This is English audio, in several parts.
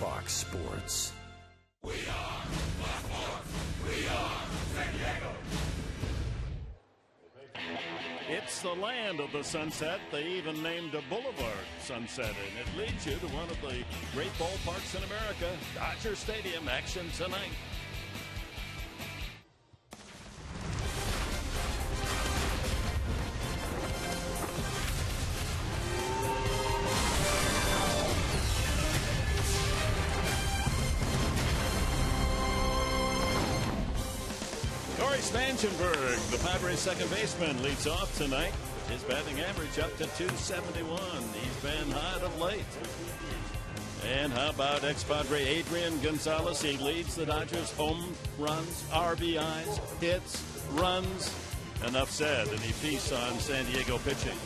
Fox Sports. We are Baltimore. We are San Diego. It's the land of the sunset. They even named a boulevard Sunset, and it leads you to one of the great ballparks in America, Dodger Stadium. Action tonight. Spangenberg, the Padres second baseman, leads off tonight. His batting average up to 271. He's been hot of late. And how about ex-Padre Adrian Gonzalez? He leads the Dodgers home runs, RBIs, hits, runs. Enough said. Any piece on San Diego pitching.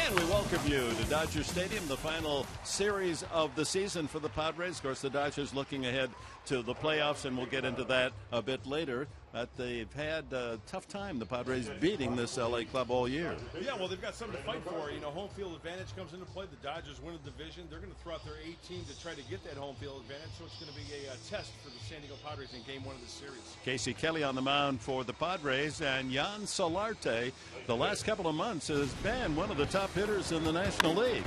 And we welcome you to Dodger Stadium, the final series of the season for the Padres. Of course, the Dodgers looking ahead to the playoffs, and we'll get into that a bit later. But they've had a tough time, the Padres, beating this L.A. club all year. Yeah, well, they've got something to fight for. You know, home field advantage comes into play. The Dodgers win the division. They're going to throw out their A team to try to get that home field advantage, so it's going to be a test for the San Diego Padres in Game 1 of the series. Casey Kelly on the mound for the Padres, and Jan Solarte, the last couple of months, has been one of the top hitters in the National League.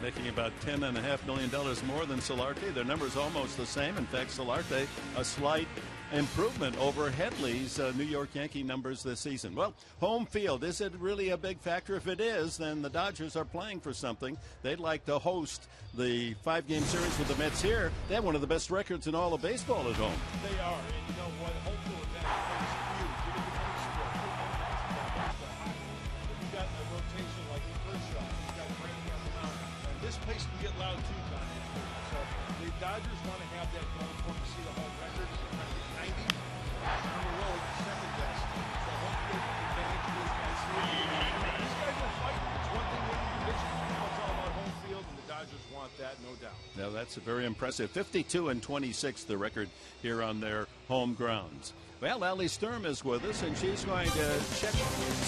Making about $10.5 million more than Solarte. Their number is almost the same. In fact, Solarte, a slight improvement over Headley's New York Yankee numbers this season. Well, home field, is it really a big factor? If it is, then the Dodgers are playing for something. They'd like to host the 5-game series with the Mets here. They have one of the best records in all of baseball at home. They are, and you know what? Home field advantage is huge. You've got a rotation like Kershaw. You've got Brandon on the mound. And this place can get loud too, Don. So the Dodgers want to have that going for them. See the home record is 90. On the road, second best. So home field advantage is as these guys are fighting. It's one thing winning the division. Now it's all about home field, and the Dodgers want that, no doubt. Now that's very impressive. 52-26, the record here on their home grounds. Well, Allie Sturm is with us, and she's going to check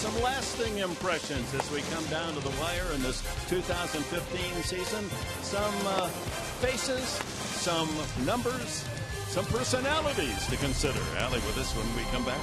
some lasting impressions as we come down to the wire in this 2015 season. Some faces, some numbers, some personalities to consider. Allie with us when we come back.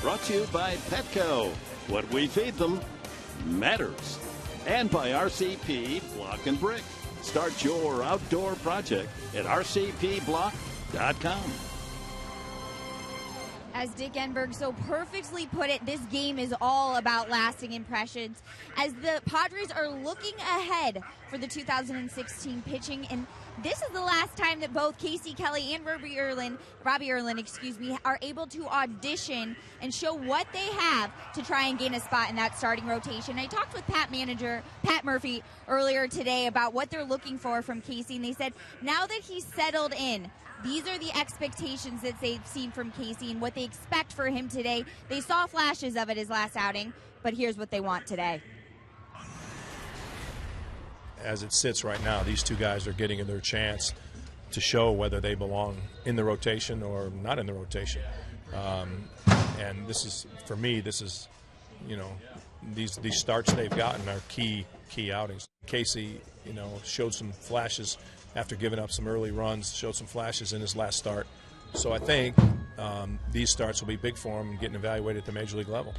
Brought to you by Petco. What we feed them matters. And by RCP Block and Brick. Start your outdoor project at rcpblock.com. As Dick Enberg so perfectly put it, this game is all about lasting impressions as the Padres are looking ahead for the 2016 pitching. And this is the last time that both Casey Kelly and Robbie Erlin, are able to audition and show what they have to try and gain a spot in that starting rotation. I talked with manager Pat Murphy earlier today about what they're looking for from Casey, and they said now that he's settled in, these are the expectations that they've seen from Casey and what they expect for him today. They saw flashes of it his last outing, but here's what they want today. As it sits right now, these two guys are getting their chance to show whether they belong in the rotation or not in the rotation. And this is, for me, these starts they've gotten are key outings. Casey, showed some flashes after giving up some early runs, showed some flashes in his last start. So I think these starts will be big for him getting evaluated at the major league level.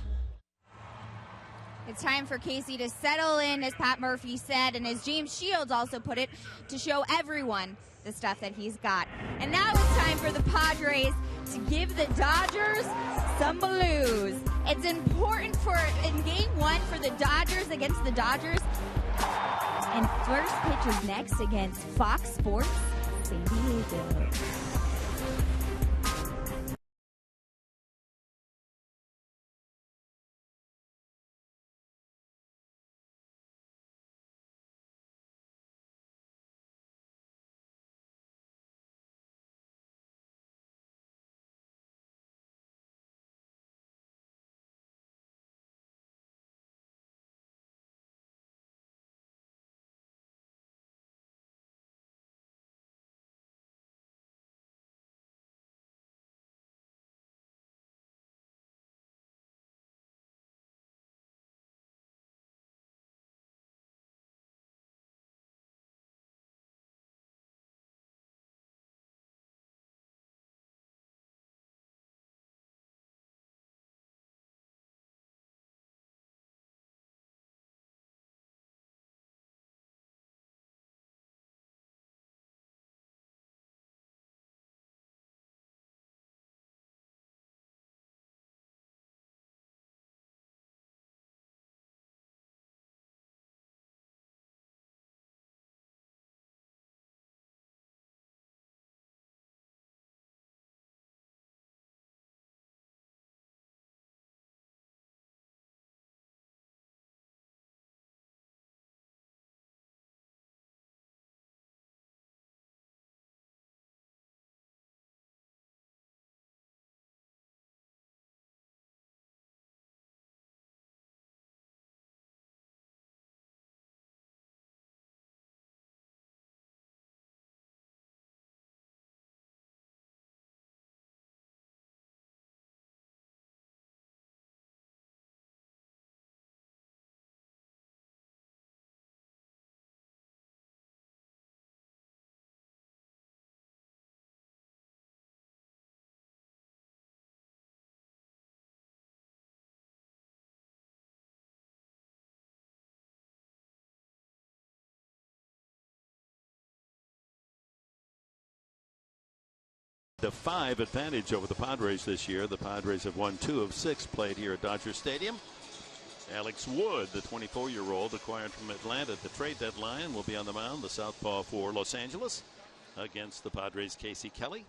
It's time for Casey to settle in, as Pat Murphy said, and as James Shields also put it, to show everyone the stuff that he's got. And now it's time for the Padres to give the Dodgers some blues. It's important in game one for the Dodgers against the Dodgers. And first pitch is next against Fox Sports San Diego. The 5 advantage over the Padres this year. The Padres have won 2 of 6 played here at Dodger Stadium. Alex Wood, the 24-year-old acquired from Atlanta at the trade deadline, will be on the mound, the southpaw for Los Angeles, against the Padres' Casey Kelly.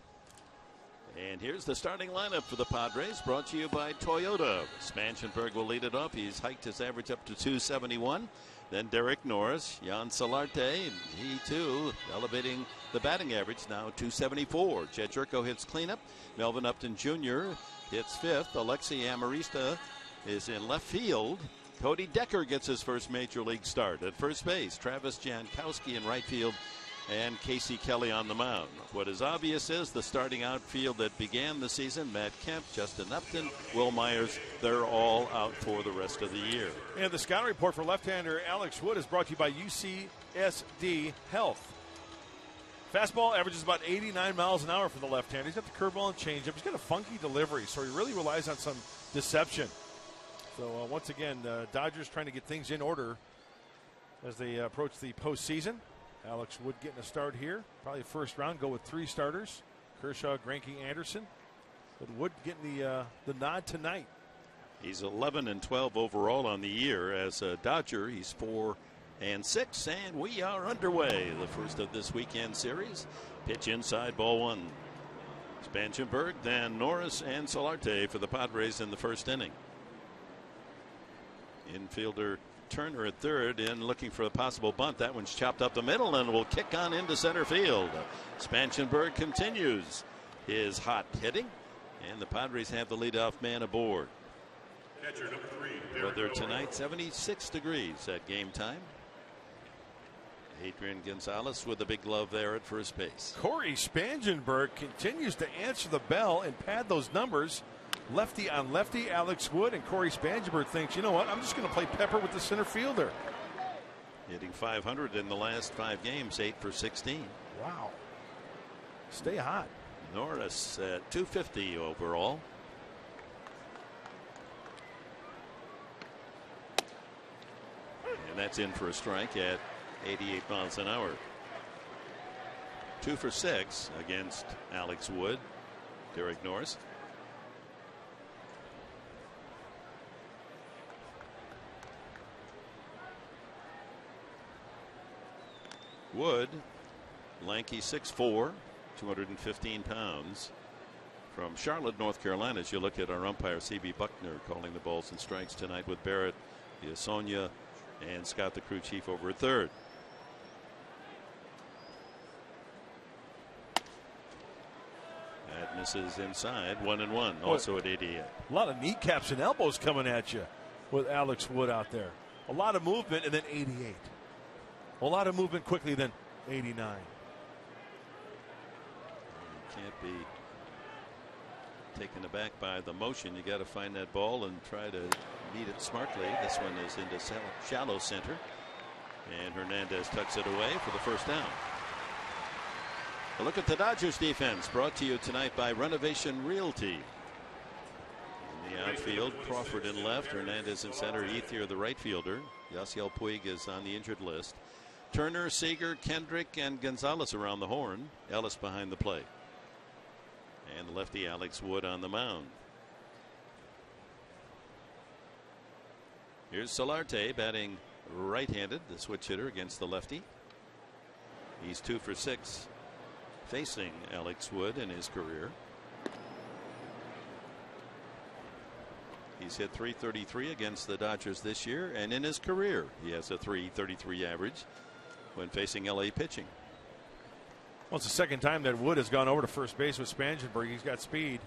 And here's the starting lineup for the Padres, brought to you by Toyota. Spanshenberg will lead it off. He's hiked his average up to 271. Then Derek Norris, Jan Solarte, he too elevating the batting average, now 274. Jed Jerko hits cleanup. Melvin Upton Jr. hits 5th. Alexi Amarista is in left field. Cody Decker gets his first major league start at first base. Travis Jankowski in right field, and Casey Kelly on the mound. What is obvious is the starting outfield that began the season, Matt Kemp, Justin Upton, Will Myers, they're all out for the rest of the year. And the scouting report for left-hander Alex Wood is brought to you by UCSD Health. Fastball averages about 89 miles an hour for the left-hander. He's got the curveball and changeup. He's got a funky delivery, so he really relies on some deception. So once again, Dodgers trying to get things in order as they approach the postseason. Alex Wood getting a start here. Probably first round, go with 3 starters. Kershaw, Greinke, Anderson. But Wood getting the nod tonight. He's 11-12 overall on the year. As a Dodger, he's 4-6, and we are underway. The first of this weekend series. Pitch inside, ball 1. Spangenberg, then Norris and Solarte for the Padres in the first inning. Infielder Turner at third in looking for a possible bunt. That one's chopped up the middle and will kick on into center field. Spangenberg continues his hot hitting, and the Padres have the leadoff man aboard. Weather tonight 76 degrees at game time. Adrian Gonzalez with a big glove there at first base. Corey Spangenberg continues to answer the bell and pad those numbers. Lefty on lefty, Alex Wood, and Corey Spangenberg thinks, you know what, I'm just going to play pepper with the center fielder. Hitting .500 in the last 5 games, 8 for 16. Wow. Stay hot. Norris at .250 overall. And that's in for a strike at 88 miles an hour. 2 for 6 against Alex Wood. Derek Norris. Wood, lanky 6'4", 215 pounds. From Charlotte, North Carolina, as you look at our umpire, C.B. Buckner, calling the balls and strikes tonight with Barrett, Sonia, and Scott, the crew chief, over at third. That misses inside, 1-1, also at 88. A lot of kneecaps and elbows coming at you with Alex Wood out there. A lot of movement, and then 88. A lot of movement quickly, then 89. You can't be taken aback by the motion. You got to find that ball and try to meet it smartly. This one is into shallow center, and Hernandez tucks it away for the first down. A look at the Dodgers defense, brought to you tonight by Renovation Realty. In the outfield, Crawford in left, Hernandez in center, Ethier the right fielder. Yasiel Puig is on the injured list. Turner, Seager, Kendrick, and Gonzalez around the horn. Ellis behind the plate. And lefty Alex Wood on the mound. Here's Solarte batting right-handed, the switch hitter against the lefty. He's 2 for 6 facing Alex Wood in his career. He's hit .333 against the Dodgers this year, and in his career he has a .333 average when facing LA pitching. Well, it's the second time that Wood has gone over to first base with Spangenberg. He's got speed.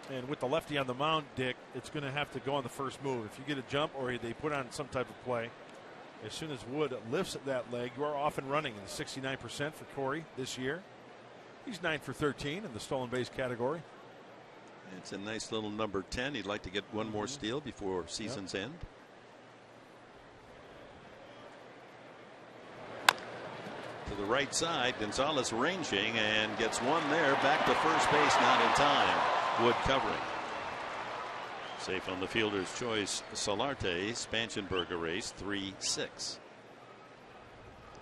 And with the lefty on the mound, Dick, it's going to have to go on the first move. If you get a jump or they put on some type of play, as soon as Wood lifts that leg, you are off and running. In the 69% for Corey this year. He's 9 for 13 in the stolen base category. It's a nice little number 10. He'd like to get one more steal before season's end. To the right side, Gonzalez ranging and gets one there. Back to first base, not in time. Wood covering. Safe on the fielder's choice, Solarte. Spangenberg erased, 3-6.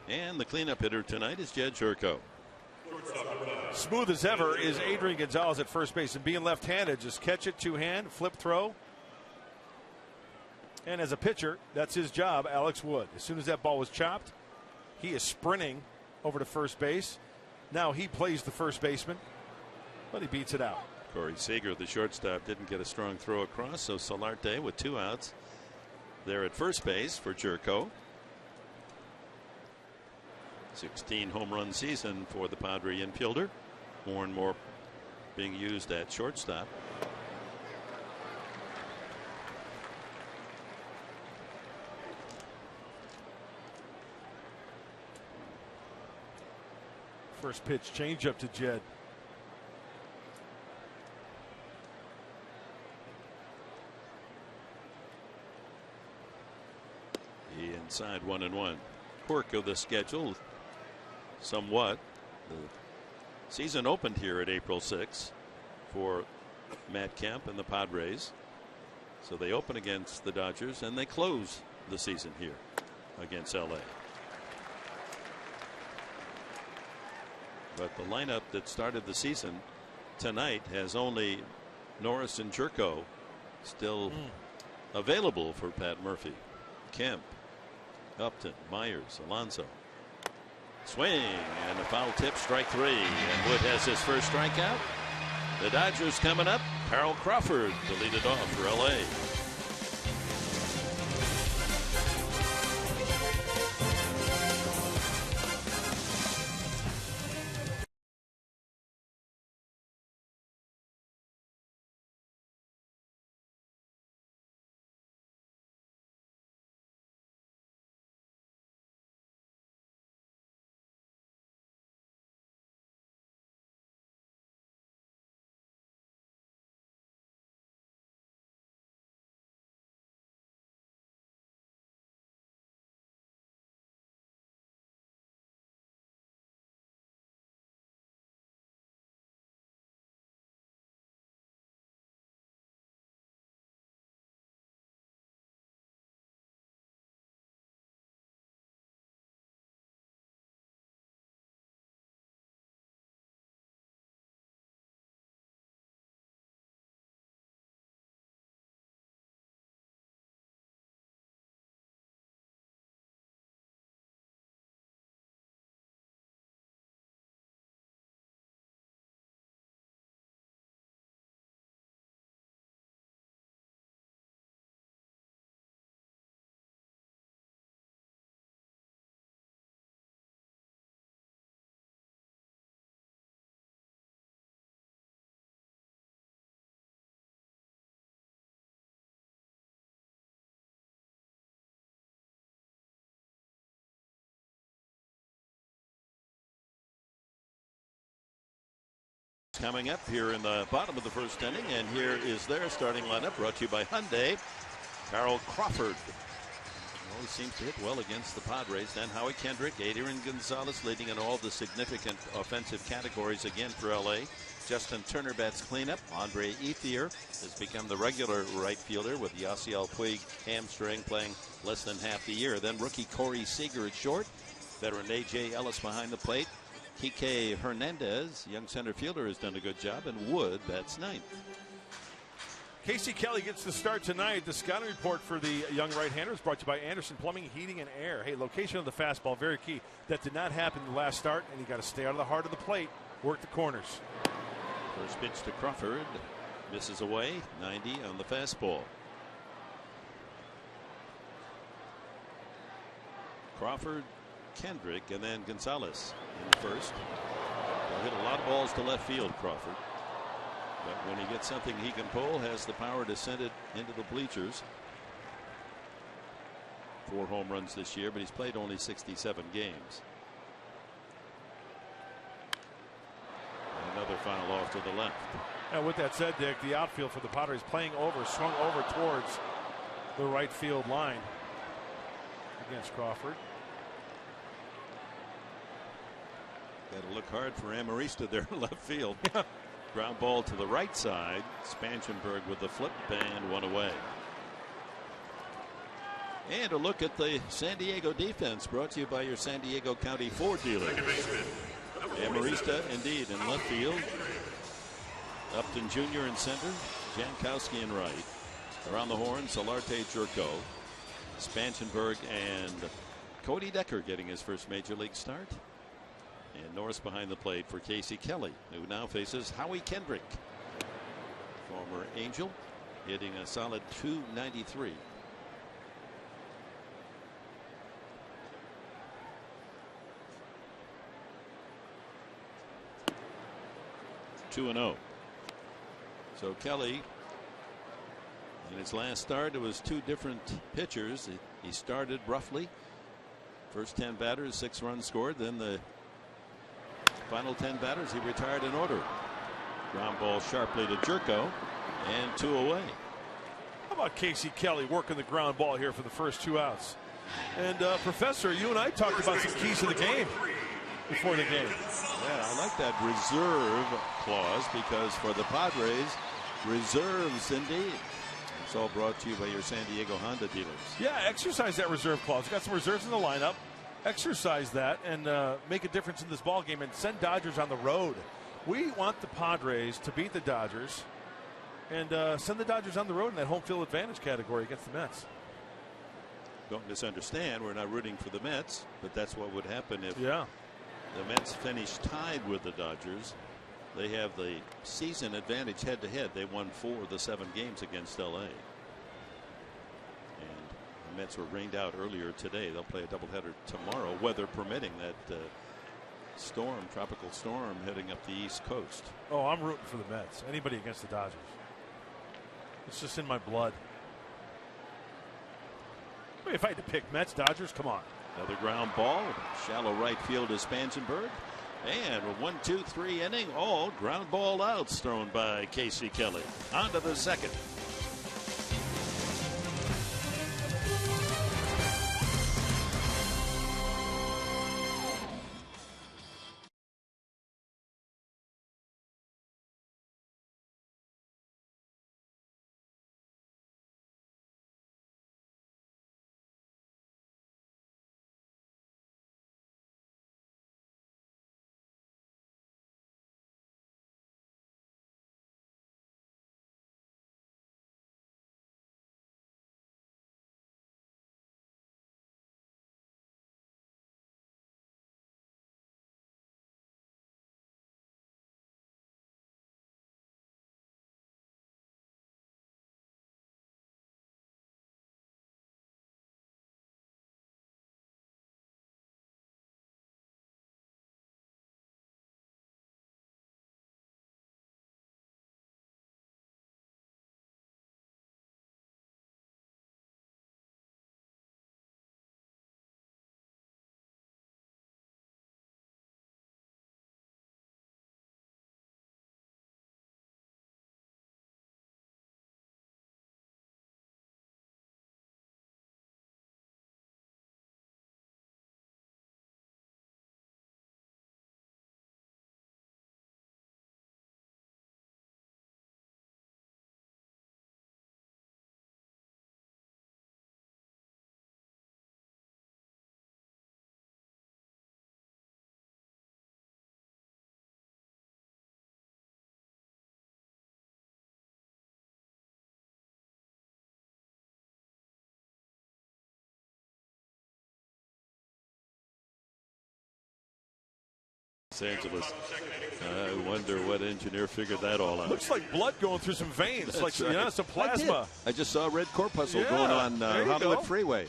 And the cleanup hitter tonight is Jed Jerko. Smooth as ever is Adrian Gonzalez at first base, and being left-handed, just catch it two-hand, flip throw. And as a pitcher, that's his job, Alex Wood. As soon as that ball was chopped, he is sprinting over to first base. Now he plays the first baseman, but he beats it out. Corey Seager, the shortstop, didn't get a strong throw across, so Solarte with 2 outs there at first base for Jerko. 16 home run season for the Padre infielder. More and more being used at shortstop. First pitch changeup to Jed. Inside 1-1. quirk of the schedule somewhat. The season opened here at April 6th for Matt Kemp and the Padres. So they open against the Dodgers and they close the season here against LA. But the lineup that started the season tonight has only Norris and Jerko still available for Pat Murphy. Kemp, Upton, Myers, Alonso. Swing and a foul tip, strike 3. And Wood has his first strikeout. The Dodgers coming up. Carl Crawford to lead it off for LA. Coming up here in the bottom of the first inning, and here is their starting lineup, brought to you by Hyundai. Carl Crawford always seems to hit well against the Padres. Then Howie Kendrick, Adrian Gonzalez leading in all the significant offensive categories again for LA. Justin Turner bats cleanup. Andre Ethier has become the regular right fielder with Yasiel Puig hamstring playing less than half the year. Then rookie Corey Seager at short. Veteran A.J. Ellis behind the plate. Kike Hernandez, young center fielder, has done a good job, and Wood bats ninth. Casey Kelly gets the start tonight. The scouting report for the young right-hander is brought to you by Anderson Plumbing, Heating, and Air. Hey, location of the fastball, very key. That did not happen in the last start, and you got to stay out of the heart of the plate, work the corners. First pitch to Crawford, misses away, 90 on the fastball. Crawford, Kendrick, and then Gonzalez in the first. He'll hit a lot of balls to left field, Crawford. But when he gets something he can pull, has the power to send it into the bleachers. 4 home runs this year, but he's played only 67 games. And another foul off to the left. And with that said, Dick, the outfield for the Padres playing over, swung over towards the right field line against Crawford. Got to look hard for Amarista there in left field. Ground ball to the right side. Spangenberg with the flip and one away. And a look at the San Diego defense, brought to you by your San Diego County Ford dealer. Amarista indeed in left field. Upton Jr. in center. Jankowski in right. Around the horn, Solarte, Jerko, Spangenberg, and Cody Decker getting his first major league start. And Norris behind the plate for Casey Kelly, who now faces Howie Kendrick, former Angel, hitting a solid .293. Two and 0. So Kelly, in his last start, it was 2 different pitchers. He started roughly. First 10 batters, 6 runs scored. Then the final 10 batters, he retired in order. Ground ball sharply to Jerko, and 2 away. How about Casey Kelly working the ground ball here for the first 2 outs? And Professor, you and I talked about some keys to the game before the game. Yeah, I like that reserve clause because for the Padres, reserves indeed. It's all brought to you by your San Diego Honda dealers. Yeah, exercise that reserve clause. Got some reserves in the lineup. Exercise that and make a difference in this ball game and send Dodgers on the road. We want the Padres to beat the Dodgers and send the Dodgers on the road in that home field advantage category against the Mets. Don't misunderstand. We're not rooting for the Mets, but that's what would happen if the Mets finish tied with the Dodgers. They have the season advantage head to head. They won 4 of the 7 games against LA. And the Mets were rained out earlier today. They'll play a doubleheader tomorrow, weather permitting. That tropical storm heading up the East Coast. Oh, I'm rooting for the Mets. Anybody against the Dodgers. It's just in my blood. I mean, if I had to pick Mets, Dodgers, come on. Another ground ball, shallow right field is Spangenberg. And a 1-2-3 inning, all ground ball outs thrown by Casey Kelly. On to the second. Los Angeles. I wonder what engineer figured that all out. Looks like blood going through some veins. That's like right. some plasma. I just saw a red corpuscle going on Hollywood Freeway.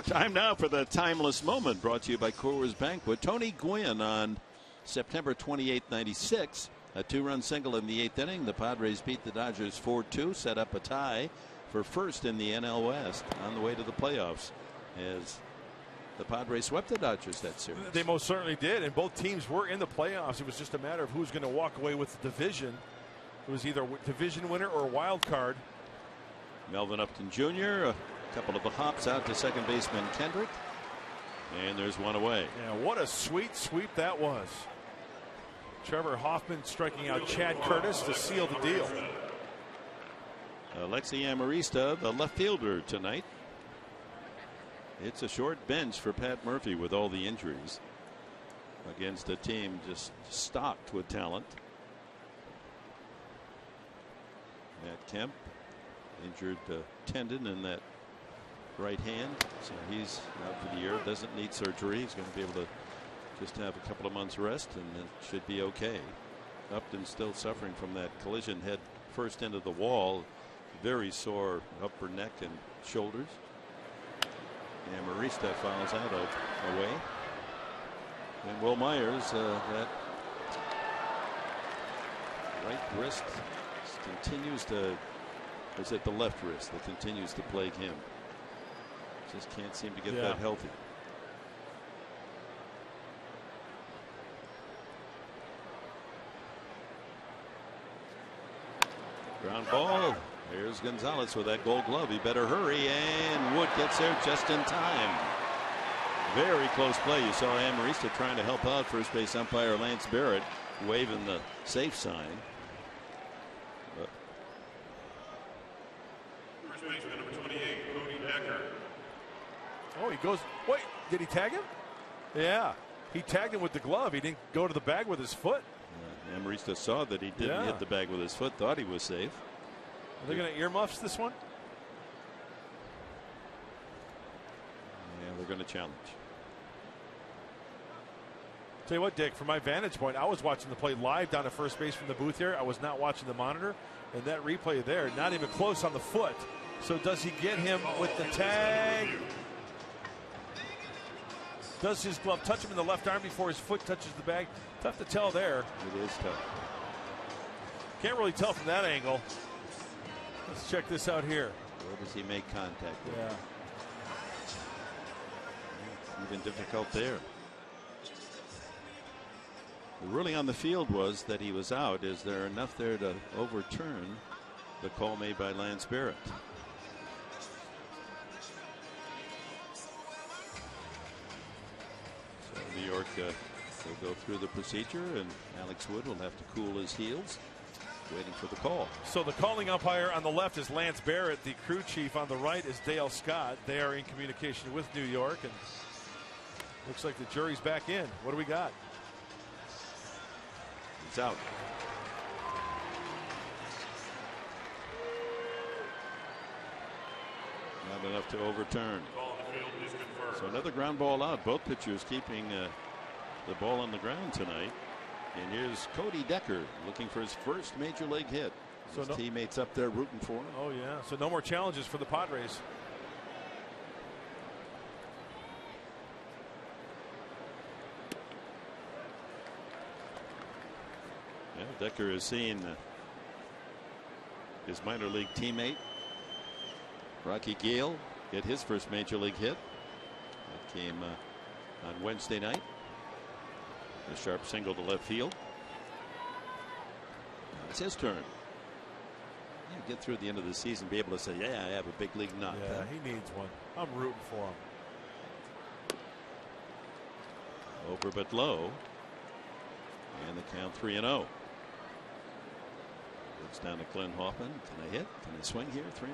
Time now for the timeless moment, brought to you by Coors Banquet. Tony Gwynn on September 28, 96. A 2-run single in the 8th inning. The Padres beat the Dodgers 4-2, set up a tie for first in the NL West on the way to the playoffs as the Padres swept the Dodgers that series. They most certainly did, and both teams were in the playoffs. It was just a matter of who's going to walk away with the division. It was either division winner or wild card. Melvin Upton Jr., a couple of the hops out to second baseman Kendrick, and there's one away. Yeah, what a sweet sweep that was. Trevor Hoffman striking out Chad Curtis to seal the deal. Alexi Amarista, the left fielder tonight. It's a short bench for Pat Murphy with all the injuries against a team just stocked with talent. Matt Kemp injured tendon in that right hand, so he's out for the year. Doesn't need surgery. He's going to be able to just have a couple of months rest and it should be okay. Upton still suffering from that collision head first into the wall. Very sore upper neck and shoulders. Amarista fouls out away. And Will Myers, that right wrist continues to, or is it the left wrist that continues to plague him? Just can't seem to get that healthy. Ground ball Here's Gonzalez with that Gold Glove. He better hurry, and Wood gets there just in time. Very close play. You saw Amarista trying to help out first base umpire Lance Barrett, waving the safe sign. But First baseman number 28, Cody Decker. Oh, he goes. Wait, did he tag him? Yeah, he tagged him with the glove. He didn't go to the bag with his foot. Amarista saw that he didn't hit the bag with his foot, thought he was safe. Are they going to earmuffs this one? Yeah, they're going to challenge. Tell you what, Dick, from my vantage point, I was watching the play live down at first base from the booth here. I was not watching the monitor, and that replay there, not even close on the foot. So does he get him with the tag? Does his glove touch him in the left arm before his foot touches the bag? Tough to tell there. It is tough. Can't really tell from that angle. Let's check this out here. Where does he make contact with? Yeah. It's even difficult there. The ruling on the field was that he was out. Is there enough there to overturn the call made by Lance Barrett? So New York will go through the procedure, and Alex Wood will have to cool his heels, waiting for the call. So the calling umpire on the left is Lance Barrett. The crew chief on the right is Dale Scott. They are in communication with New York, and looks like the jury's back in. What do we got? He's out. Not enough to overturn. So another ground ball out. Both pitchers keeping the ball on the ground tonight. And here's Cody Decker looking for his first major league hit. So his teammates up there rooting for him. Oh yeah. So no more challenges for the Padres. Yeah, Decker has seen his minor league teammate Rocky Gale get his first major league hit. That came on Wednesday night. A sharp single to left field. Now it's his turn. You get through the end of the season, be able to say, yeah, I have a big league knock. Yeah, he needs one. I'm rooting for him. Over but low. And the count 3-0. Looks down to Glenn Hoffman. Can I hit? Can I swing here? 3-0.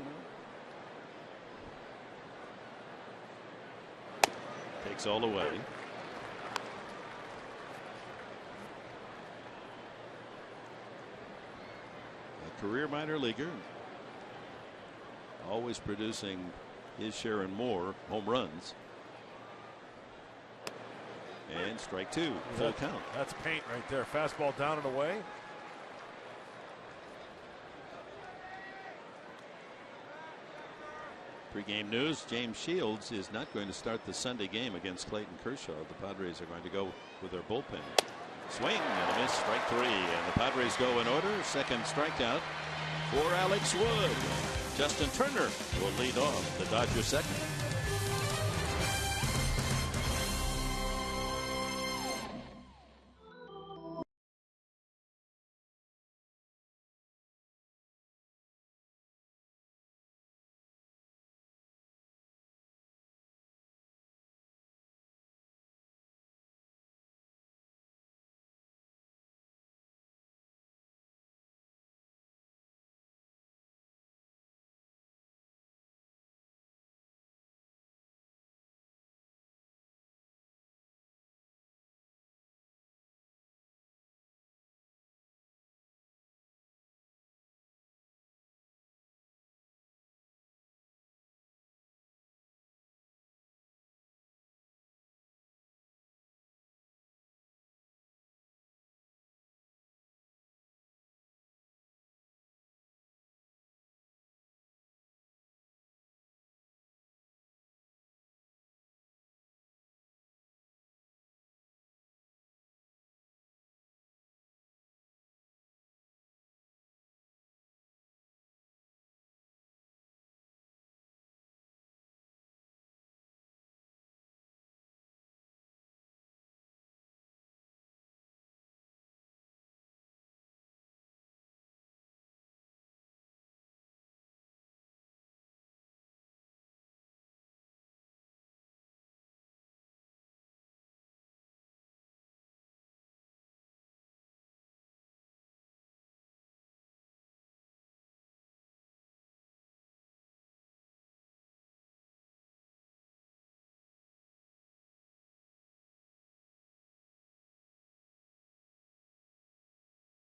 Takes all the way. A career minor leaguer. Always producing his share and more home runs. And strike two. Full count. That's paint right there. Fastball down and away. Pre-game news, James Shields is not going to start the Sunday game against Clayton Kershaw. The Padres are going to go with their bullpen. Swing and a miss, strike three, and the Padres go in order. Second strikeout for Alex Wood. Justin Turner will lead off the Dodgers second.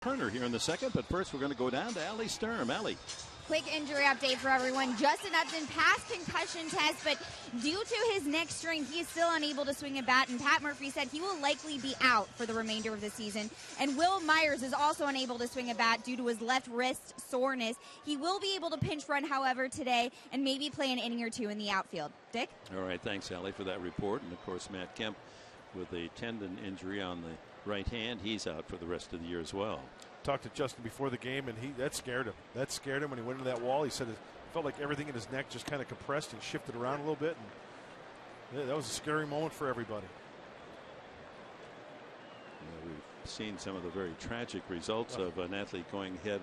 Turner here in the second, but first we're going to go down to Allie Sturm. Allie. Quick injury update for everyone. Justin Upton passed concussion test, but due to his neck strain, he is still unable to swing a bat, and Pat Murphy said he will likely be out for the remainder of the season. And Will Myers is also unable to swing a bat due to his left wrist soreness. He will be able to pinch run, however, today, and maybe play an inning or two in the outfield. Dick? All right, thanks, Allie, for that report. And, of course, Matt Kemp with a tendon injury on the right hand. He's out for the rest of the year as well. Talked to Justin before the game, and that scared him. That scared him when he went into that wall. He said it felt like everything in his neck just kind of compressed and shifted around a little bit. And that was a scary moment for everybody. Yeah, we've seen some of the very tragic results of an athlete going head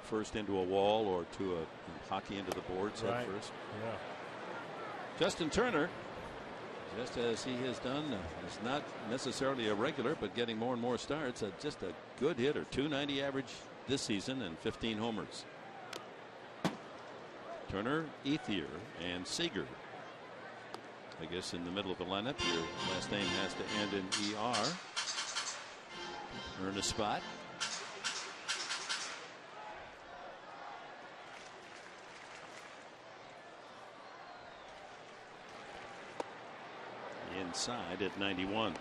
first into a wall or to a hockey into the boards head first. Yeah. Justin Turner, just as he has done, is not necessarily a regular, but getting more and more starts. Just a good hitter, .290 average this season and 15 homers. Turner, Ethier, and Seager. I guess in the middle of the lineup, your last name has to end in ER. Earn a spot. Inside at 91.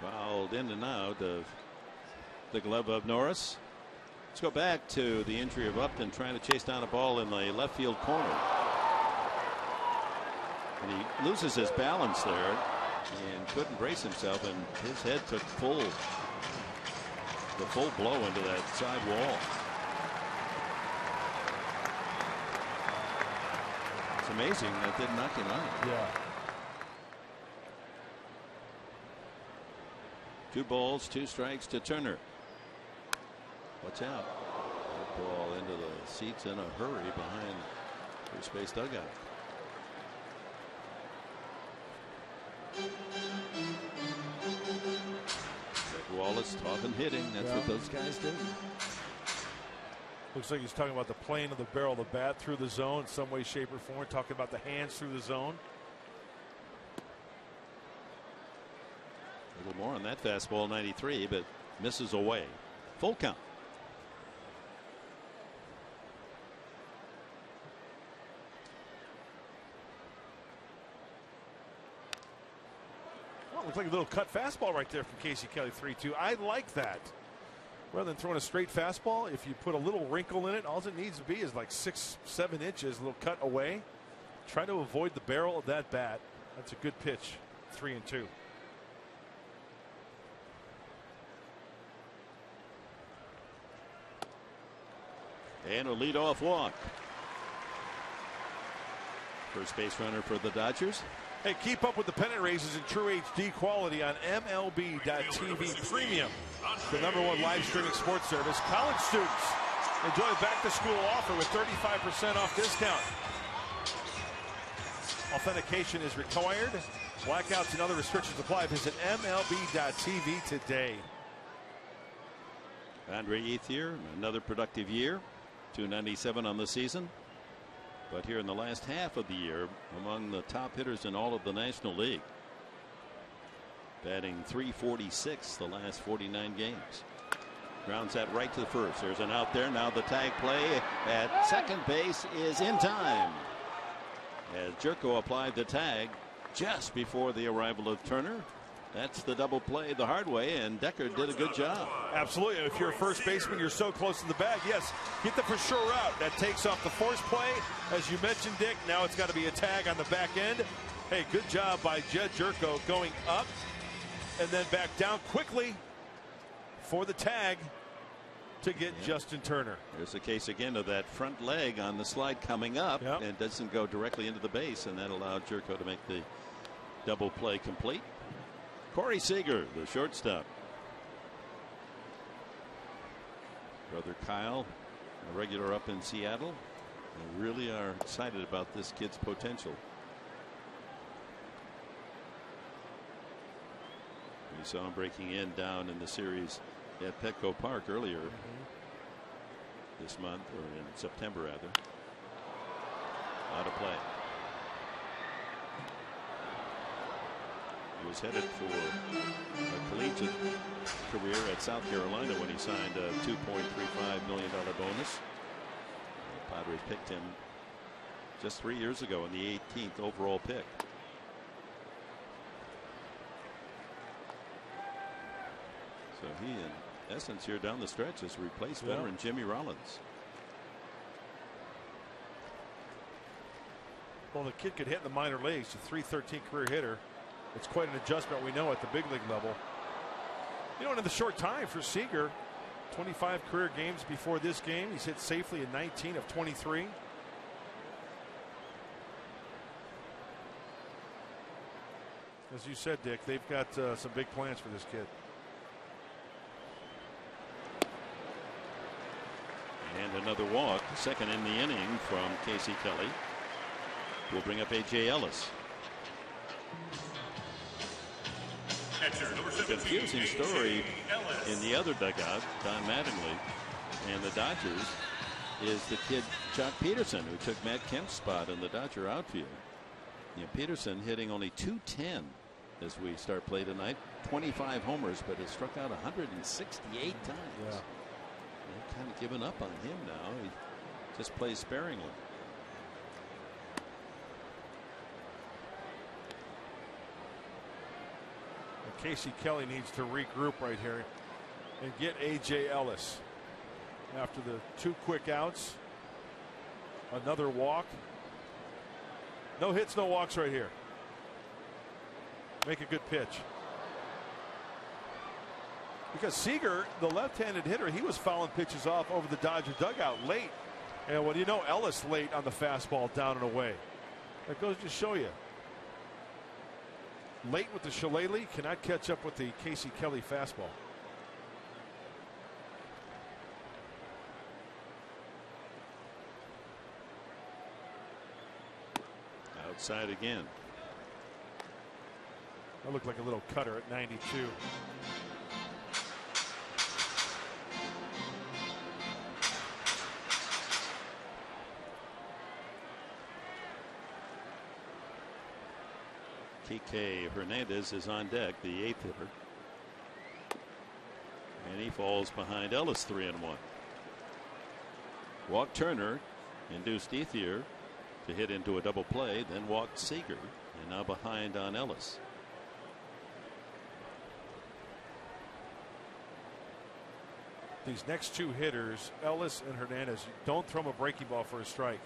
Fouled in and out of the glove of Norris. Let's go back to the injury of Upton trying to chase down a ball in the left field corner. And he loses his balance there and couldn't brace himself, and his head took the full blow into that side wall. It's amazing that didn't knock him out. Yeah. 2 balls, 2 strikes to Turner. Watch out. That ball into the seats in a hurry behind first base dugout. Wallace talking hitting. That's what those guys do. Looks like he's talking about the plane of the barrel of the bat through the zone in some way, shape, or form. Talking about the hands through the zone. A little more on that fastball, 93, but misses away. Full count. Looks like a little cut fastball right there from Casey Kelly, 3-2. I like that. Rather than throwing a straight fastball, if you put a little wrinkle in it, all it needs to be is like 6-7 inches, a little cut away. Try to avoid the barrel of that bat. That's a good pitch. 3-2. And a leadoff walk. First base runner for the Dodgers. Hey, keep up with the pennant races in true HD quality on MLB.TV Premium, the #1 live streaming sports service. College students enjoy a back-to-school offer with 35% off discount. Authentication is required. Blackouts and other restrictions apply. Visit MLB.TV today. Andre Ethier, another productive year. .297 on the season. But here in the last half of the year, among the top hitters in all of the National League. Batting .346 the last 49 games. Grounds that right to the first. There's an out there. Now the tag play at second base is in time. As Jerko applied the tag just before the arrival of Turner. That's the double play the hard way, and Decker did a good job. Absolutely. If you're a first baseman, you're so close to the bag. Yes, get the for sure route. That takes off the force play. As you mentioned, Dick, now it's got to be a tag on the back end. Hey, good job by Jed Jerko going up and then back down quickly for the tag to get Justin Turner. There's a case again of that front leg on the slide coming up, and it doesn't go directly into the base, and that allowed Jerko to make the double play complete. Corey Seager, the shortstop. Brother Kyle, a regular up in Seattle. They really are excited about this kid's potential. We saw him breaking in down in the series at Petco Park earlier. this month, or in September rather. Out of play. He was headed for a collegiate career at South Carolina when he signed a $2.35 million bonus. The Padres picked him just 3 years ago in the 18th overall pick. So he, in essence, here down the stretch, has replaced veteran Jimmy Rollins. Well, the kid could hit in the minor leagues, a .313 career hitter. It's quite an adjustment, we know, at the big league level. You know, in the short time for Seager, 25 career games before this game. He's hit safely in 19 of 23. As you said, Dick, they've got some big plans for this kid. And another walk, second in the inning from Casey Kelly. Will bring up A.J. Ellis. Confusing story in the other dugout, Don Mattingly and the Dodgers, is the kid Jock Peterson, who took Matt Kemp's spot in the Dodger outfield. You know, Peterson hitting only .210 as we start play tonight. 25 homers, but has struck out 168 times. Yeah. They've kind of given up on him now. He just plays sparingly. Casey Kelly needs to regroup right here and get A.J. Ellis. After the 2 quick outs, another walk. No hits, no walks right here. Make a good pitch. Because Seager, the left-handed hitter, he was fouling pitches off over the Dodger dugout late. And what do you know, Ellis late on the fastball down and away. That goes to show you. Late with the shillelagh, cannot catch up with the Casey Kelly fastball. Outside again. That looked like a little cutter at 92. Kike Hernandez is on deck, the 8th hitter. And he falls behind Ellis 3-1. Walked Turner, induced Ethier to hit into a double play, then walked Seager, and now behind on Ellis. These next 2 hitters, Ellis and Hernandez, don't throw them a breaking ball for a strike,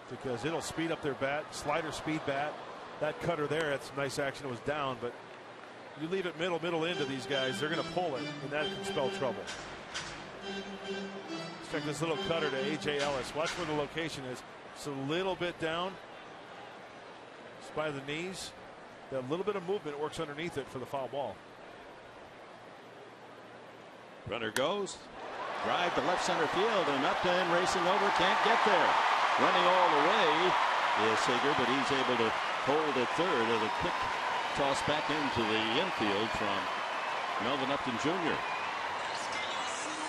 because it'll speed up their bat. Slider speed bat. That cutter there, that's nice action. It was down, but you leave it middle into these guys, they're going to pull it, and that can spell trouble. Let's check this little cutter to A.J. Ellis. Watch where the location is. It's a little bit down. It's by the knees. That little bit of movement works underneath it for the foul ball. Runner goes. Drive to left center field, and Upton racing over, can't get there. Running all the way is Seager, but he's able to hold at third at a quick toss back into the infield from Melvin Upton Jr.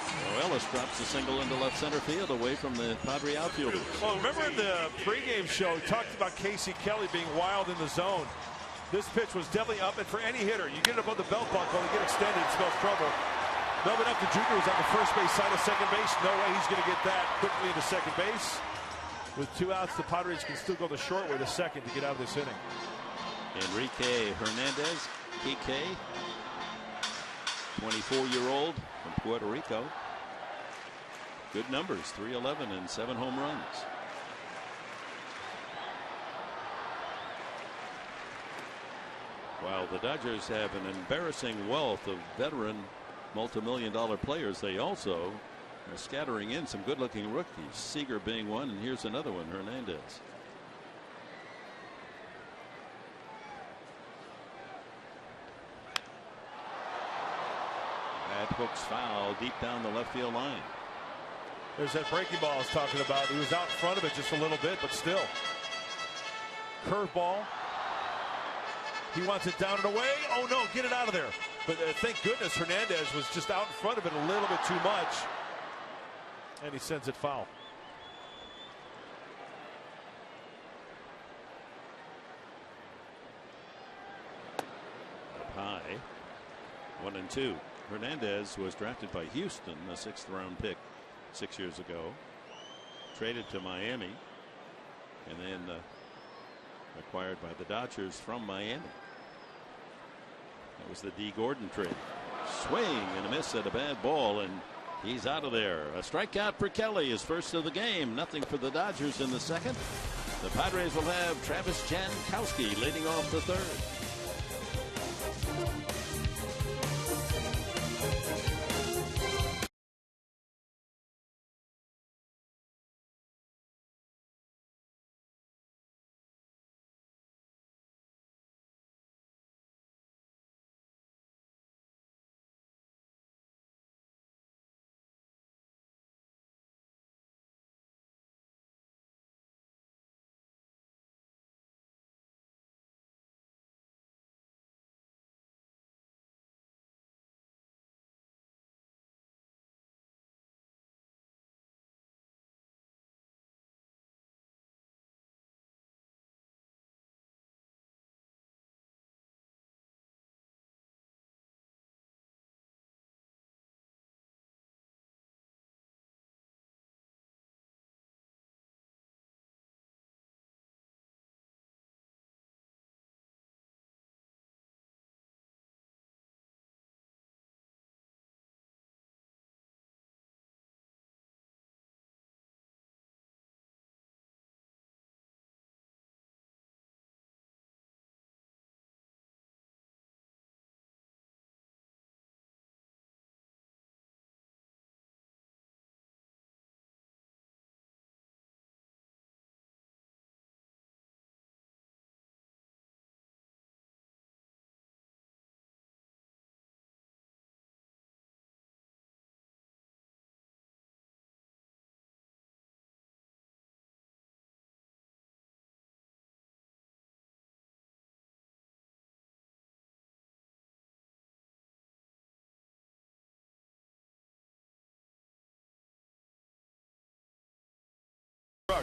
So Ellis drops a single into left center field away from the Padre outfielders. Well, remember in the pregame show, we talked about Casey Kelly being wild in the zone. This pitch was definitely up, and for any hitter, you get it above the belt buckle and get extended, it spells trouble. Melvin Upton Jr. was on the first base side of second base. No way he's going to get that quickly into second base. With 2 outs, the Padres can still go the short way to second to get out of this inning. Enrique Hernandez, Kike, 24-year-old from Puerto Rico. Good numbers, 311 and 7 home runs. While the Dodgers have an embarrassing wealth of veteran multi-million-dollar players, they also are scattering in some good-looking rookies, Seager being one, and here's another one, Hernandez. That hook's foul deep down the left field line. There's that breaking ball I was talking about. He was out in front of it just a little bit, but still. Curveball. He wants it down and away. Oh, no, get it out of there. But thank goodness Hernandez was just out in front of it a little bit too much. And he sends it foul. Up high. 1-2. Hernandez was drafted by Houston, a 6th-round pick 6 years ago. Traded to Miami. And then acquired by the Dodgers from Miami. That was the D. Gordon trade. Swing and a miss at a bad ball, and he's out of there. A strikeout for Kelly, his first of the game. Nothing for the Dodgers in the second. The Padres will have Travis Jankowski leading off the third.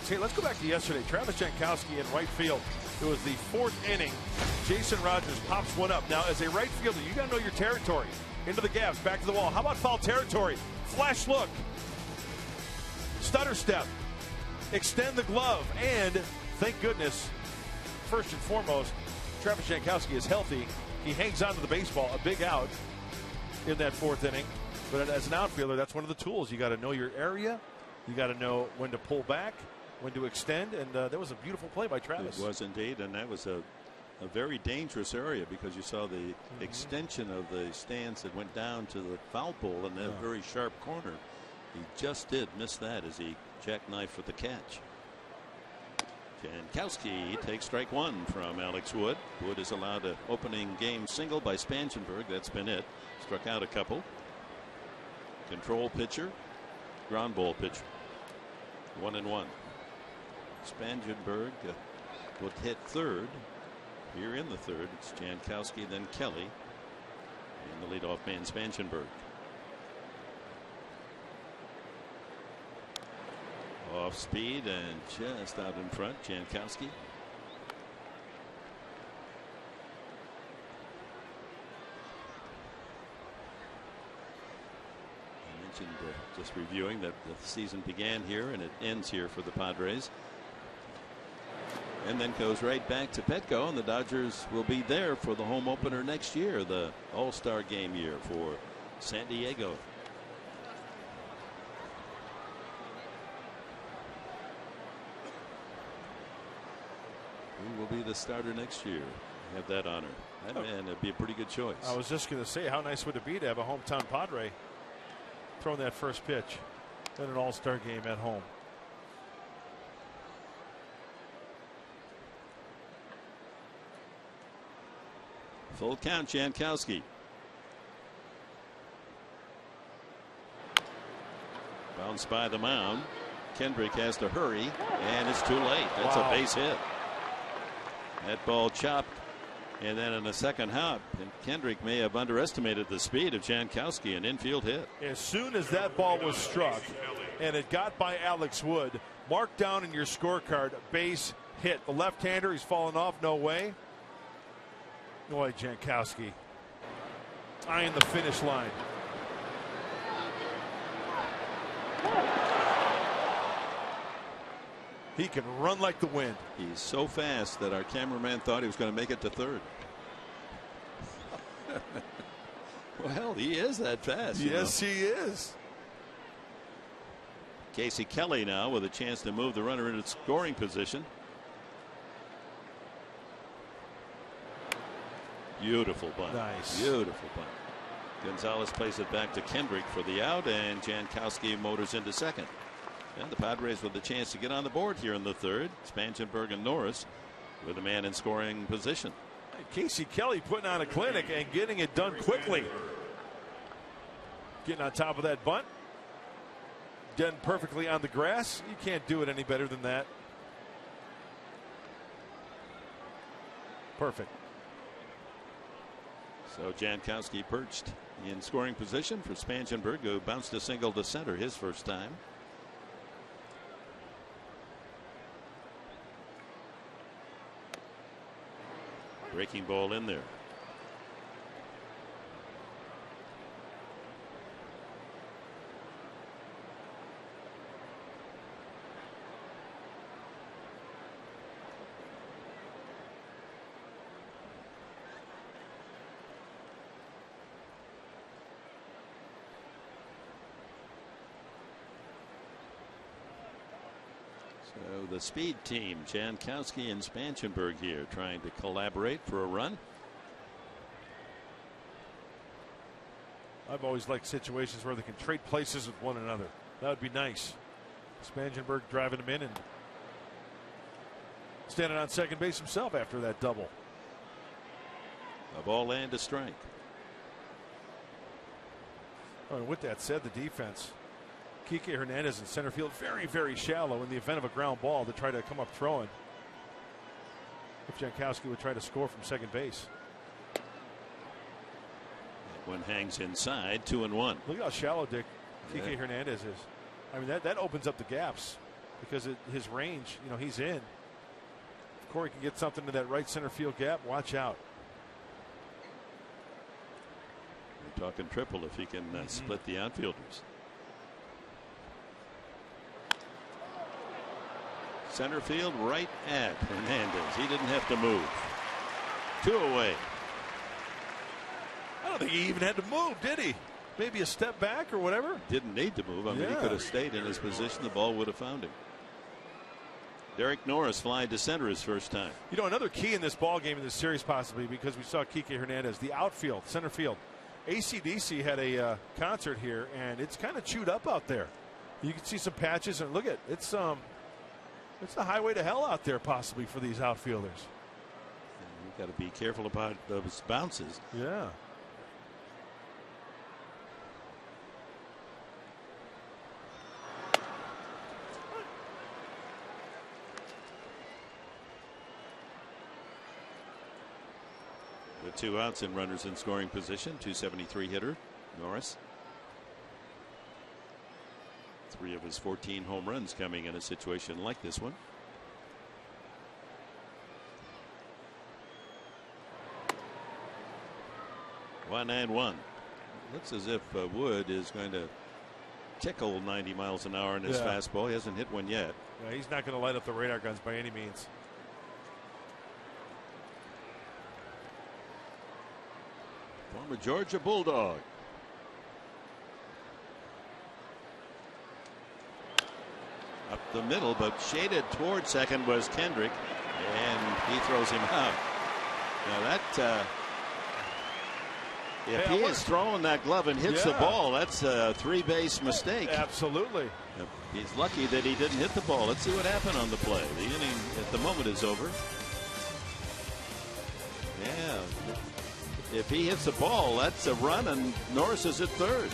Hey, let's go back to yesterday. Travis Jankowski in right field. It was the 4th inning. Jason Rogers pops one up. Now, as a right fielder, you got to know your territory. Into the gaps, back to the wall. How about foul territory? Flash look. Stutter step. Extend the glove. And, thank goodness, first and foremost, Travis Jankowski is healthy. He hangs on to the baseball. A big out in that 4th inning. But as an outfielder, that's one of the tools. You got to know your area. You got to know when to pull back, when to extend, and that was a beautiful play by Travis. It was indeed, and that was a very dangerous area because you saw the extension of the stands that went down to the foul pole in that very sharp corner. He just did miss that as he jackknifed for the catch. Jankowski takes strike one from Alex Wood. Wood is allowed an opening game single by Spangenberg. That's been it. Struck out a couple. Control pitcher, ground ball pitcher. 1-1. Spangenberg will hit third. Here in the third, it's Jankowski, then Kelly, and the leadoff man Spangenberg. Off speed and just out in front, Jankowski. I mentioned just reviewing that the season began here and it ends here for the Padres. And then goes right back to Petco, and the Dodgers will be there for the home opener next year, the All-Star game year for San Diego. Who will be the starter next year? Have that honor. That man would be a pretty good choice. I was just going to say, how nice would it be to have a hometown Padre throwing that first pitch in an All-Star game at home. Full count, Jankowski. Bounced by the mound. Kendrick has to hurry, and it's too late. That's a base hit. That ball chopped And then in the second half, Kendrick may have underestimated the speed of Jankowski, an infield hit. As soon as that ball was struck and it got by Alex Wood, mark down in your scorecard, base hit. The left-hander, he's fallen off, no way. Boy, Jankowski eyeing the finish line. He can run like the wind. He's so fast that our cameraman thought he was going to make it to third. Well, he is that fast. Yes, he is. Casey Kelly now with a chance to move the runner into scoring position. Beautiful bunt. Nice. Beautiful bunt. Gonzalez plays it back to Kendrick for the out, and Jankowski motors into second. And the Padres with a chance to get on the board here in the third. Spangenberg and Norris with a man in scoring position. Casey Kelly putting on a clinic and getting it done quickly. Getting on top of that bunt. Done perfectly on the grass. You can't do it any better than that. Perfect. So Jankowski perched in scoring position for Spangenberg, who bounced a single to center his first time. Breaking ball in there. So the speed team, Jankowski and Spangenberg here trying to collaborate for a run. I've always liked situations where they can trade places with one another. That would be nice. Spangenberg driving him in and standing on second base himself after that double. A ball and a strike. Oh, and with that said, the defense, Kike Hernandez in center field, very, very shallow in the event of a ground ball to try to come up throwing. If Jankowski would try to score from second base. That one hangs inside, 2-1. Look how shallow Dick Kike Yeah. Hernandez is. I mean, that opens up the gaps because his range, you know, he's in. If Corey can get something to that right center field gap, watch out. We're talking triple if he can split the outfielders. Center field right at Hernandez. He didn't have to move. 2 away. I don't think he even had to move, did he? Maybe a step back or whatever. Didn't need to move. I mean, he could have stayed in his position. The ball would have found him. Derek Norris flying to center his first time. You know, another key in this ball game in this series possibly, because we saw Kike Hernandez, the outfield, center field. AC/DC had a concert here, and it's kind of chewed up out there. You can see some patches, and look at it's the highway to hell out there possibly for these outfielders. You've got to be careful about those bounces. Yeah. With 2 outs and runners in scoring position, 273 hitter Norris. 3 of his 14 home runs coming in a situation like this one. One and one. Looks as if Wood is going to tickle 90 miles an hour in his fastball. He hasn't hit one yet. Yeah, he's not going to light up the radar guns by any means. Former Georgia Bulldog. Up the middle, but shaded toward second was Kendrick, and he throws him out. Now that if he is throwing that glove and hits the ball, that's a 3-base mistake. Absolutely. He's lucky that he didn't hit the ball. Let's see what happened on the play. The inning at the moment is over. Yeah. If he hits the ball, that's a run, and Norris is at third.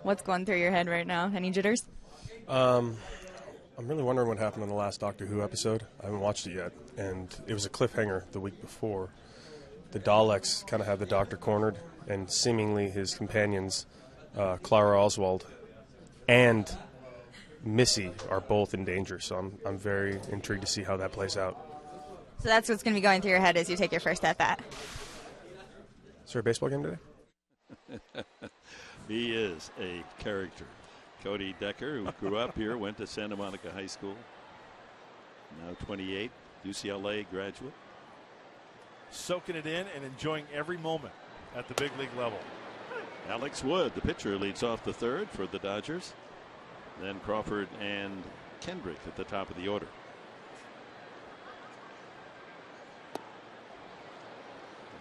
What's going through your head right now? Any jitters? I'm really wondering what happened in the last Doctor Who episode. I haven't watched it yet, and it was a cliffhanger the week before. The Daleks kind of have the Doctor cornered, and seemingly his companions, Clara Oswald and Missy, are both in danger. So I'm very intrigued to see how that plays out. So that's what's going to be going through your head as you take your first at bat. Is there a baseball game today? He is a character. Cody Decker, who grew up here, went to Santa Monica High School. Now 28, UCLA graduate. Soaking it in and enjoying every moment at the big league level. Alex Wood, the pitcher, leads off the third for the Dodgers. Then Crawford and Kendrick at the top of the order.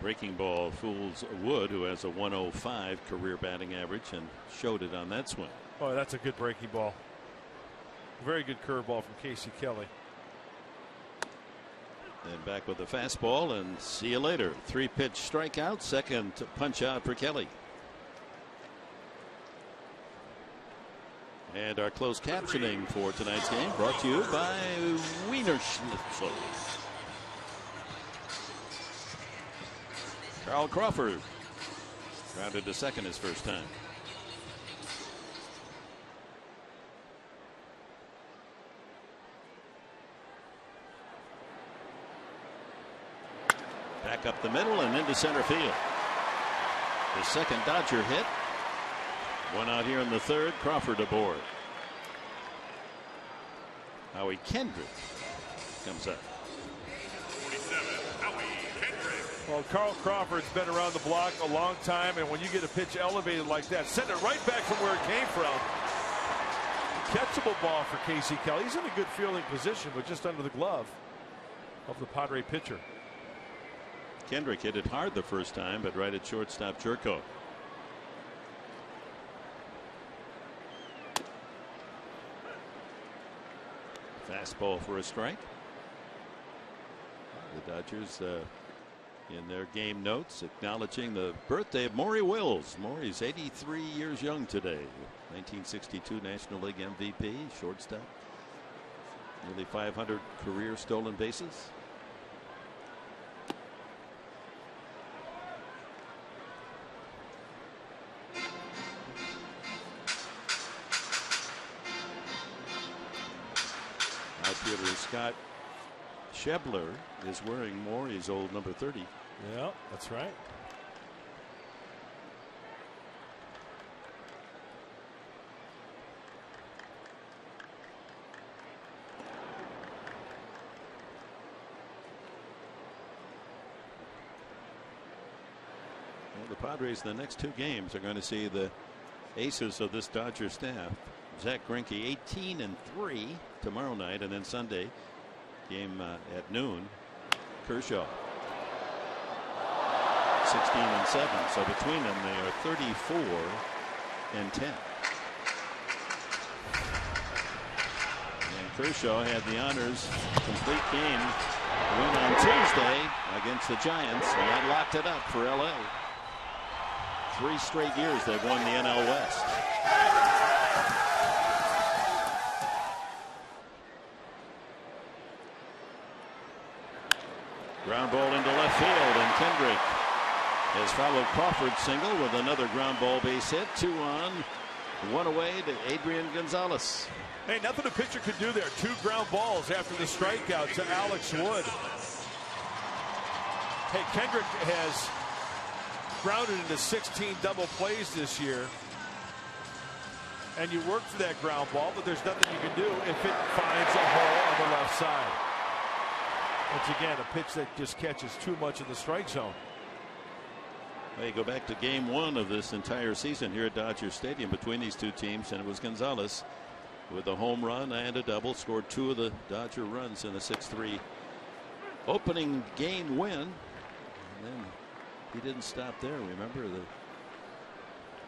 Breaking ball fools Wood, who has a 105 career batting average, and showed it on that swing. Oh, that's a good breaking ball. Very good curveball from Casey Kelly. And back with the fastball, and see you later. 3-pitch strikeout, second punch out for Kelly. And our closed captioning for tonight's game brought to you by Wiener Schnitzel. Carl Crawford grounded to second his first time. Back up the middle and into center field. The second Dodger hit. One out here in the third. Crawford aboard. Howie Kendrick comes up. Well, Carl Crawford's been around the block a long time, and when you get a pitch elevated like that, send it right back from where it came from. Catchable ball for Casey Kelly. He's in a good fielding position, but just under the glove of the Padre pitcher. Kendrick hit it hard the first time, but right at shortstop Jerko. Fastball for a strike. The Dodgers in their game notes acknowledging the birthday of Maury Wills. Maury's 83 years young today. 1962 National League MVP, shortstop. Nearly 500 career stolen bases. Outfielder Scott Schebler is wearing Maury's old number 30. Yeah, that's right. Well, the Padres in the next two games are going to see the aces of this Dodger staff. Zach Greinke 18-3 tomorrow night, and then Sunday game at noon. Kershaw 16-7. So between them they are 34-10. And Kershaw had the honors complete game win on Tuesday against the Giants, and that locked it up for LA. 3 straight years they've won the NL West. Ground ball into left field, and Kendrick has followed Crawford's single with another ground ball base hit. 2 on, 1 away to Adrian Gonzalez. Hey, nothing a pitcher could do there. 2 ground balls after the strikeout to Alex Wood. Hey, Kendrick has grounded into 16 double plays this year. And you work for that ground ball, but there's nothing you can do if it finds a hole on the left side. Once again, a pitch that just catches too much in the strike zone. Hey, go back to game 1 of this entire season here at Dodger Stadium between these two teams, and it was Gonzalez with a home run and a double, scored 2 of the Dodger runs in a 6-3 opening game win. And then he didn't stop there. Remember, the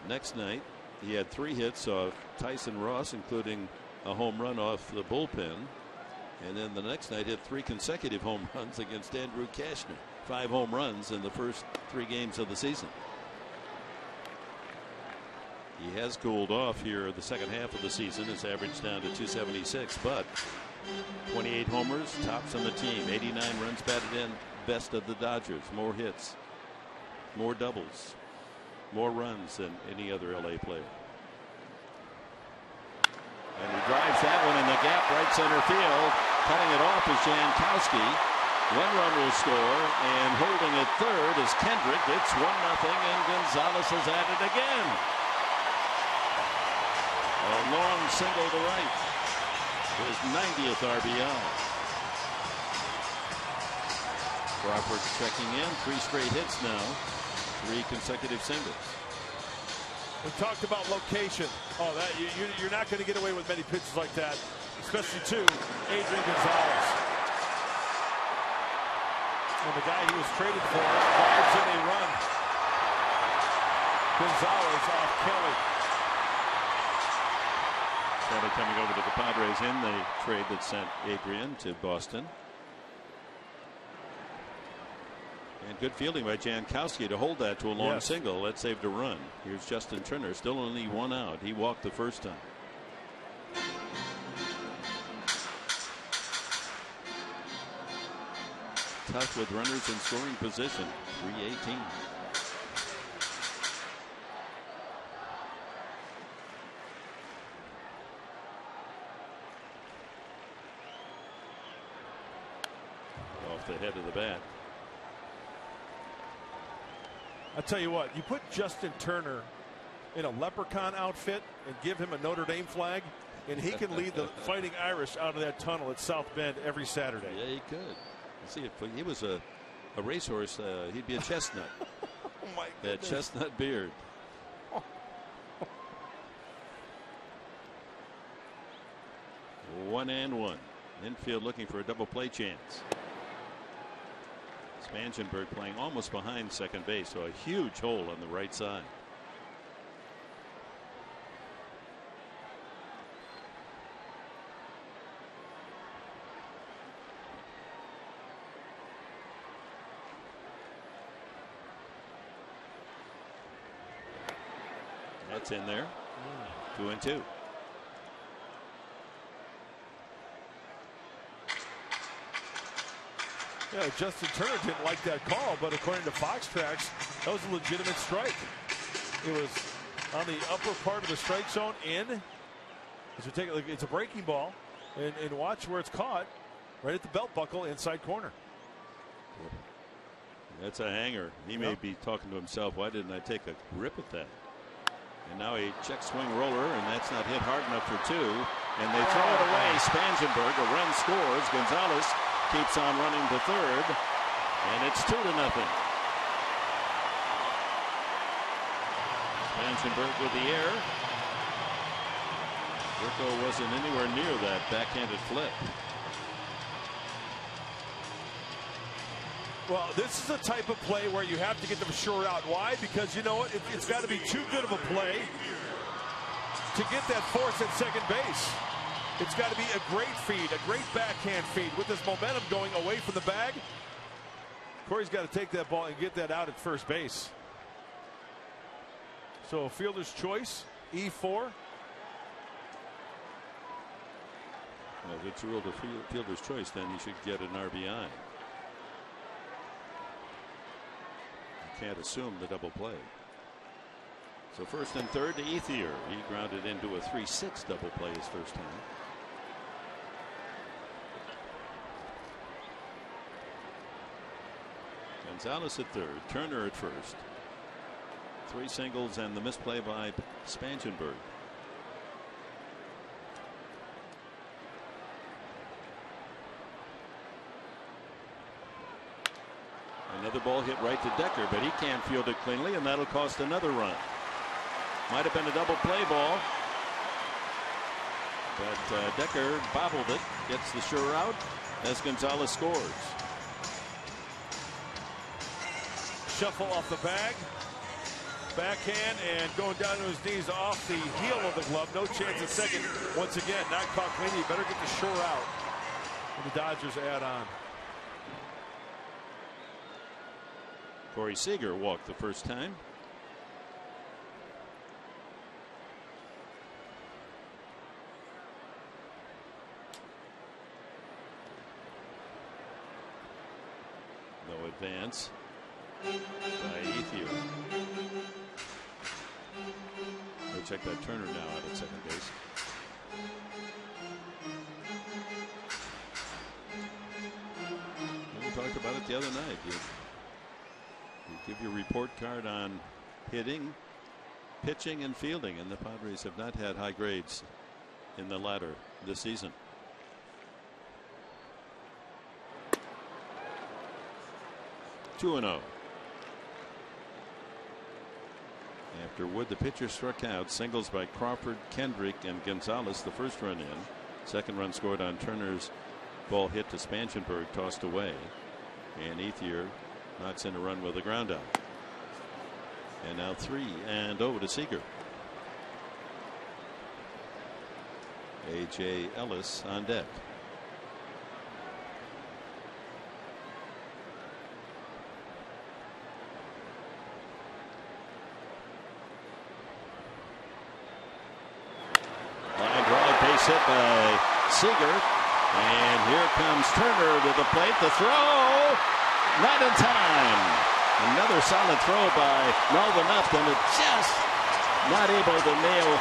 next night he had 3 hits off Tyson Ross, including a home run off the bullpen. And then the next night hit 3 consecutive home runs against Andrew Cashner. 5 home runs in the first 3 games of the season. He has cooled off here the second half of the season. His average down to 276, but 28 homers, tops on the team. 89 runs batted in, best of the Dodgers. More hits, more doubles, more runs than any other LA player. And he drives that one in the gap, right center field. Cutting it off is Jankowski. 1 run will score, and holding at third is Kendrick. It's 1-0, and Gonzalez is at it again. A long single to right. His 90th RBI. Crawford checking in. 3 straight hits now. 3 consecutive singles. We talked about location. Oh, that you're not going to get away with many pitches like that, especially to Adrian Gonzalez. And the guy he was traded for drives in a run. Gonzalez off Kelly. Kelly coming over to the Padres in the trade that sent Adrian to Boston. And good fielding by Jankowski to hold that to a long single. That saved a run. Here's Justin Turner, still only 1 out. He walked the first time. Tough with runners in scoring position. 318. Off the head of the bat. I tell you what, you put Justin Turner in a leprechaun outfit and give him a Notre Dame flag, and he can lead the Fighting Irish out of that tunnel at South Bend every Saturday. Yeah, he could. See, if he was a racehorse, he'd be a chestnut. Oh my that goodness. Chestnut beard. 1-1. Infield looking for a double play chance. Spangenberg playing almost behind second base, so a huge hole on the right side. That's in there. 2-2. Yeah, Justin Turner didn't like that call, but according to Fox Tracks, that was a legitimate strike. It was on the upper part of the strike zone in. It's a breaking ball, and watch where it's caught, right at the belt buckle, inside corner. That's a hanger. He may be talking to himself, why didn't I take a rip at that? And now a check swing roller, and that's not hit hard enough for 2. And they throw it away. Spangenberg, a run scores. Gonzalez keeps on running to third, and it's 2-0. Spangenberg with the air. Rico wasn't anywhere near that backhanded flip. Well, this is the type of play where you have to get them sure out. Why? Because you know what? It's got to be too good of a play to get that force at second base. It's got to be a great feed, a great backhand feed with this momentum going away from the bag. Corey's got to take that ball and get that out at first base. So fielder's choice, E4. Well, if it's ruled a fielder's choice, then he should get an RBI. Can't assume the double play. So first and third to Ethier. He grounded into a 3-6 double play his first time. Gonzalez at third, Turner at first. 3 singles and the misplay by Spangenberg. Another ball hit right to Decker, but he can't field it cleanly, and that'll cost another run. Might have been a double play ball, but Decker bobbled it, gets the sure out as Gonzalez scores. Shuffle off the bag, backhand, and going down to his knees off the heel of the glove. No chance at second. Once again, not caught cleanly. You better get the sure out. And the Dodgers add on. Corey Seager walked the first time. Now advance by Ethier. We'll check that Turner now out at second base. We talked about it the other night. You give your report card on hitting, pitching, and fielding, and the Padres have not had high grades in the latter this season. Two and 0. After Wood, the pitcher, struck out. Singles by Crawford, Kendrick, and Gonzalez. The first run in. Second run scored on Turner's ball hit to Spanchenberg, tossed away. And Ethier knocks in a run with a ground out. And now 3-0 to Seager. A.J. Ellis on deck. Line drive, base hit by Seager. And here comes Turner to the plate. The throw, not in time. Another solid throw by Melvin Upton. It's just not able to nail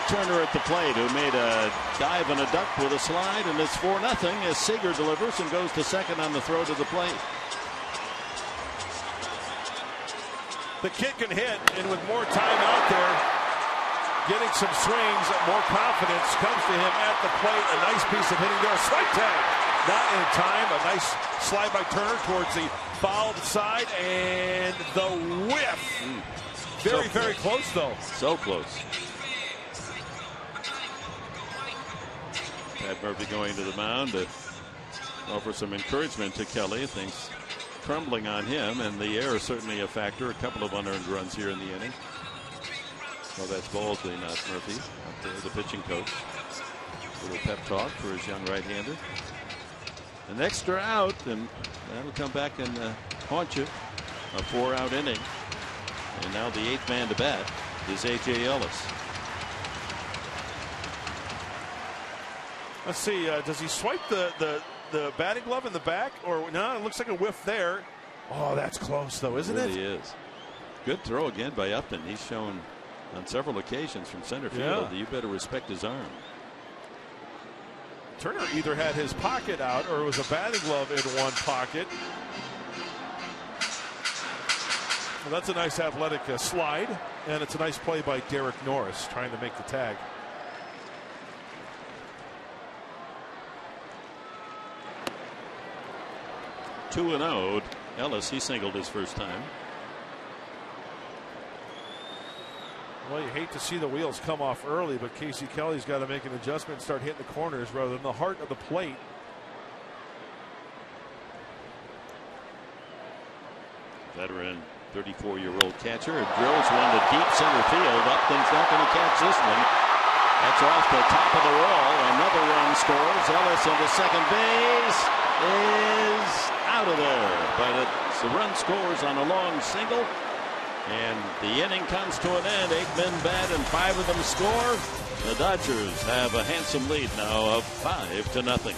Turner at the plate, who made a dive and a duck with a slide, and it's 4-0 as Seager delivers and goes to second on the throw to the plate. The kid can hit, and with more time out there, getting some swings, more confidence comes to him at the plate. A nice piece of hitting there. Strike tag. Not in time. A nice slide by Turner towards the foul side, and the whiff. Very, very close, though. So close. Pat Murphy going to the mound to offer some encouragement to Kelly. Things crumbling on him, and the air is certainly a factor. A couple of unearned runs here in the inning. Well, that's Baldwin, not Murphy, out there, the pitching coach. A little pep talk for his young right-hander. An extra out, and that'll come back and haunt you. A 4-out inning. And now the 8th man to bat is A.J. Ellis. Let's see, does he swipe the batting glove in the back? Or no, it looks like a whiff there. Oh, that's close, though, isn't it? It really is. Good throw again by Upton. He's shown on several occasions from center field. You better respect his arm. Turner either had his pocket out or it was a batting glove in one pocket. Well, that's a nice athletic slide, and it's a nice play by Derek Norris trying to make the tag. Two and 0. Ellis, he singled his first time. Well, you hate to see the wheels come off early, but Casey Kelly's got to make an adjustment and start hitting the corners rather than the heart of the plate. Veteran 34-year-old catcher drills one to deep center field. Upton's not going to catch this one. That's off the top of the wall. Another run scores. Ellis into second base is out of there, but the run scores on a long single. And the inning comes to an end. 8 men bat and 5 of them score. The Dodgers have a handsome lead now of 5-0.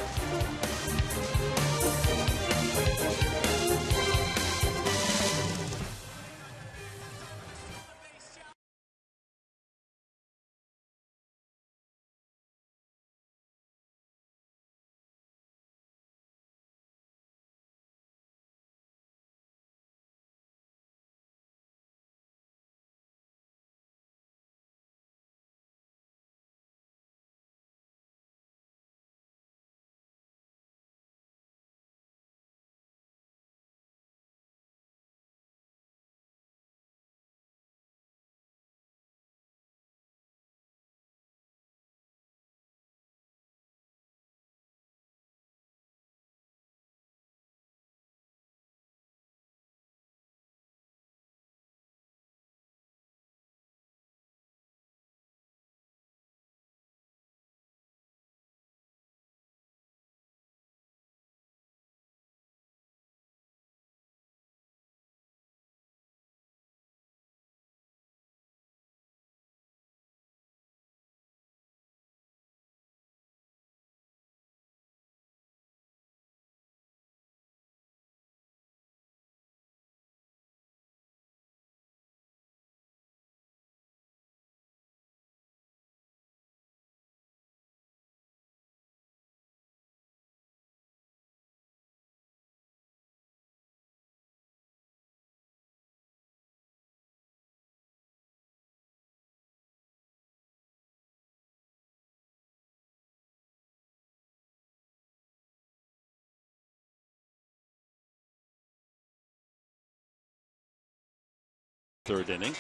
Third inning.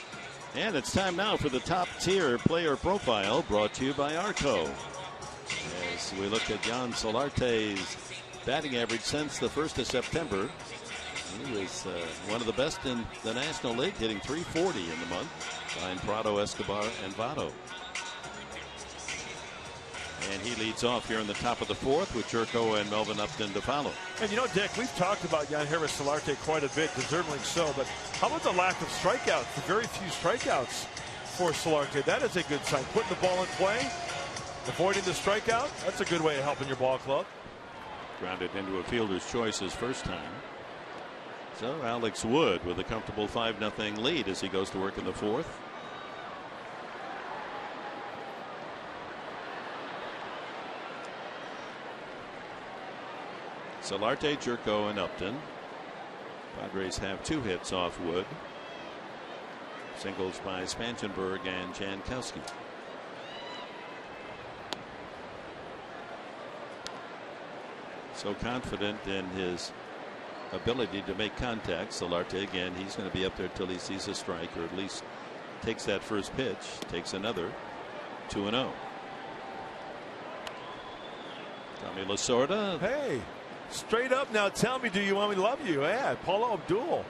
And it's time now for the top tier player profile, brought to you by Arco. As we look at Jan Solarte's batting average since the 1st of September, he was one of the best in the National League, hitting .340 in the month, behind Prado, Escobar, and Votto. And he leads off here in the top of the 4th with Jerko and Melvin Upton to follow. And you know, Dick, we've talked about Jan Harris Solarte quite a bit, deservedly so, but how about the lack of strikeouts? The very few strikeouts for Solarte. That is a good sign. Putting the ball in play, avoiding the strikeout, that's a good way of helping your ball club. Grounded into a fielder's choice his first time. So Alex Wood with a comfortable 5-0 lead as he goes to work in the 4th. Solarte, Jerko, and Upton. Padres have 2 hits off Wood. Singles by Spangenberg and Jankowski. So confident in his ability to make contact. Solarte, again, he's going to be up there till he sees a strike, or at least takes that first pitch, takes another. 2-0. Tommy Lasorda. Hey, straight up now, tell me, do you want me to love you? Yeah, Paula Abdul,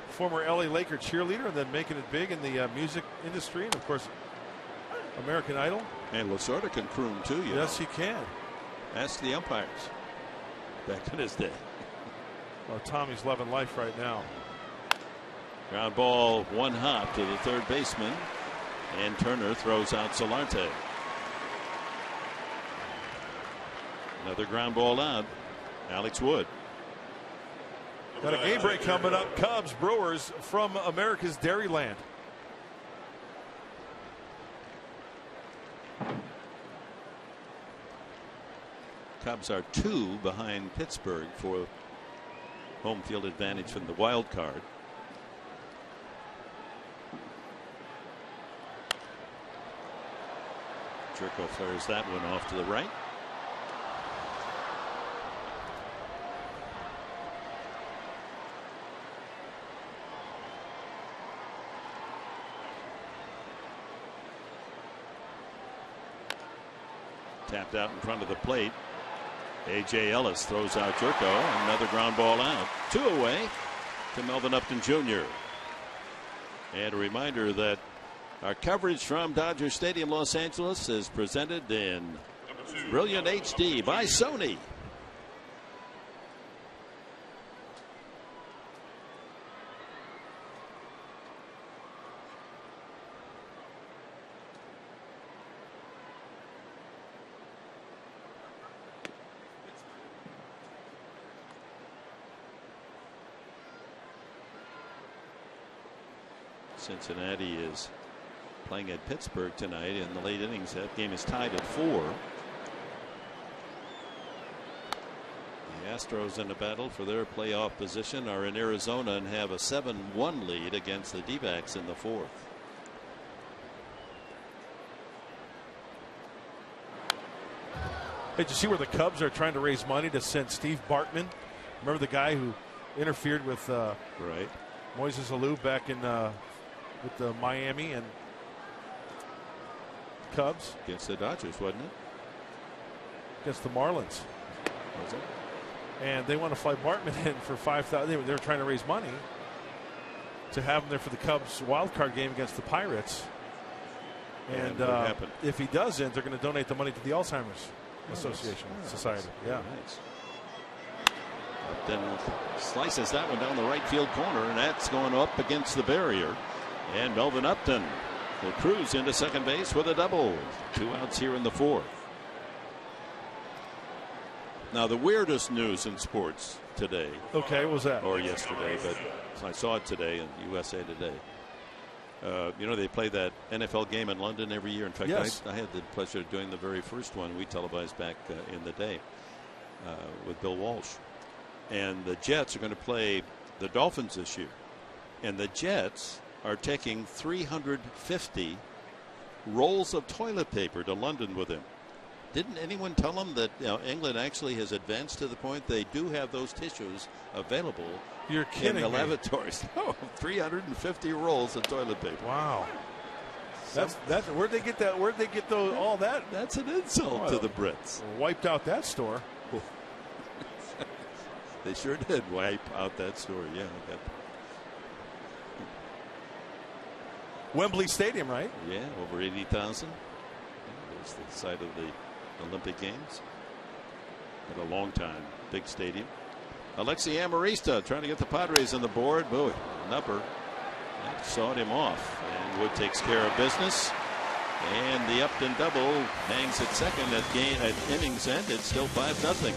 former LA Laker cheerleader, and then making it big in the music industry, and of course American Idol. And Lasorda can croon too. Yes, he can. Ask the umpires back in his day. Well, Tommy's loving life right now. Ground ball, 1 hop to the third baseman, and Turner throws out Solarte. Another ground ball out. Alex Wood. Got a game break coming up. Cubs, Brewers from America's Dairyland. Cubs are 2 behind Pittsburgh for home field advantage from the wild card. Jerko flares that one off to the right. Tapped out in front of the plate. A.J. Ellis throws out Jerko. Another ground ball out. 2 away to Melvin Upton Jr. And a reminder that our coverage from Dodger Stadium, Los Angeles, is presented in brilliant HD by Sony. Cincinnati is playing at Pittsburgh tonight in the late innings. That game is tied at 4. The Astros in a battle for their playoff position are in Arizona and have a 7-1 lead against the D-backs in the 4th. Hey, did you see where the Cubs are trying to raise money to send Steve Bartman? Remember the guy who interfered with right. Moises Alou back in with the Miami and Cubs? Against the Dodgers, wasn't it? Against the Marlins. Was it? And they want to fly Bartman in for $5,000. They were trying to raise money to have him there for the Cubs wild card game against the Pirates. And what happened? if he doesn't, they're going to donate the money to the Alzheimer's Association Society. Yeah. Nice. Then slices that one down the right field corner, and that's going up against the barrier. And Melvin Upton will cruise into second base with a double. 2 outs here in the 4th. Now, the weirdest news in sports today. Okay, what was that? Or yesterday, but I saw it today in USA Today. You know, they play that NFL game in London every year. In fact, yes. I had the pleasure of doing the very first one we televised back in the day with Bill Walsh. And the Jets are going to play the Dolphins this year. And the Jets are taking 350 rolls of toilet paper to London with them. Didn't anyone tell them that England actually has advanced to the point they do have those tissues available? You're kidding in the me. lavatories? No, 350 rolls of toilet paper. Wow. That's where'd they get that? Where'd they get those? All that? That's an insult to the Brits. Wiped out that store. They sure did wipe out that store. Yeah. Wembley Stadium, right? Yeah, over 80,000. There's the site of the Olympic Games. Had a long time, big stadium. Alexi Amarista trying to get the Padres on the board. Boy, number sawed him off. And Wood takes care of business. And the Upton double hangs at second at innings end. It's still 5-0.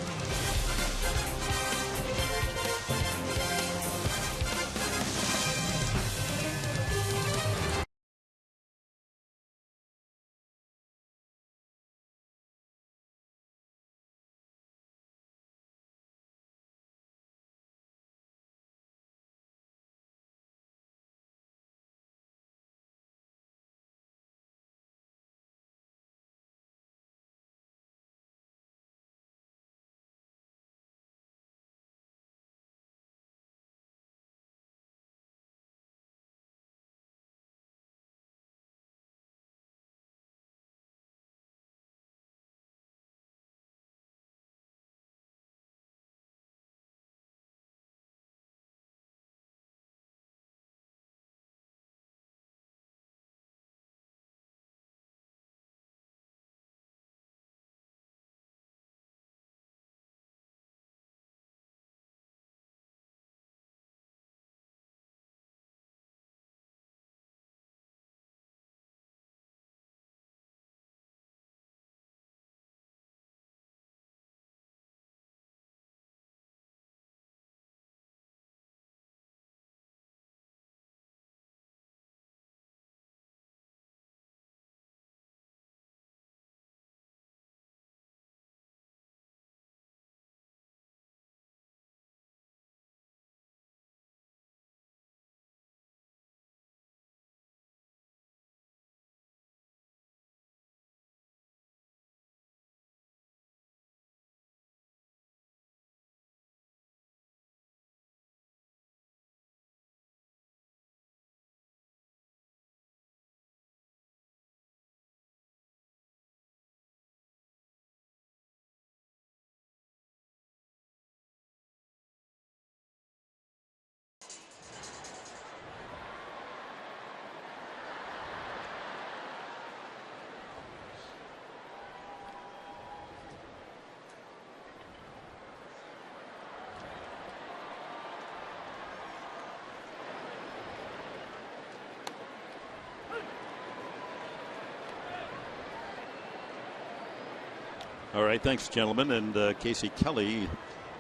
All right, thanks, gentlemen. And Casey Kelly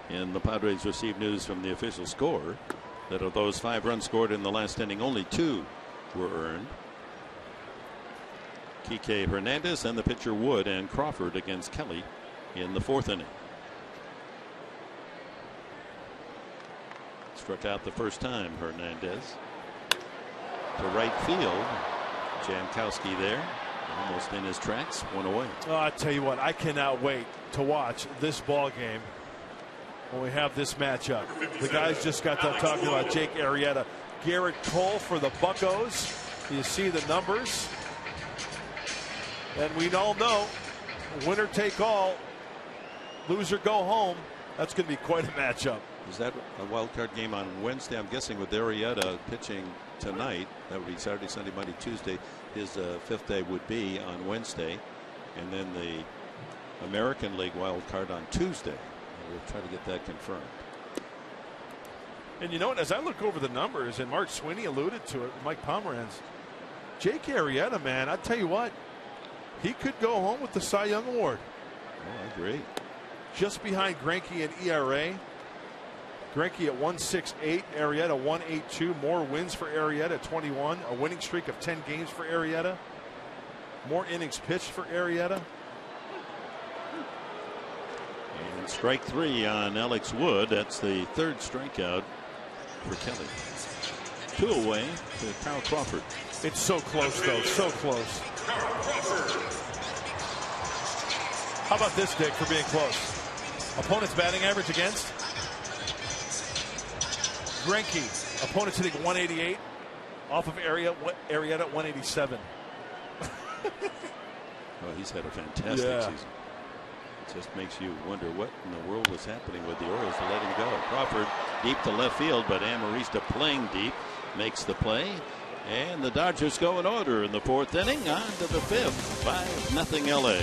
and the Padres received news from the official score that of those 5 runs scored in the last inning, only 2 were earned. Kike Hernandez and the pitcher Wood and Crawford against Kelly in the 4th inning. Struck out the first time, Hernandez. To right field, Jankowski there. Almost in his tracks, 1 away. Oh, I tell you what, I cannot wait to watch this ball game when we have this matchup. The guys just got done talking about Jake Arrieta. Garrett Cole for the Buccos. You see the numbers. And we all know, winner take all, loser go home. That's going to be quite a matchup. Is that a wild card game on Wednesday? I'm guessing with Arrieta pitching tonight. That would be Saturday, Sunday, Monday, Tuesday. His 5th day would be on Wednesday, and then the American League wild card on Tuesday. We'll try to get that confirmed. And you know what? As I look over the numbers, and Mark Sweeney alluded to it, Mike Pomeranz, Jake Arrieta, man, I tell you what, he could go home with the Cy Young Award. Oh, I agree. Just behind Greinke and ERA. Greinke at 1.68, Arrieta 1.82. More wins for Arrieta at 21. A winning streak of 10 games for Arrieta. More innings pitched for Arrieta. And strike 3 on Alex Wood. That's the 3rd strikeout for Kelly. 2 away to Kyle Crawford. It's so close, though. So close. How about this, Dick, for being close? Opponent's batting average against Greinke. Opponent's hitting 188 off of Arrieta 187. Well, he's had a fantastic season. It just makes you wonder what in the world was happening with the Orioles to let him go. Crawford deep to left field, but Amarista playing deep makes the play. And the Dodgers go in order in the 4th inning. On to the 5th. 5-0 LA.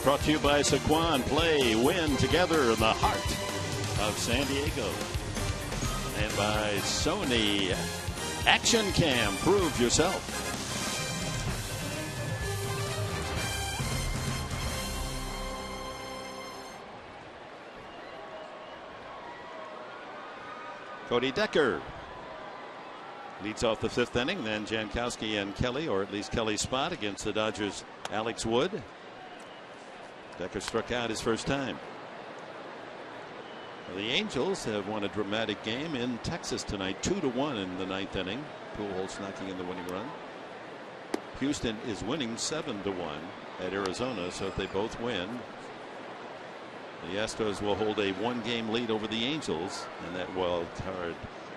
Brought to you by Saquon. Play, win together in the heart of San Diego. And by Sony Action Cam. Prove yourself. Cody Decker leads off the 5th inning. Then Jankowski and Kelly, or at least Kelly's spot against the Dodgers' Alex Wood. Decker struck out his first time. Well, the Angels have won a dramatic game in Texas tonight, 2-1 in the 9th inning. Pujols knocking in the winning run. Houston is winning 7-1 at Arizona, so if they both win, the Astros will hold a 1-game lead over the Angels in that wild card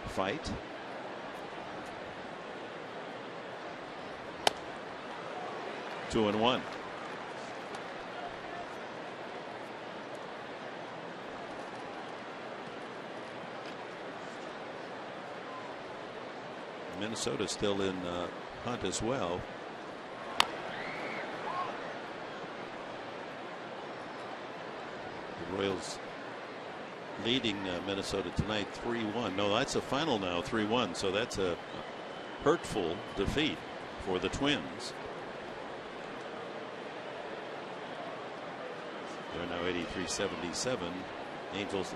fight. Two and one. Minnesota still in hunt as well. The Royals leading Minnesota tonight 3-1. No, that's a final now, 3-1. So that's a hurtful defeat for the Twins. They're now 83-77. Angels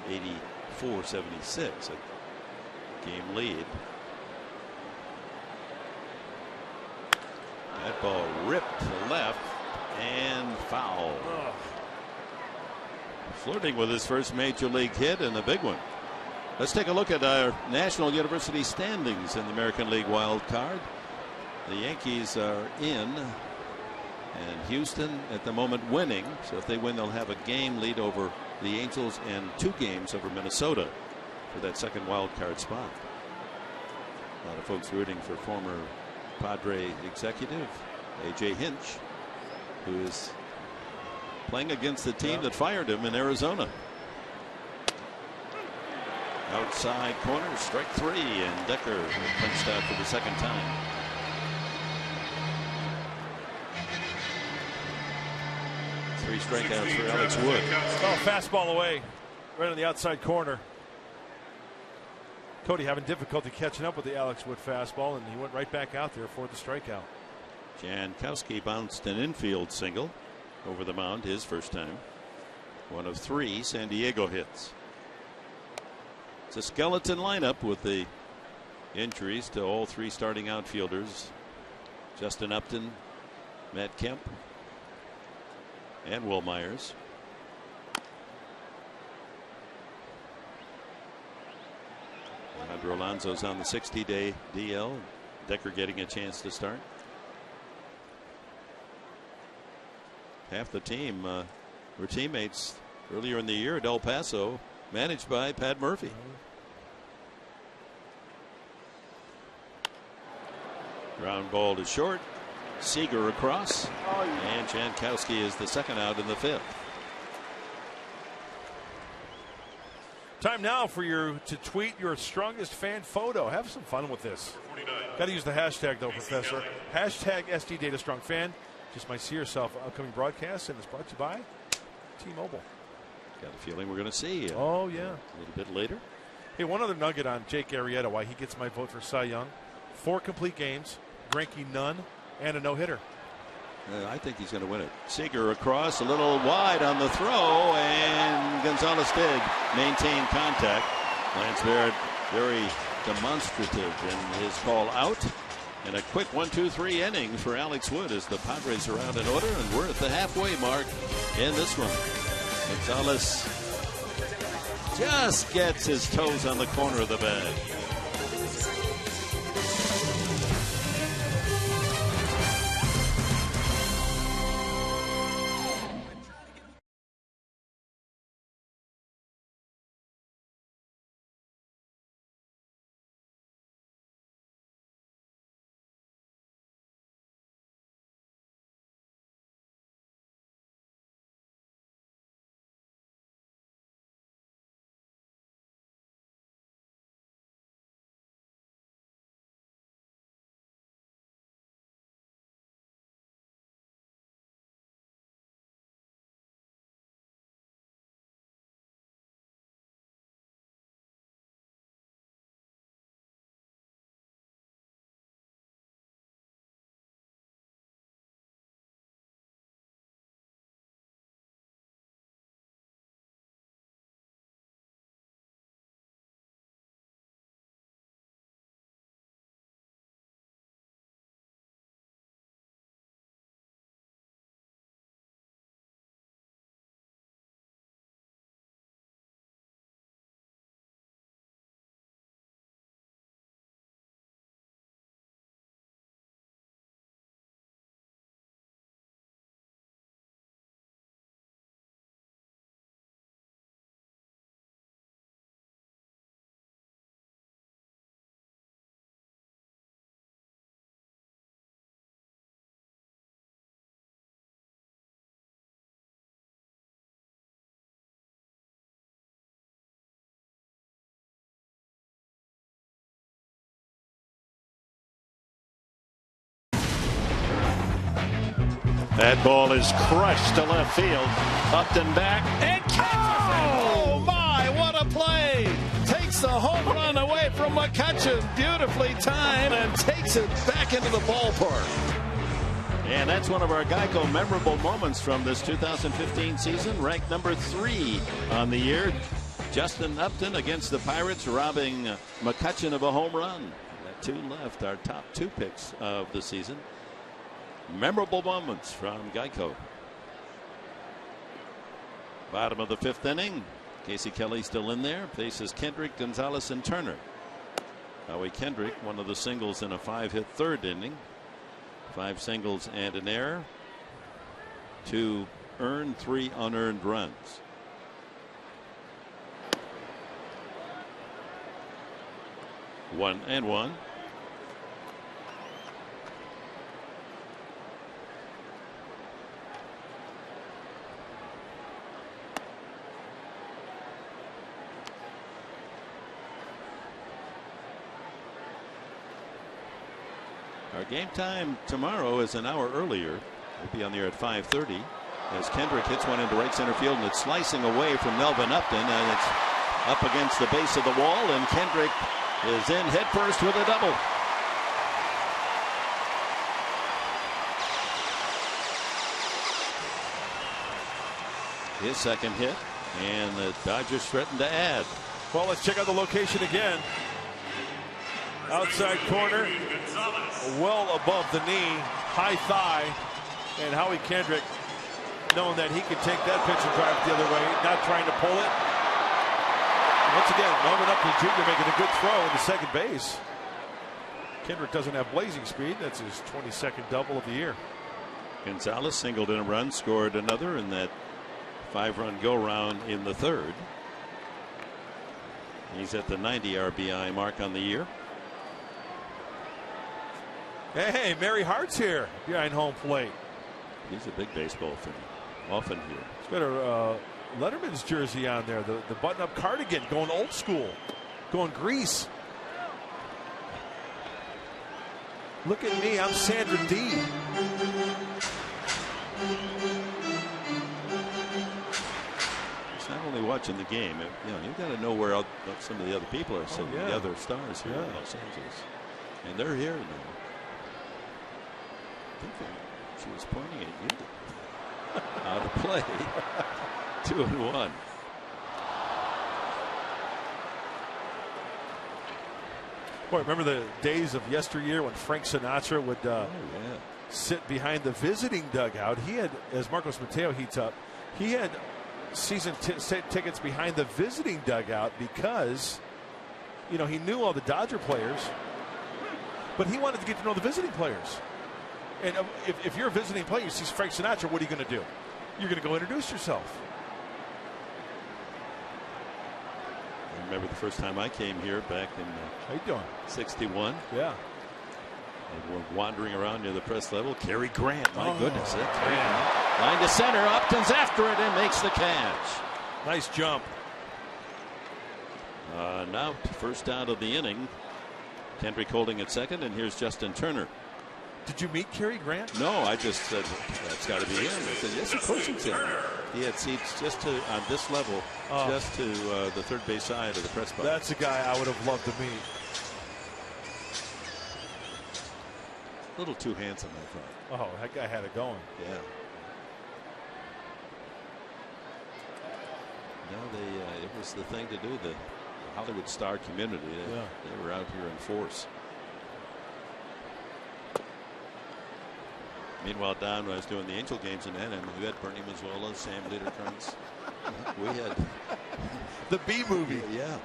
84-76. A game lead. That ball ripped to left and foul. Flirting with his first major league hit and a big one. Let's take a look at our National University standings in the American League wild card. The Yankees are in, and Houston at the moment winning. So if they win, they'll have a game lead over the Angels and 2 games over Minnesota for that second wild card spot. A lot of folks rooting for former Padre executive A.J. Hinch, who is playing against the team that fired him in Arizona. Outside corner, strike 3, and Decker punched out for the second time. Three strikeouts for Alex Wood. Oh, fastball away. right on the outside corner. Cody having difficulty catching up with the Alex Wood fastball, and he went right back out there for the strikeout. Jankowski bounced an infield single over the mound his first time. One of 3 San Diego hits. It's a skeleton lineup with the injuries to all 3 starting outfielders. Justin Upton, Matt Kemp, and Will Myers. Alejandro Alonso's on the 60-day DL. Decker getting a chance to start. Half the team were teammates earlier in the year at El Paso, managed by Pat Murphy. Ground ball to short. Seager across. And Jankowski is the second out in the 5th. Time now for you to tweet your strongest fan photo. Have some fun with this. Got to use the hashtag though, Professor. Hashtag SD Data Strong Fan. Just might see yourself upcoming broadcast, and it's brought to you by T-Mobile. Got a feeling we're going to see. Oh yeah. A little bit later. Hey, one other nugget on Jake Arrieta, why he gets my vote for Cy Young. 4 complete games, Greinke none, and a no-hitter. I think he's going to win it. Seager across, a little wide on the throw, and Gonzalez did maintain contact. Lance Baird very demonstrative in his call out. And a quick 1-2-3 inning for Alex Wood as the Padres are out in order, and we're at the halfway mark in this one. Gonzalez just gets his toes on the corner of the bag. That ball is crushed to left field. Upton back and catches it. Oh my, what a play. Takes the home run away from McCutchen. Beautifully timed and takes it back into the ballpark. And that's one of our Geico memorable moments from this 2015 season. Ranked number 3 on the year. Justin Upton against the Pirates, robbing McCutchen of a home run. Got 2 left, our top 2 picks of the season. Memorable moments from Geico. Bottom of the 5th inning. Casey Kelly still in there. Faces Kendrick, Gonzalez, and Turner. Howie Kendrick, one of the singles in a 5-hit 3rd inning. 5 singles and an error. 2 earned, 3 unearned runs. One and one. Our game time tomorrow is an hour earlier. We'll be on the air at 5:30. as Kendrick hits one into right center field, and it's slicing away from Melvin Upton, and it's up against the base of the wall, and Kendrick is in head first with a double. His second hit, and the Dodgers threaten to add. Well, let's check out the location again. Outside corner, well above the knee, high thigh, and Howie Kendrick, knowing that he can take that pitch and drive it the other way, not trying to pull it. Once again, Melvin Upton Jr. making a good throw into second base. Kendrick doesn't have blazing speed. That's his 22nd double of the year. Gonzalez singled in a run, scored another in that 5-run go-round in the third. He's at the 90 RBI mark on the year. Hey, Mary Hart's here behind home plate. He's a big baseball fan. Often here. He's got a Letterman's jersey on there. The button-up cardigan, going old school, going grease. Look at me, I'm Sandra D. It's not only watching the game. You've got to know where some of the other people are sitting. The other stars here in Los Angeles, and they're here now. I think she was pointing at you. Out of play. 2-1. Boy, remember the days of yesteryear when Frank Sinatra would sit behind the visiting dugout. He had, as Marcos Mateo heats up, he had season tickets behind the visiting dugout because, he knew all the Dodger players, but he wanted to get to know the visiting players. And if you're a visiting player, you see Frank Sinatra, what are you going to do? You're going to go introduce yourself. I remember the first time I came here back in How you doing? '61. Yeah. And we're wandering around near the press level. Cary Grant, my goodness. Line to center. Upton's after it and makes the catch. Nice jump. Now first out of the inning. Kendrick holding at second, and here's Justin Turner. Did you meet Cary Grant? No, I just said that's got to be him. I said yes, of course it's him. He had seats just on this level, just to the third base side of the press box. That's a guy I would have loved to meet. A little too handsome, I thought. Oh, that guy had it going. Yeah. No, it was the thing to do. The Hollywood star community. They were out here in force. Meanwhile, Don was doing the Angel games in Anaheim. We had Bernie Mazzola, Sam Liederkranz. We had the B movie. Yeah.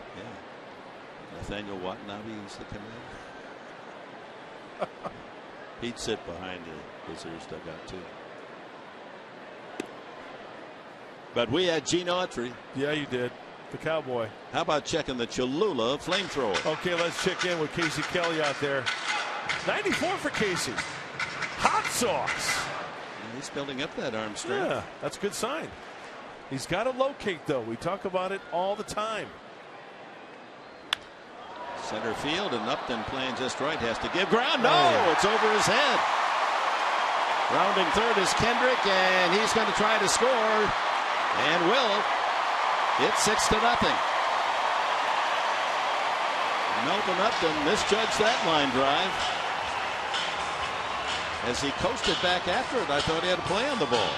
Nathaniel Watanabe used to come in. He'd sit behind the visitors' dugout too. But we had Gene Autry. Yeah, you did. The Cowboy. How about checking the Cholula flamethrower? Okay, let's check in with Casey Kelly out there. 94 for Casey. Hot sauce. He's building up that arm strength. Yeah, that's a good sign. He's got to locate, though. We talk about it all the time. Center field, and Upton playing just right. Has to give ground. No, it's over his head. Rounding third is Kendrick, and he's going to try to score, and will. It's 6-0. Melvin Upton misjudged that line drive. As he coasted back after it, I thought he had a play on the ball.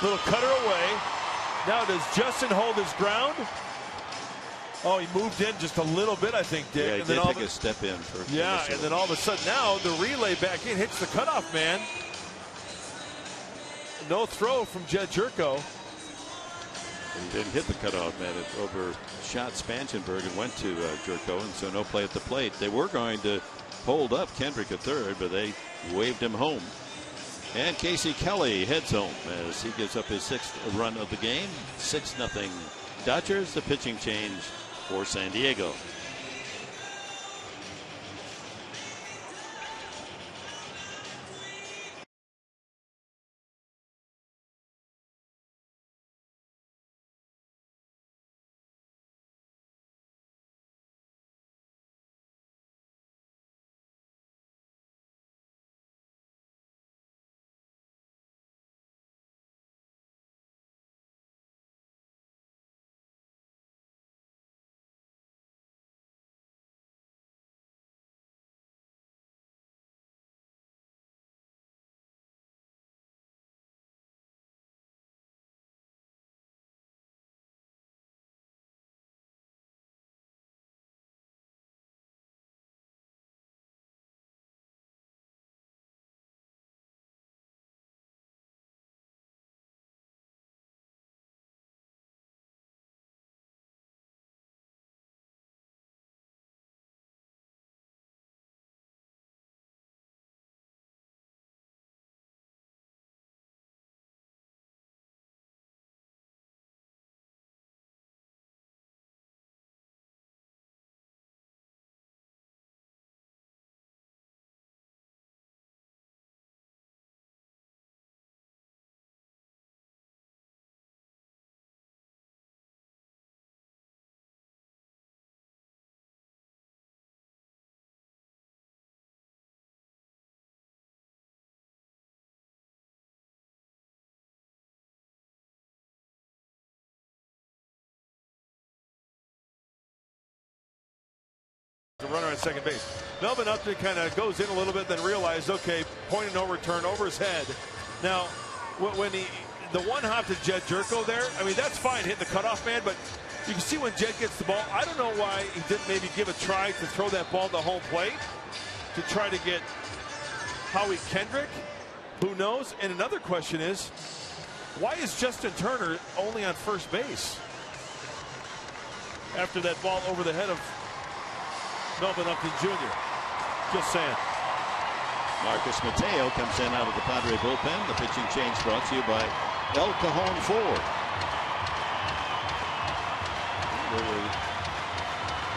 Little cutter away. Now does Justin hold his ground? Oh, he moved in just a little bit, I think, Dick. Yeah, he and did then take a step in. And then all of a sudden now the relay back in hits the cutoff man. No throw from Jed Jerko. He didn't hit the cutoff man. It overshot Spangenberg and went to Jerko, and so no play at the plate. They were going to hold up Kendrick at third, but they waved him home. And Casey Kelly heads home as he gives up his 6th run of the game. 6-0 Dodgers. The pitching change for San Diego. runner on second base. Melvin Upton kind of goes in a little bit, then realized, okay, point of no return over his head. Now, when the one hop to Jed Jerko there, I mean, that's fine hitting the cutoff man, but you can see when Jed gets the ball, I don't know why he didn't maybe give a try to throw that ball to home plate to try to get Howie Kendrick. Who knows? And another question is, why is Justin Turner only on first base after that ball over the head of Melvin Upton Jr.? Just saying. Marcus Mateo comes in out of the Padre bullpen. The pitching change brought to you by El Cajon Ford. There were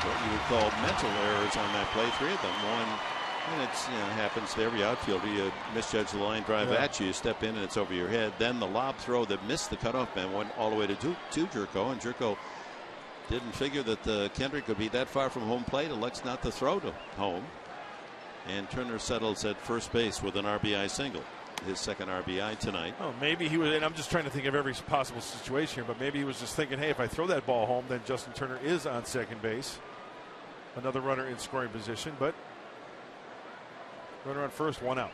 what you would call mental errors on that play. 3 of them. One, and it happens to every outfielder. You misjudge the line drive at you. You step in and it's over your head. Then the lob throw that missed the cutoff man went all the way to Jerko, and Jerko didn't figure that Kendrick could be that far from home plate. Elects not to throw to home. And Turner settles at first base with an RBI single. His second RBI tonight. Oh, maybe he was, and I'm just trying to think of every possible situation here, but maybe he was just thinking, hey, if I throw that ball home, then Justin Turner is on second base. Another runner in scoring position, but runner on first, 1 out.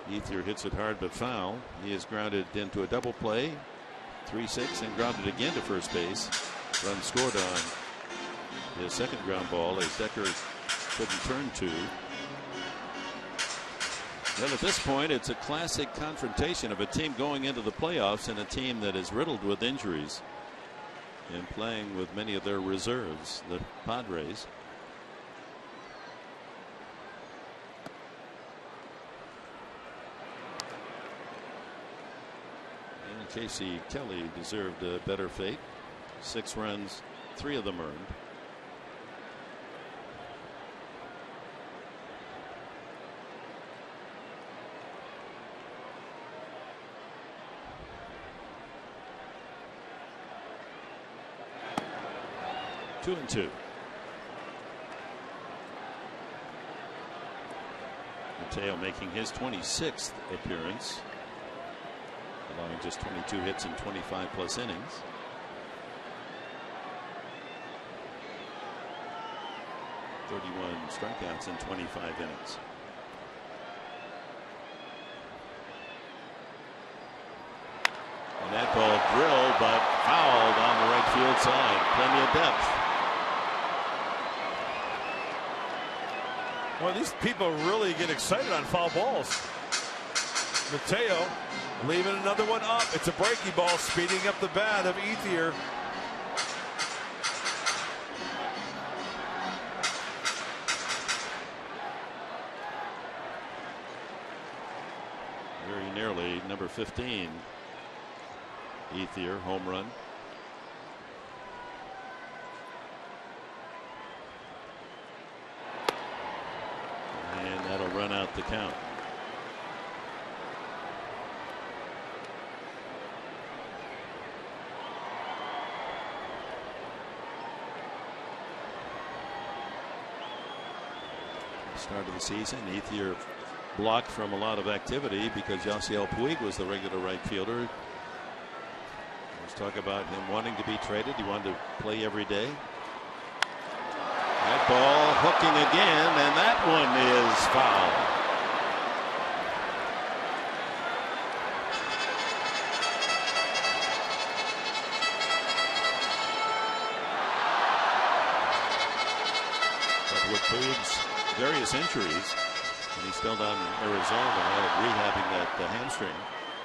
Ethier hits it hard but foul. He is grounded into a double play. 3-6 and grounded again to first base. Run scored on his second ground ball as Decker couldn't turn to. Well, at this point, it's a classic confrontation of a team going into the playoffs and a team that is riddled with injuries and playing with many of their reserves, the Padres. Casey Kelly deserved a better fate. 6 runs, 3 of them earned. Two and 2. Mateo making his 26th appearance, allowing just 22 hits in 25 plus innings. .31 strikeouts in 25 innings. And that ball drilled but fouled on the right field side. Plenty of depth. Well, these people really get excited on foul balls. Mateo leaving another one up. It's a breaking ball, speeding up the bat of Ethier. Very nearly number 15. Ethier, home run. And that'll run out the count. Start of the season, Ethier blocked from a lot of activity because Yasiel Puig was the regular right fielder. Let's talk about him wanting to be traded. He wanted to play every day. That ball hooking again, and that one is foul. But with Puig's various injuries, and he's still down in Arizona rehabbing that hamstring.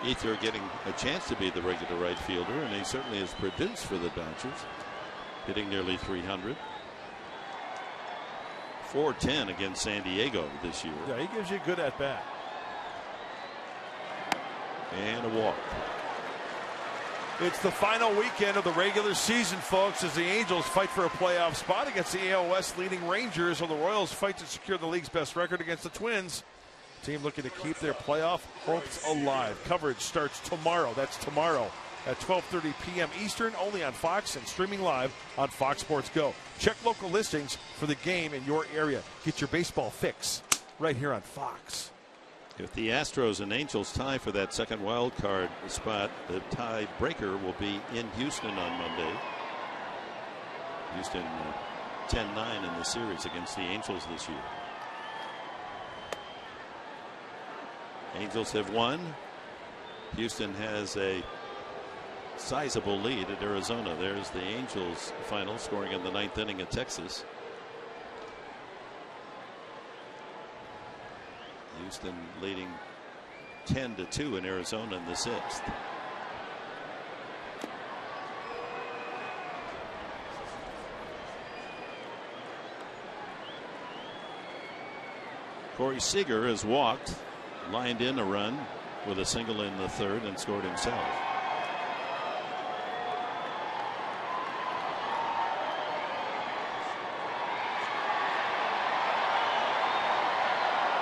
Ethier getting a chance to be the regular right fielder, and he certainly has produced for the Dodgers, hitting nearly 300. 410 against San Diego this year. Yeah, he gives you a good at bat. And a walk. It's the final weekend of the regular season, folks, as the Angels fight for a playoff spot against the AL West leading Rangers, while the Royals fight to secure the league's best record against the Twins. Team looking to keep their playoff hopes alive. Coverage starts tomorrow. That's tomorrow at 12:30 p.m. Eastern, only on Fox and streaming live on Fox Sports Go. Check local listings for the game in your area. Get your baseball fix right here on Fox. If the Astros and Angels tie for that second wild card spot, the tie breaker will be in Houston on Monday. Houston 10-9 in the series against the Angels this year. Angels have won. Houston has a sizable lead at Arizona. There's the Angels final, scoring in the 9th inning at Texas. Houston leading 10-2 in Arizona in the 6th. Corey Seager has walked, lined in a run with a single in the 3rd, and scored himself.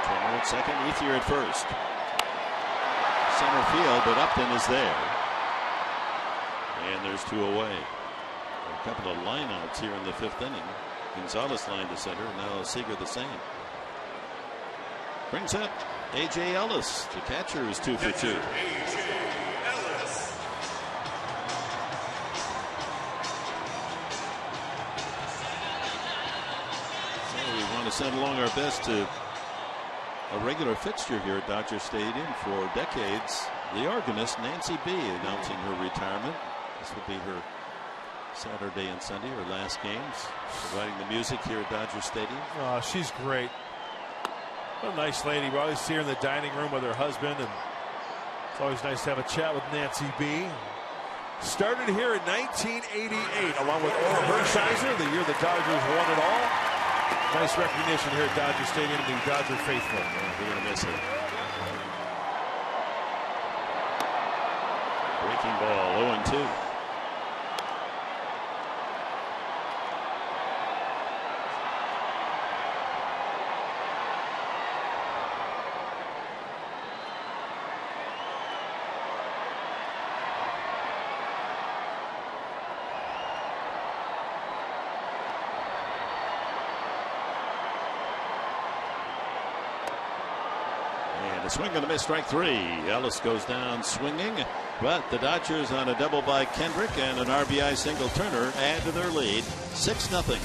Turner at second, Ethier at first. Center field, but Upton is there. And there's 2 away. A couple of lineouts here in the 5th inning. Gonzalez lined to center, and now Seager the same. Brings up A.J. Ellis. The catcher is 2 for 2. A.J. Ellis. So we want to send along our best to a regular fixture here at Dodger Stadium for decades. The organist Nancy B. announcing her retirement. This will be her Saturday and Sunday, her last games, providing the music here at Dodger Stadium. Oh, she's great. What a nice lady. We always see her in the dining room with her husband, and it's always nice to have a chat with Nancy B. Started here in 1988, along with Orel Hershiser, the year the Dodgers won it all. Nice recognition here at Dodger Stadium, the Dodger faithful. We're going to miss it. Breaking ball, 0-2. Swing and a miss, strike 3. Ellis goes down swinging, but the Dodgers on a double by Kendrick and an RBI single Turner add to their lead, 6-0.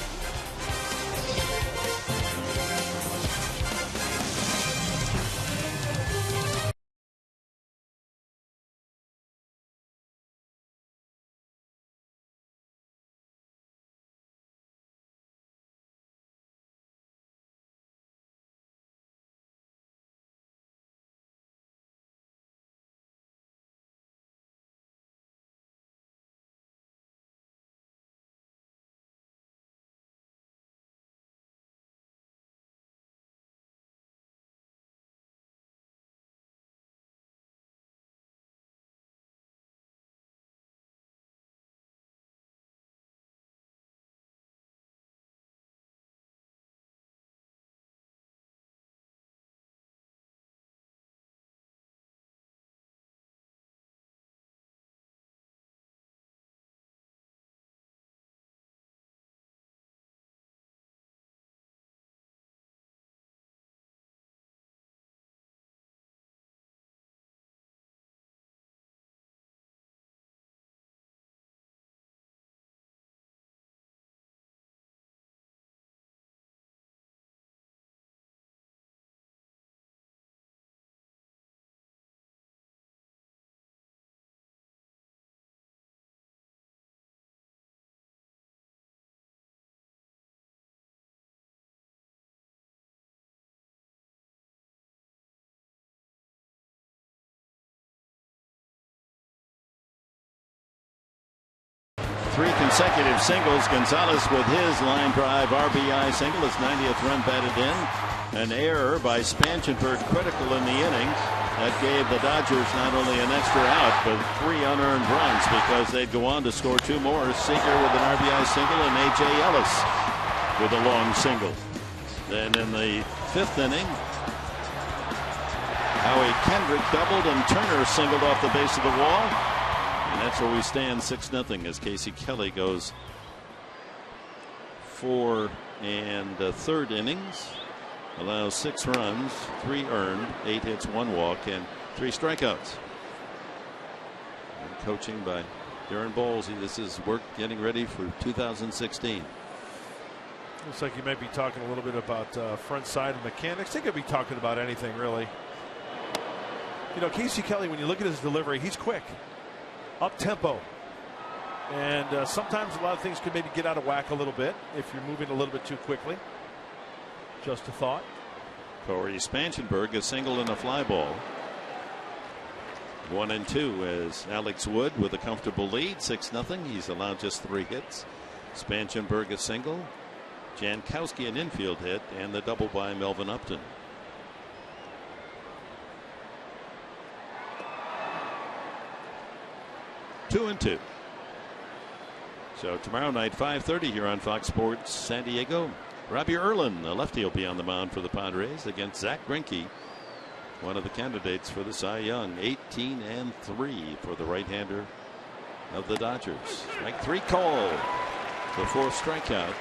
Three consecutive singles. Gonzalez with his line drive RBI single, his 90th run batted in. An error by Spanchenberg critical in the inning. That gave the Dodgers not only an extra out, but 3 unearned runs because they'd go on to score 2 more. Seager with an RBI single and A.J. Ellis with a long single. Then in the 5th inning, Howie Kendrick doubled and Turner singled off the base of the wall. And that's where we stand, 6-0 as Casey Kelly goes 4 1/3 innings. allows 6 runs, 3 earned, 8 hits, 1 walk, and 3 strikeouts. And coaching by Darren Bowles. This is work getting ready for 2016. Looks like you might be talking a little bit about front side mechanics. They could be talking about anything, really. You know, Casey Kelly, when you look at his delivery, he's quick, up tempo. And sometimes a lot of things could maybe get out of whack a little bit if you're moving a little bit too quickly. Just a thought. Corey Spanchenberg, a single and a fly ball. 1-2 as Alex Wood with a comfortable lead, 6-0. He's allowed just 3 hits. Spanchenberg a single, Jankowski an infield hit, and the double by Melvin Upton. Two and 2. So tomorrow night, 5:30 here on Fox Sports San Diego. Robbie Erlin, the lefty, will be on the mound for the Padres against Zach Greinke, one of the candidates for the Cy Young. 18-3 for the right-hander of the Dodgers. Strike 3 call. The 4th strikeout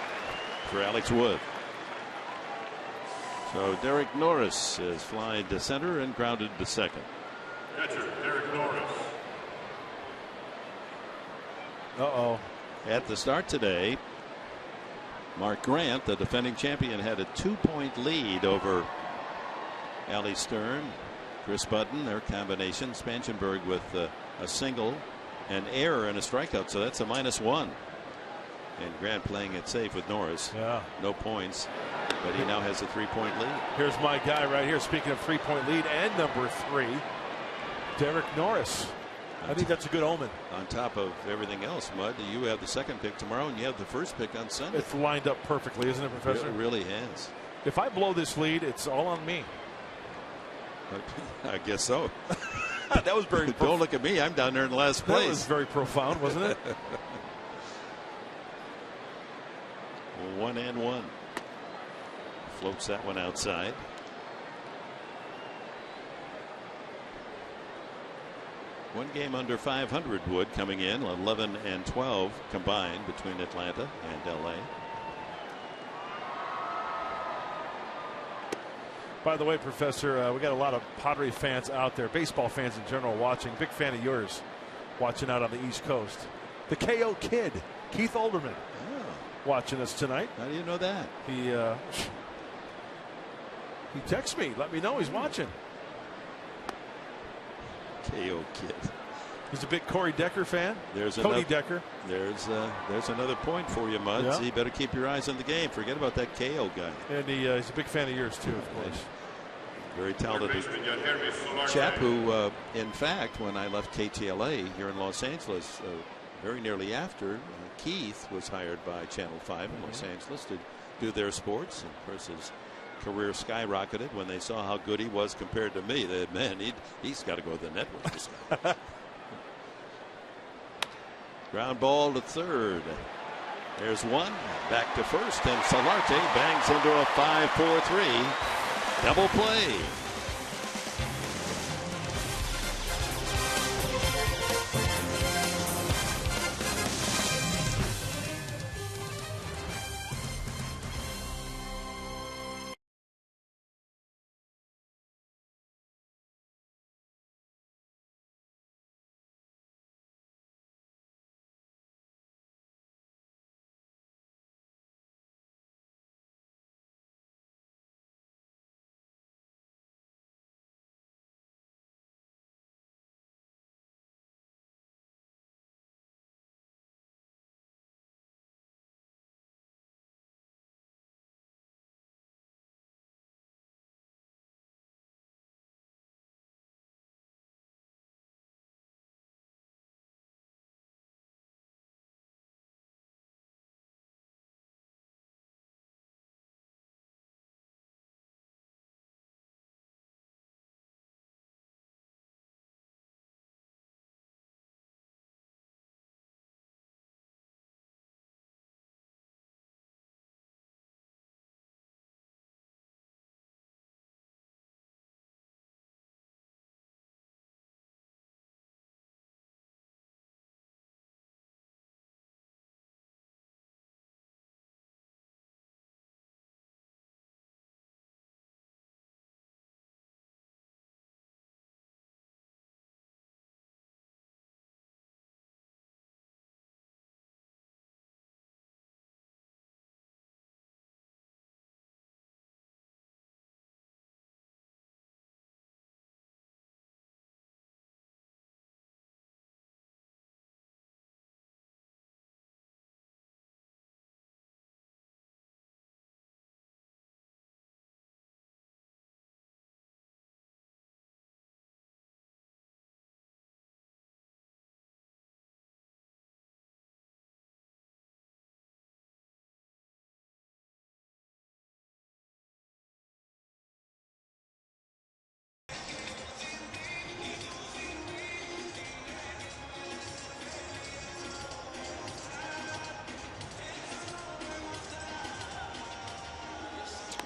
for Alex Wood. So Derek Norris is flying to center and grounded to second. Catcher, Derek Norris. Uh-oh. At the start today, Mark Grant, the defending champion, had a 2-point lead over Allie Stern. Chris Button, their combination. Spanchenberg with a single, an error, and a strikeout. So that's a -1. And Grant playing it safe with Norris. Yeah. No points, but he now has a 3-point lead. Here's my guy right here. Speaking of 3-point lead and number 3, Derek Norris. I think that's a good omen. On top of everything else, Mud, you have the 2nd pick tomorrow, and you have the 1st pick on Sunday. It's lined up perfectly, isn't it, Professor? It really has. If I blow this lead, it's all on me. I guess so. That was very. Don't look at me. I'm down there in last place. That was very profound, wasn't it? 1-1. Floats that one outside. One game under 500 Wood coming in, 11-12 combined between Atlanta and LA. By the way, Professor, we got a lot of Padre fans out there, baseball fans in general, watching. Big fan of yours, watching out on the East Coast. The KO Kid, Keith Olbermann, watching us tonight. How do you know that? He texts me, let me know he's watching. KO Kid. He's a big Corey Decker fan. There's Cody another, Decker. There's another point for you, Mud. Yeah. So you better keep your eyes on the game. Forget about that KO guy. And he's a big fan of yours too, of course. Very talented chap who, in fact, when I left KTLA here in Los Angeles, very nearly after, Keith was hired by Channel 5 in Los Angeles to do their sports. And of course, his career skyrocketed when they saw how good he was compared to me. They said, man, he's got to go to the network. This guy. Ground ball to third. There's one. Back to first, and Solarte bangs into a 5-4-3 double play.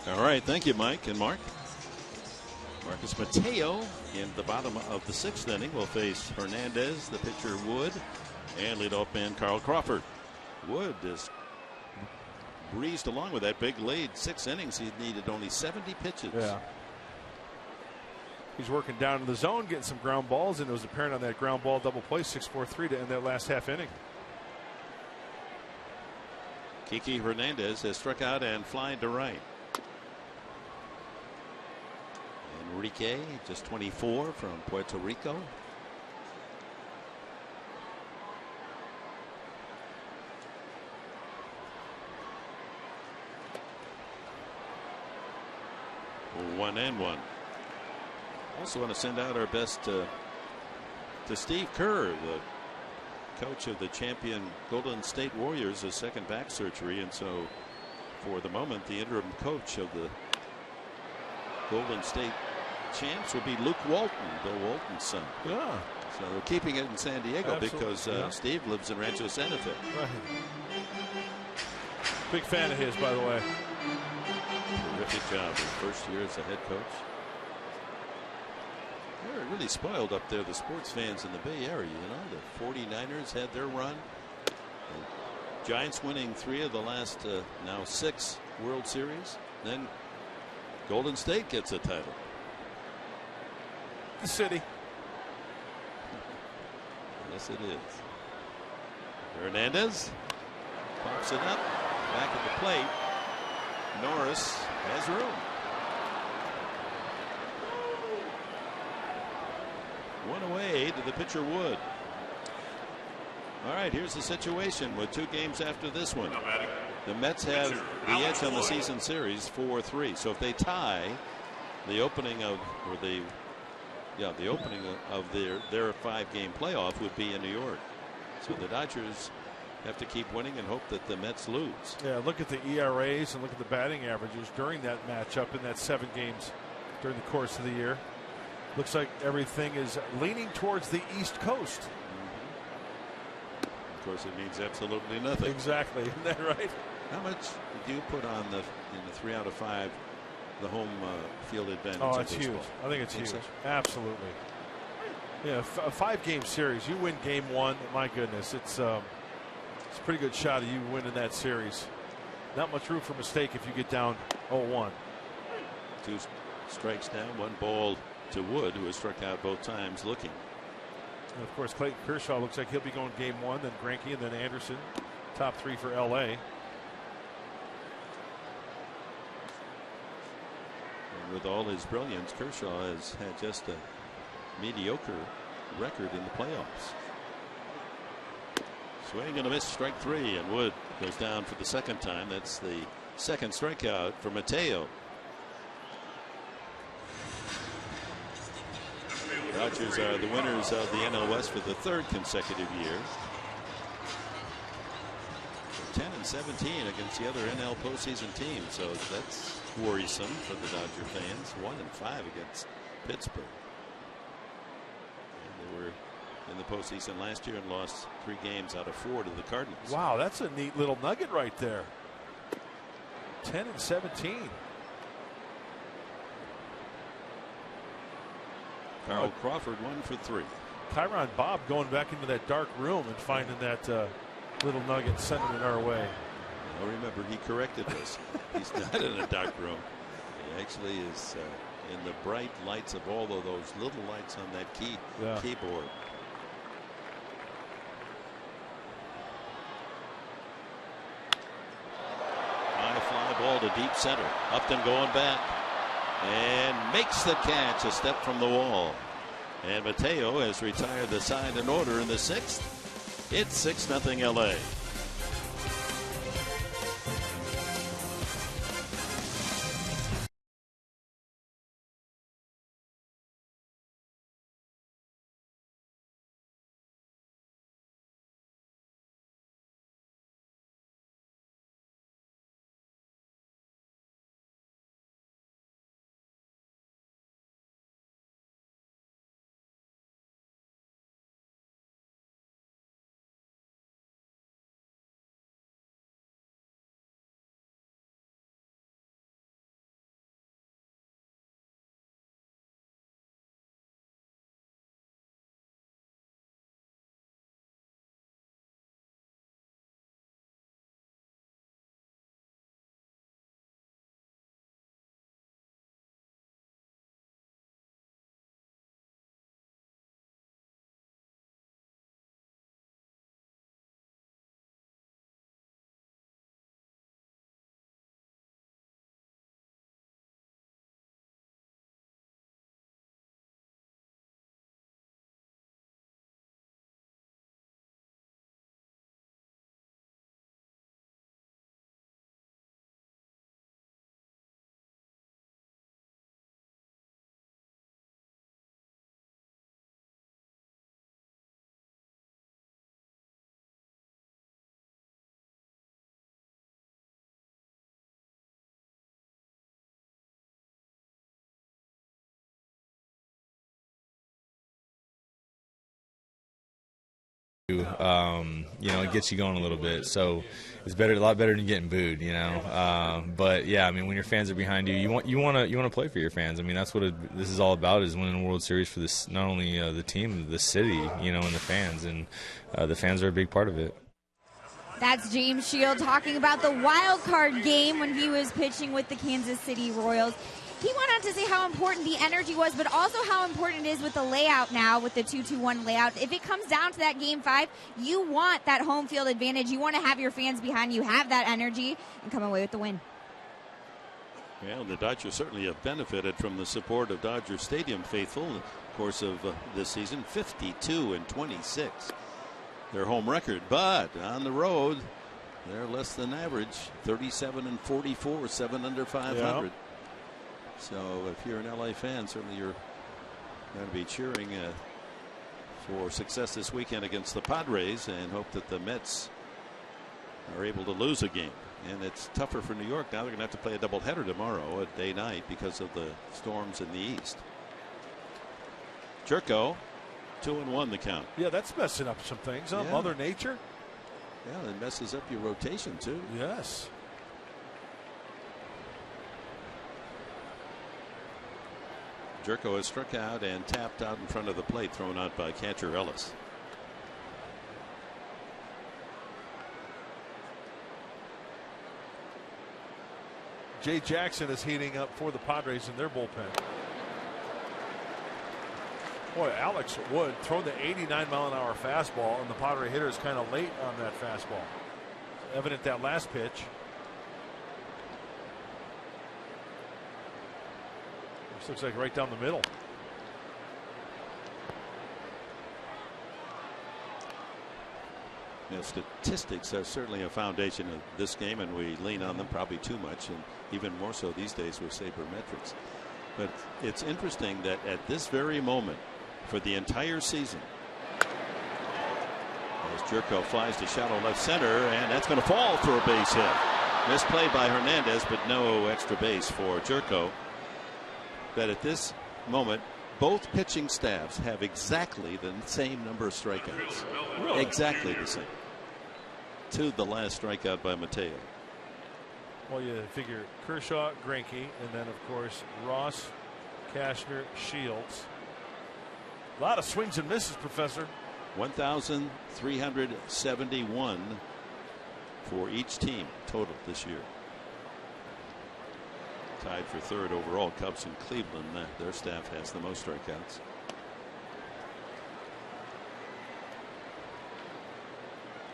All right, thank you, Mike and Mark. Marcus Mateo in the bottom of the 6th inning will face Hernandez, the pitcher Wood, and leadoff man Carl Crawford. Wood is breezed along with that big lead. 6 innings, he needed only 70 pitches. Yeah. He's working down in the zone, getting some ground balls, and it was apparent on that ground ball double play, 6-4-3 to end that last half inning. Kiki Hernandez has struck out and flying to right. Enrique, just 24 from Puerto Rico. One and one. Also want to send out our best to Steve Kerr, the coach of the champion Golden State Warriors, his second back surgery, and so for the moment the interim coach of the Golden State champs will be Luke Walton, Bill Walton's son. Yeah. So they're keeping it in San Diego. Absolutely. Because Steve lives in Rancho Santa Fe. Right. Big fan of his, by the way. Terrific job his first year as a head coach. They're really spoiled up there, the sports fans in the Bay Area. You know, the 49ers had their run. The Giants winning 3 of the last now 6 World Series. Then Golden State gets a title. The city. Yes, it is. Hernandez pops it up back at the plate. Norris has room. 1 away to the pitcher Wood. All right, here's the situation with 2 games after this one. The Mets have the edge on the season series 4-3. So if they tie, the opening of the opening of their 5-game playoff would be in New York. So the Dodgers have to keep winning and hope that the Mets lose. Yeah, look at the ERAs and look at the batting averages during that matchup in that 7 games during the course of the year. Looks like everything is leaning towards the East Coast. Of course, it means absolutely nothing. Exactly. Isn't that right? How much do you put on in the 3 out of 5 the home field advantage? Oh, it's huge. I think it's huge. So? Absolutely. Yeah, a 5-game series. You win game 1. My goodness, it's a pretty good shot of you winning that series. Not much room for mistake if you get down 0-1. 2 strikes down, 1 ball to Wood, who has struck out both times looking. And of course, Clayton Kershaw looks like he'll be going game 1, then Greinke, and then Anderson. Top 3 for LA. With all his brilliance, Kershaw has had just a mediocre record in the playoffs. Swing and a miss, strike 3, and Wood goes down for the 2nd time. That's the 2nd strikeout for Mateo. Dodgers are the winners of the NL West for the 3rd consecutive year. 10-17 against the other NL postseason teams, so that's worrisome for the Dodger fans. 1-5 against Pittsburgh. And they were in the postseason last year and lost 3 games out of 4 to the Cardinals. Wow, that's a neat little nugget right there. 10-17. Carl Crawford 1 for 3. Kyron Bob going back into that dark room and finding that little nugget and sending it our way. Well, remember, he corrected us. He's not in a dark room. He actually is in the bright lights of all of those little lights on that keyboard. High fly ball to deep center. Upton going back and makes the catch a step from the wall. And Mateo has retired the side in order in the 6th. It's 6-0 LA. You know, it gets you going a little bit. So it's better, a lot better than getting booed. You know, but yeah, I mean, when your fans are behind you, you want to play for your fans. I mean, that's what this is all about, is winning a World Series for this, not only the team, the city, you know, and the fans, and the fans are a big part of it. That's James Shield talking about the wild card game when he was pitching with the Kansas City Royals. He went on to say how important the energy was, but also how important it is with the layout now, with the 2-2-1 layout. If it comes down to that Game 5, you want that home field advantage. You want to have your fans behind you, have that energy, and come away with the win. Well, the Dodgers certainly have benefited from the support of Dodger Stadium faithful in the course of this season. 52-26, their home record. But on the road, they're less than average. 37-44, 7 under 500. Yeah. So if you're an LA fan, certainly you're going to be cheering for success this weekend against the Padres, and hope that the Mets are able to lose a game. And it's tougher for New York now. They're going to have to play a doubleheader tomorrow at day-night because of the storms in the east. Jerko, 2-1 the count. Yeah, that's messing up some things. Huh? Yeah. Mother Nature. Yeah, it messes up your rotation too. Yes. Jerko has struck out and tapped out in front of the plate, thrown out by catcher Ellis. Jay Jackson is heating up for the Padres in their bullpen. Boy, Alex Wood throwing the 89-mile-an-hour fastball, and the Padre hitter is kind of late on that fastball. Evident that last pitch. This looks like right down the middle. You know, statistics are certainly a foundation of this game, and we lean on them probably too much, and even more so these days with sabermetrics. But it's interesting that at this very moment, for the entire season, as Jerko flies to shallow left center, and that's going to fall for a base hit. Misplay by Hernandez, but no extra base for Jerko. That at this moment, both pitching staffs have exactly the same number of strikeouts. Really? Exactly the same. To the last strikeout by Mateo. Well, you figure Kershaw, Greinke, and then, of course, Ross, Cashner, Shields. A lot of swings and misses, Professor. 1,371 for each team total this year. Tied for third overall, Cubs and Cleveland. Their staff has the most strikeouts.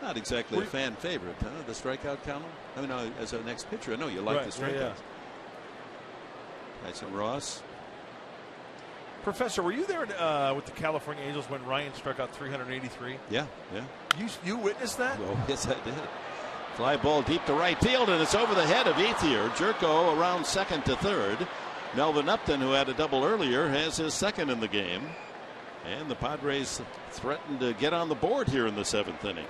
Not exactly a fan favorite, huh? The strikeout column. I mean, as a next pitcher, I know you like the strikeouts. Yeah. Tyson Ross. Professor, were you there with the California Angels when Ryan struck out 383? Yeah. You witnessed that? Oh, yes, I did. Fly ball deep to right field, and it's over the head of Ethier. Jerko around second to third. Melvin Upton, who had a double earlier, has his second in the game. And the Padres threaten to get on the board here in the seventh inning.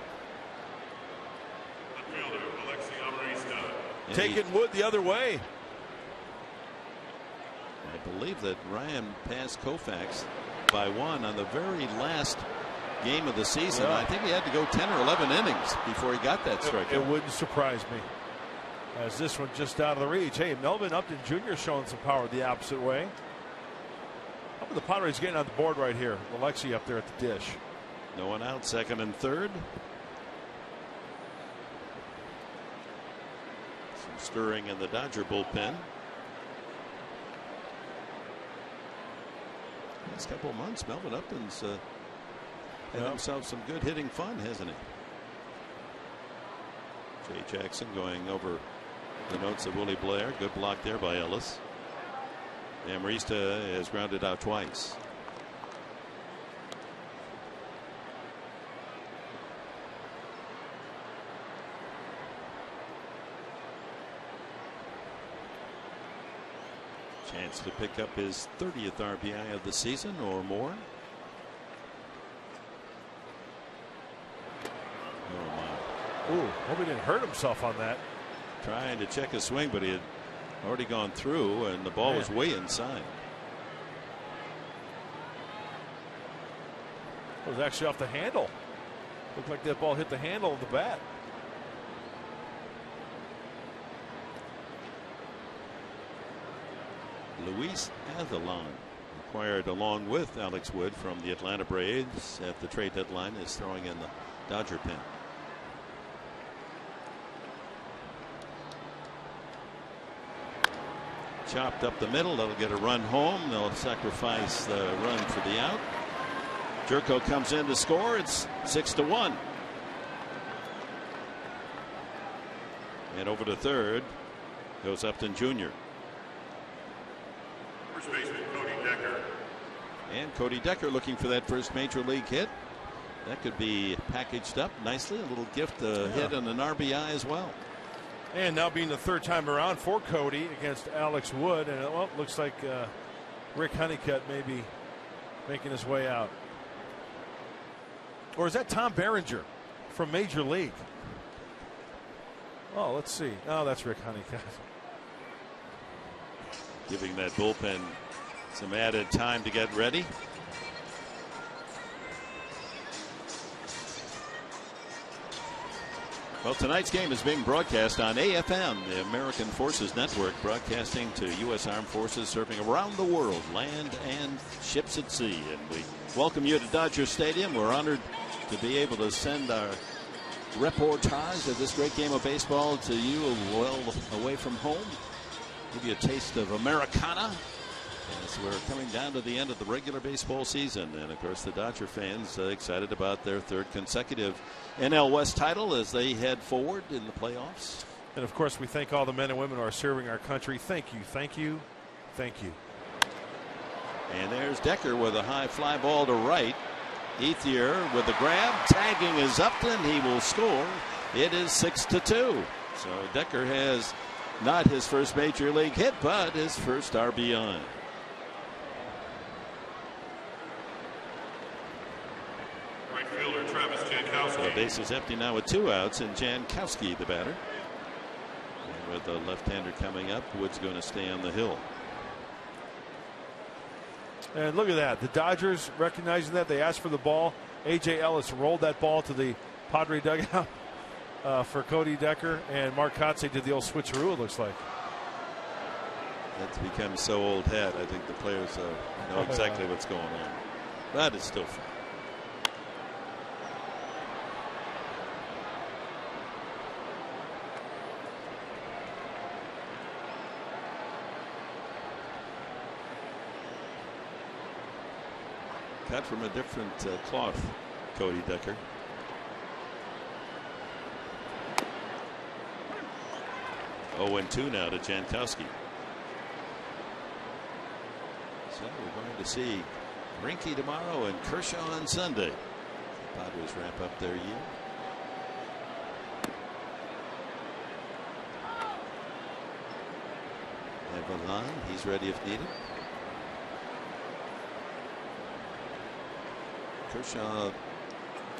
Taking Wood the other way. I believe that Ryan passed Koufax by one on the very last game of the season. Yeah. I think he had to go 10 or 11 innings before he got that strikeout. It wouldn't surprise me, as this one just out of the reach. Hey, Melvin Upton Jr. showing some power the opposite way. How about the Padres getting on the board right here? Alexi up there at the dish. No one out, second and third. Some stirring in the Dodger bullpen. Last couple of months, Melvin Upton's had himself some good hitting fun, hasn't he? Jay Jackson going over the notes of Willie Blair. Good block there by Ellis. Amarista has grounded out twice. Chance to pick up his 30th RBI of the season or more. Oh my. Ooh, hope he didn't hurt himself on that. Trying to check his swing, but he had already gone through, and the ball was way inside. It was actually off the handle. Looked like that ball hit the handle of the bat. Luis Avalon, acquired along with Alex Wood from the Atlanta Braves at the trade deadline, is throwing in the Dodger pen. Chopped up the middle. That'll get a run home. They'll sacrifice the run for the out. Jerko comes in to score. It's 6-1. And over to third goes Upton Jr. First baseman Cody Decker. And Cody Decker looking for that first major league hit. That could be packaged up nicely. A little gift, a hit and an RBI as well. And now being the third time around for Cody against Alex Wood. And well, it looks like Rick Honeycutt may be making his way out. Or is that Tom Berenger from Major League? Oh, let's see. Oh, that's Rick Honeycutt. Giving that bullpen some added time to get ready. Well, tonight's game is being broadcast on AFM, the American Forces Network, broadcasting to U.S. Armed Forces serving around the world, land and ships at sea. And we welcome you to Dodger Stadium. We're honored to be able to send our reportage of this great game of baseball to you well away from home. Give you a taste of Americana as we're coming down to the end of the regular baseball season. And of course, the Dodger fans excited about their third consecutive NL West title as they head forward in the playoffs. And of course, we thank all the men and women who are serving our country. Thank you, thank you, thank you. And there's Decker with a high fly ball to right. Ethier with the grab, tagging is Upton. He will score. It is 6-2. So Decker has not his first major league hit, but his first RBI. Right fielder Travis Jankowski. So base is empty now with 2 outs, and Jankowski the batter. And with the left-hander coming up, Wood's going to stay on the hill. And look at that. The Dodgers recognizing that. They asked for the ball. A.J. Ellis rolled that ball to the Padre dugout for Cody Decker. And Mark Kotsay did the old switcheroo, it looks like. That's become so old hat. I think the players know exactly what's going on. But it's still fun. Cut from a different cloth, Cody Decker. Oh, and 2 now to Jankowski. So we're going to see Greinke tomorrow and Kershaw on Sunday. The Padres wrap up their year. Avalon, he's ready if needed. Kershaw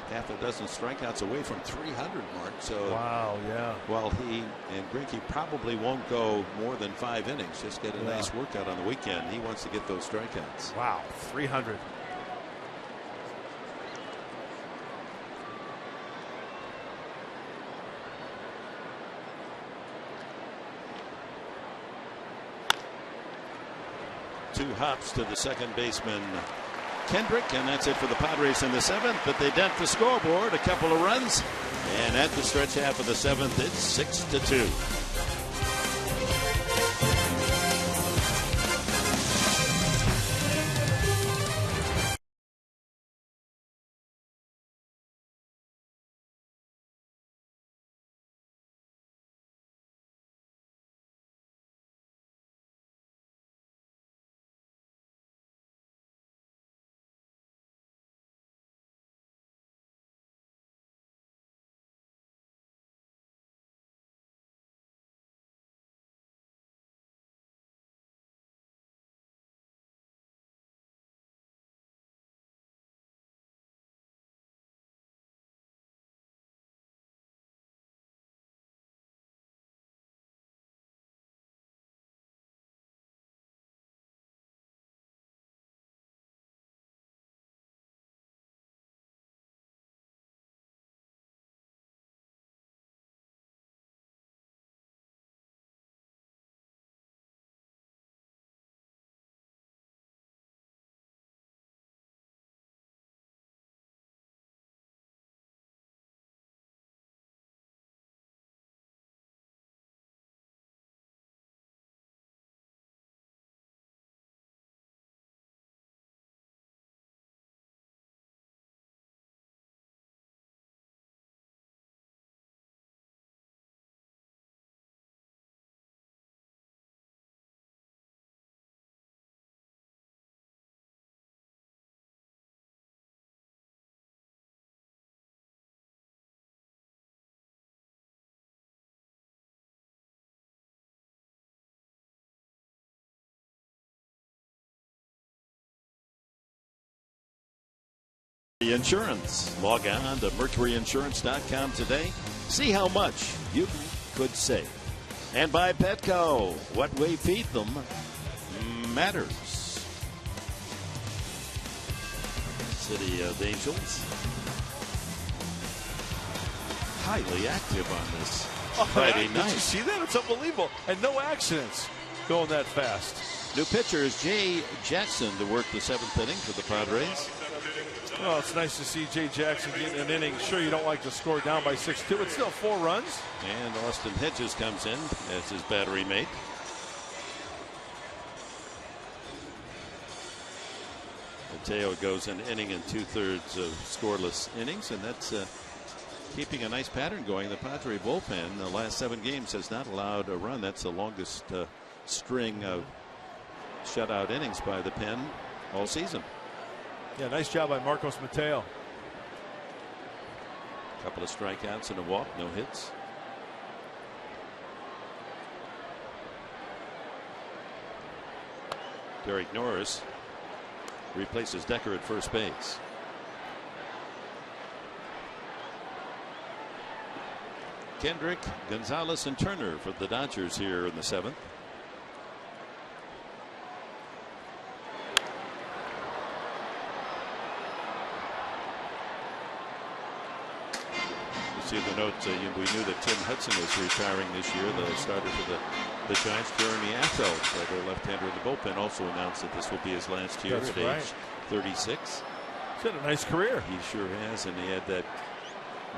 half a dozen strikeouts away from 300 mark. So wow, yeah. While he and Greinke probably won't go more than 5 innings, just get a nice workout on the weekend. He wants to get those strikeouts. Wow, 300. Two hops to the second baseman Kendrick, and that's it for the Padres in the 7th. But they dent the scoreboard, a couple of runs, and at the stretch half of the 7th, it's 6-2. Insurance. Log on to mercuryinsurance.com today. See how much you could save. And by Petco, what we feed them matters. City of Angels. Highly active on this Friday night. Did you see that? It's unbelievable. And no accidents going that fast. New pitcher is Jay Jackson to work the 7th inning for the Padres. Well, it's nice to see Jay Jackson getting an inning. Sure, you don't like to score down by 6-2. It's still 4 runs. And Austin Hedges comes in as his battery mate. Mateo goes an inning and 2/3 of scoreless innings, and that's keeping a nice pattern going. The Padre bullpen, the last 7 games, has not allowed a run. That's the longest string of shutout innings by the pen all season. Yeah, nice job by Marcos Mateo. A couple of strikeouts and a walk, no hits. Derek Norris replaces Decker at first base. Kendrick, Gonzalez, and Turner for the Dodgers here in the 7th. See the note, we knew that Tim Hudson was retiring this year, the starter for the Giants. Jeremy Affeldt, their left-hander in the bullpen, also announced that this will be his last year at age 36. He's had a nice career. He sure has, and he had that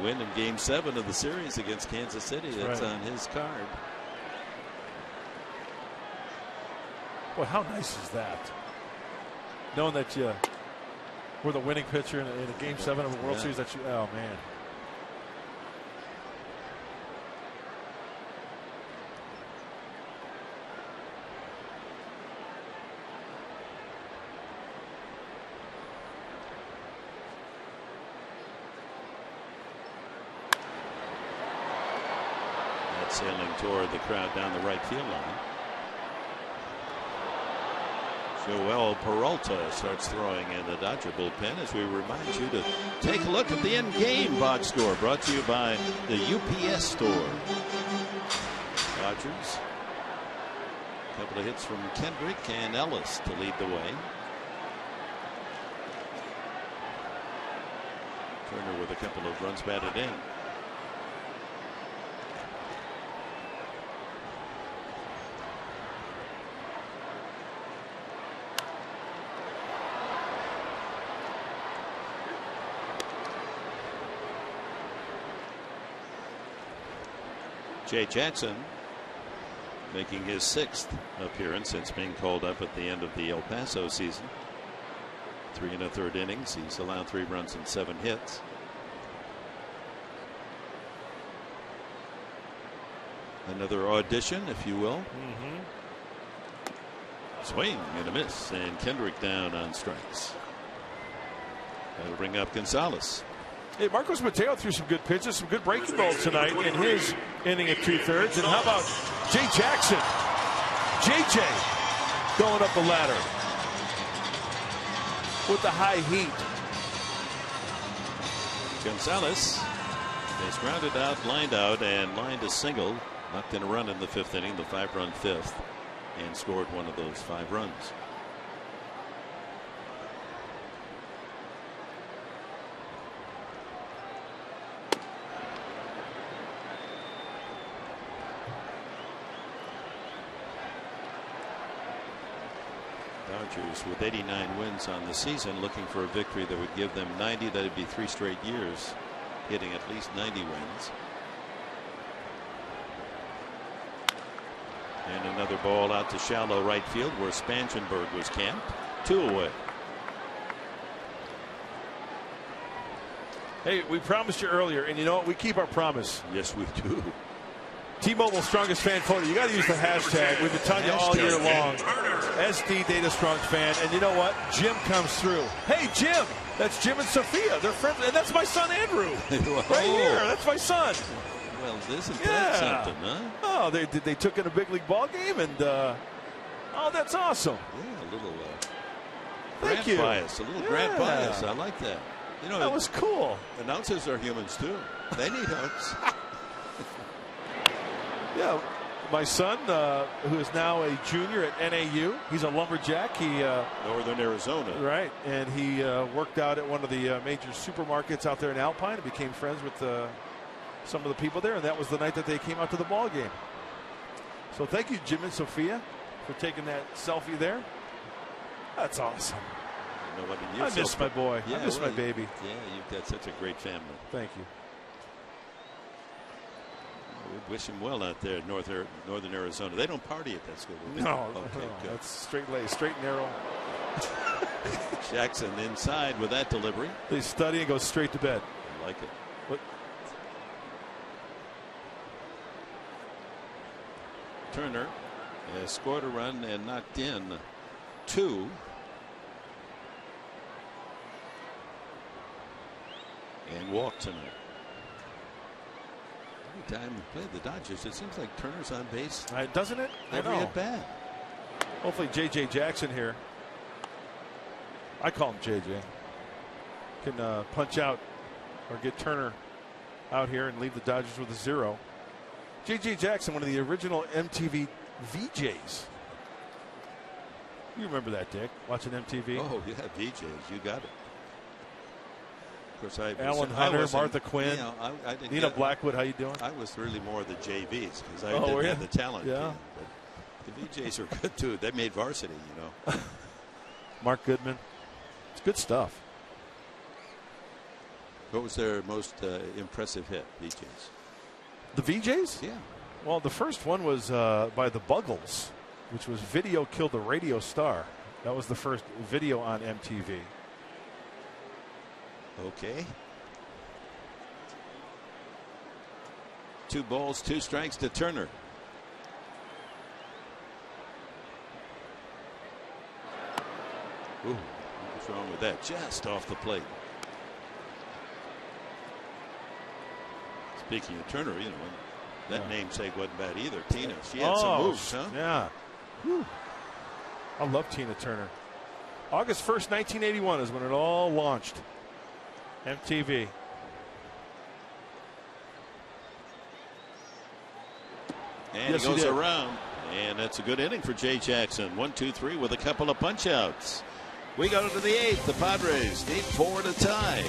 win in Game 7 of the series against Kansas City. That's on his card. Boy, how nice is that? Knowing that you were the winning pitcher in a Game 7 of a World Series. That you, oh man. Sailing toward the crowd down the right field line. Joel Peralta starts throwing in the Dodger bullpen as we remind you to take a look at the in-game box score, brought to you by the UPS store. Dodgers. A couple of hits from Kendrick and Ellis to lead the way. Turner with a couple of runs batted in. Jay Jackson making his 6th appearance since being called up at the end of the El Paso season. 3 1/3 innings. He's allowed 3 runs and 7 hits. Another audition, if you will. Swing and a miss, and Kendrick down on strikes. That'll bring up Gonzalez. Hey, Marcos Mateo threw some good pitches, some good breaking balls tonight in his inning at 2/3. And how about Jay Jackson? JJ going up the ladder with the high heat. Gonzalez is grounded out, lined out, and lined a single. Knocked in a run in the 5th inning, the 5-run 5th, and scored one of those 5 runs. Dodgers with 89 wins on the season, looking for a victory that would give them 90. That'd be 3 straight years hitting at least 90 wins. And another ball out to shallow right field where Spangenberg was camped. 2 away. Hey, we promised you earlier, and you know what? We keep our promise. Yes, we do. T-Mobile strongest fan photo. You got to use the hashtag. We've been telling you all year long. SD Data Strong Fan. And you know what? Jim comes through. Hey, Jim. That's Jim and Sophia. They're friends. And that's my son, Andrew. Right here. That's my son. Well, isn't that something, huh? Oh, they took in a big league ball game, and oh, that's awesome. Yeah, a little Thank grant you. bias. A little grant bias. I like that. You know, that was cool. Announcers are humans too. They need hugs. Yeah, my son, who is now a junior at NAU, he's a lumberjack. He Northern Arizona. Right, and he worked out at one of the major supermarkets out there in Alpine and became friends with some of the people there, and that was the night that they came out to the ball game. So thank you, Jim and Sophia, for taking that selfie there. That's awesome. I miss my boy. Yeah, I miss my baby. Yeah, you've got such a great family. Thank you. We wish him well out there in Northern Arizona. They don't party at that school. No, okay, good. That's straight laced, straight and narrow. Jackson inside with that delivery. They study and go straight to bed. I like it. What? Turner has scored a run and knocked in 2. And walked tonight. Every time we play the Dodgers, it seems like Turner's on base. Doesn't it? Every at bat. Hopefully J.J. Jackson here, I call him J.J., can punch out or get Turner out here and leave the Dodgers with a 0. J.J. Jackson, one of the original MTV VJs. You remember that, Dick, watching MTV? Oh, yeah, VJs. You got it. Of course, Alan Hunter, Martha Quinn, you know, I didn't Nina Blackwood. How you doing? I was really more the JVs because I didn't have the talent. Yeah. But the VJs were good too. They made varsity, you know. Mark Goodman. It's good stuff. What was their most impressive hit, VJs? The VJs? Yeah. Well, the first one was by the Buggles, which was Video Killed the Radio Star. That was the first video on MTV. Okay. 2 balls, 2 strikes to Turner. Ooh, what's wrong with that? Just off the plate. Speaking of Turner, you know, that namesake wasn't bad either. Tina, she had some moves, huh? Yeah. Whew. I love Tina Turner. August 1st, 1981 is when it all launched. MTV. And he goes around. And that's a good inning for Jay Jackson. 1, 2, 3 with a couple of punch outs. We go to the 8th. The Padres need 4 to tie.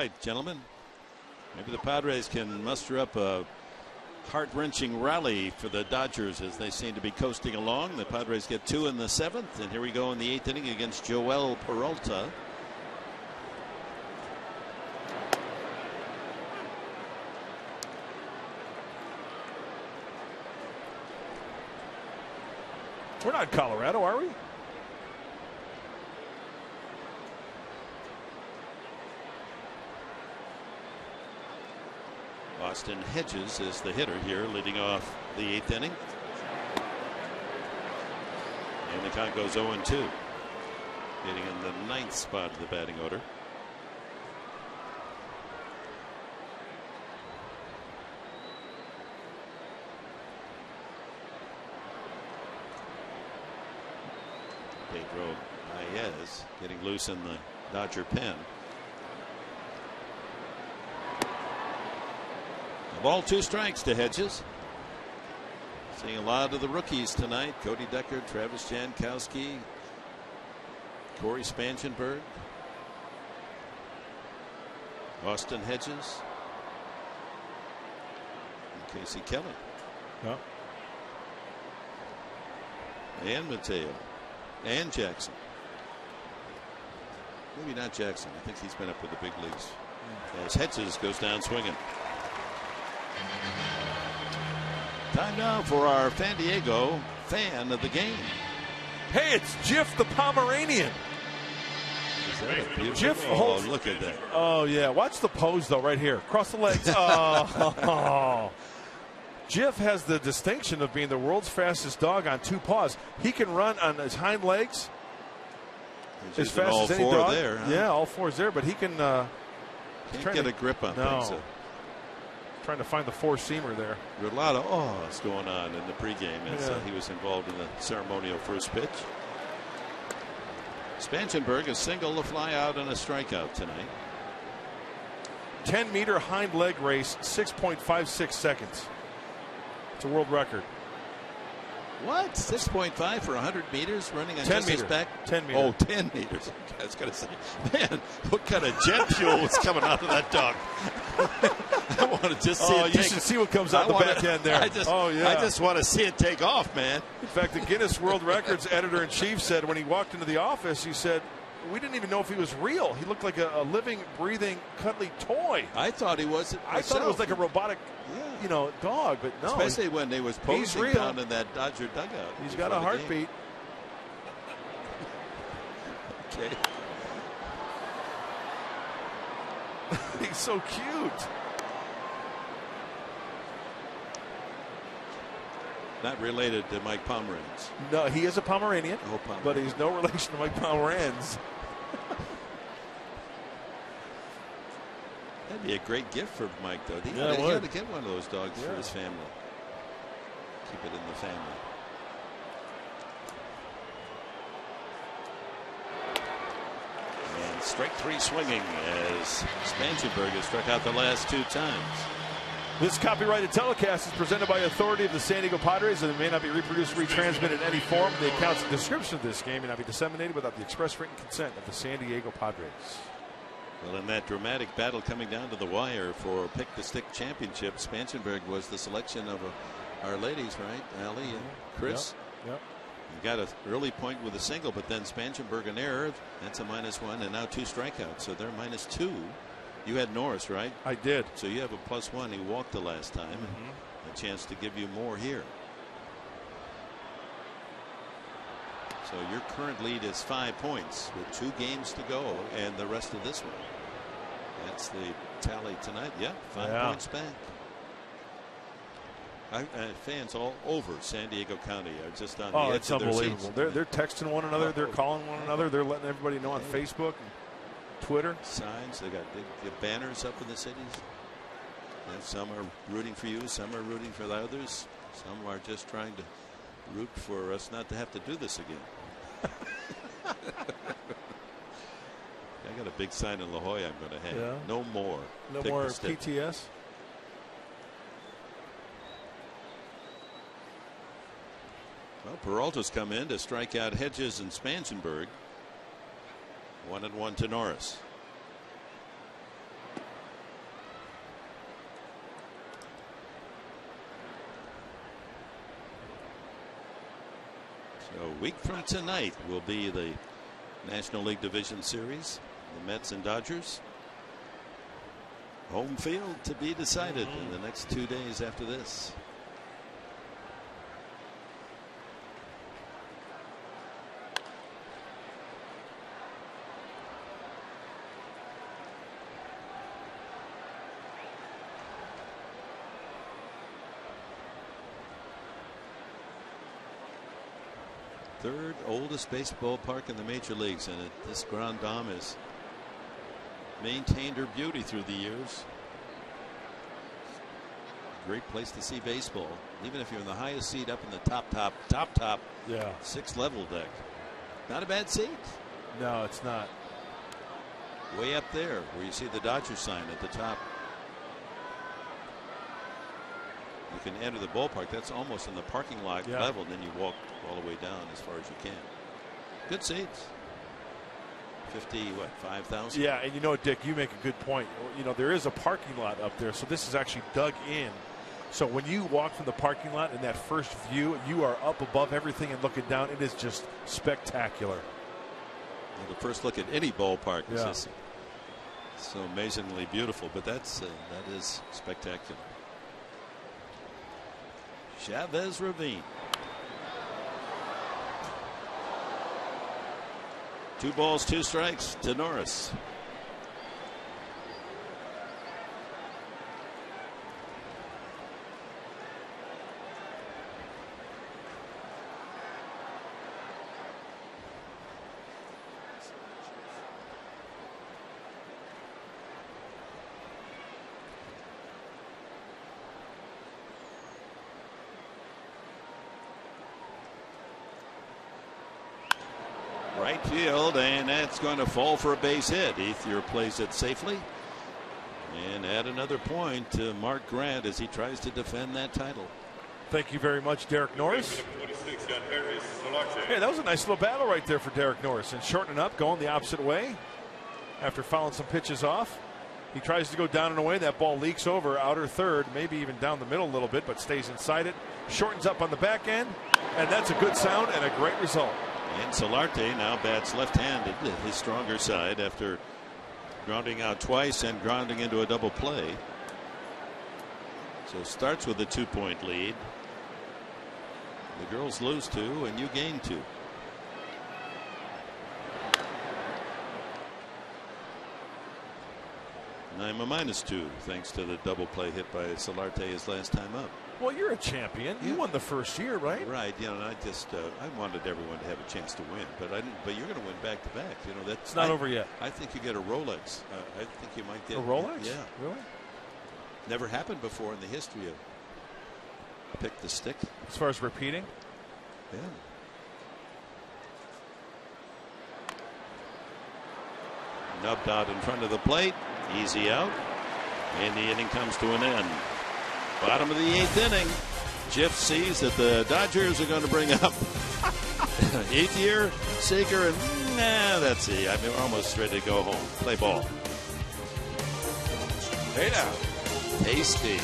right, gentlemen. Maybe the Padres can muster up a heart-wrenching rally for the Dodgers as they seem to be coasting along. The Padres get 2 in the 7th, and here we go in the 8th inning against Joel Peralta. We're not in Colorado, are we? Austin Hedges is the hitter here, leading off the 8th inning. And the count goes 0-2. Hitting in the 9th spot of the batting order. Pedro Baez getting loose in the Dodger pen. Ball 2 strikes to Hedges. Seeing a lot of the rookies tonight. Cody Decker, Travis Jankowski, Corey Spangenberg, Austin Hedges, and Casey Kelly. No. And Mateo. And Jackson. Maybe not Jackson. I think he's been up with the big leagues. As Hedges goes down swinging. Time now for our San Diego fan of the game. Hey, it's Jiff the Pomeranian. Is that a beautiful? Jiff, oh, look at that. Oh, yeah. Watch the pose, though, right here. Cross the legs. Oh. Jiff has the distinction of being the world's fastest dog on 2 paws. He can run on his hind legs as fast as any dog. There, huh? Yeah, all 4 is there, but he can. Can't get a grip on things. So. Trying to find the 4-seamer there. There were a lot of ohs going on in the pregame as he was involved in the ceremonial first pitch. Spangenberg a single, a fly out, and a strikeout tonight. 10-meter hind leg race, 6.56 seconds. It's a world record. What? 6.5 for 100 meters running on 10 his back? 10 meters. Oh, 10 meters. I was going to say, man, what kind of jet fuel was coming out of that dog? I want to just see it you should see what comes out the back end there. I just want to see it take off, man. In fact, the Guinness World Records editor-in-chief said when he walked into the office, he said, we didn't even know if he was real. He looked like a living, breathing, cuddly toy. I thought he was. I thought it was like a robotic, dog, but no. Especially when they was posing down in that Dodger dugout. He's got a heartbeat. Okay. He's so cute. Not related to Mike Pomeranz. No, he is a Pomeranian, but he's no relation to Mike Pomeranz. That'd be a great gift for Mike, though. He ought to get one of those dogs for his family. Keep it in the family. And strike 3 swinging as Spangenberg has struck out the last 2 times. This copyrighted telecast is presented by authority of the San Diego Padres, and it may not be reproduced or retransmitted in any form. The accounts and description of this game may not be disseminated without the express written consent of the San Diego Padres. Well, in that dramatic battle coming down to the wire for Pick the Stick Championship, Spangenberg was the selection of our ladies, right? Allie and Chris. Yep. You got an early point with a single, but then Spangenberg an error. That's a -1, and now 2 strikeouts, so they're -2. You had Norris, right? I did. So you have a +1. He walked the last time. A chance to give you more here. So your current lead is 5 points with 2 games to go and the rest of this one. That's the tally tonight. Yeah, 5 points back. Fans all over San Diego County are just on the edge it's of their unbelievable. seats. They're texting one another. They're calling one another. They're letting everybody know on Facebook and Twitter. Signs. They got big banners up in the cities. And some are rooting for you. Some are rooting for the others. Some are just trying to root for us not to have to do this again. I got a big sign in La Jolla I'm going to hang. Yeah. No more. No more PTS. Well, Peralta's come in to strike out Hedges and Spangenberg. 1-1 to Norris. A week from tonight will be the National League Division Series. The Mets and Dodgers. Home field to be decided in the next 2 days after this. Third oldest baseball park in the major leagues, and this Grand Dame has maintained her beauty through the years. Great place to see baseball, even if you're in the highest seat up in the top Yeah. 6th level deck. Not a bad seat. No, it's not. Way up there where you see the Dodgers sign at the top. You can enter the ballpark. That's almost in the parking lot level. Then you walk all the way down as far as you can. Good seats. 5,000. Yeah, and you know, Dick, you make a good point. You know, there is a parking lot up there, so this is actually dug in. So when you walk from the parking lot in that first view, you are up above everything and looking down. It is just spectacular. Well, the first look at any ballpark is just so amazingly beautiful, but that is spectacular. Chavez Ravine. 2 balls, 2 strikes to Norris. Right field, and that's going to fall for a base hit. Ethier plays it safely and add another point to Mark Grant as he tries to defend that title. Thank you very much, Derek Norris. Hey, that was a nice little battle right there for Derek Norris, and shortening up, going the opposite way after fouling some pitches off. He tries to go down and away. That ball leaks over outer third, maybe even down the middle a little bit, but stays inside it. Shortens up on the back end, and that's a good sound and a great result. And Solarte now bats left-handed, his stronger side, after grounding out twice and grounding into a double play. So starts with a 2-point lead. The girls lose 2 and you gain 2. And I'm a -2 thanks to the double play hit by Solarte his last time up. Well, you're a champion. You won the first year, right? Right. You know, and I wanted everyone to have a chance to win, but I didn't. But you're going to win back to back. You know, that's not over yet. I think you get a Rolex. I think you might get a Rolex. Yeah. Really? Never happened before in the history of Pick the Stick. As far as repeating. Yeah. Nubbed out in front of the plate. Easy out. And the inning comes to an end. Bottom of the 8th inning. Jeff sees that the Dodgers are going to bring up Ethier, Seager, and that's it. I mean, we're almost ready to go home. Play ball. Hey now. Tasty.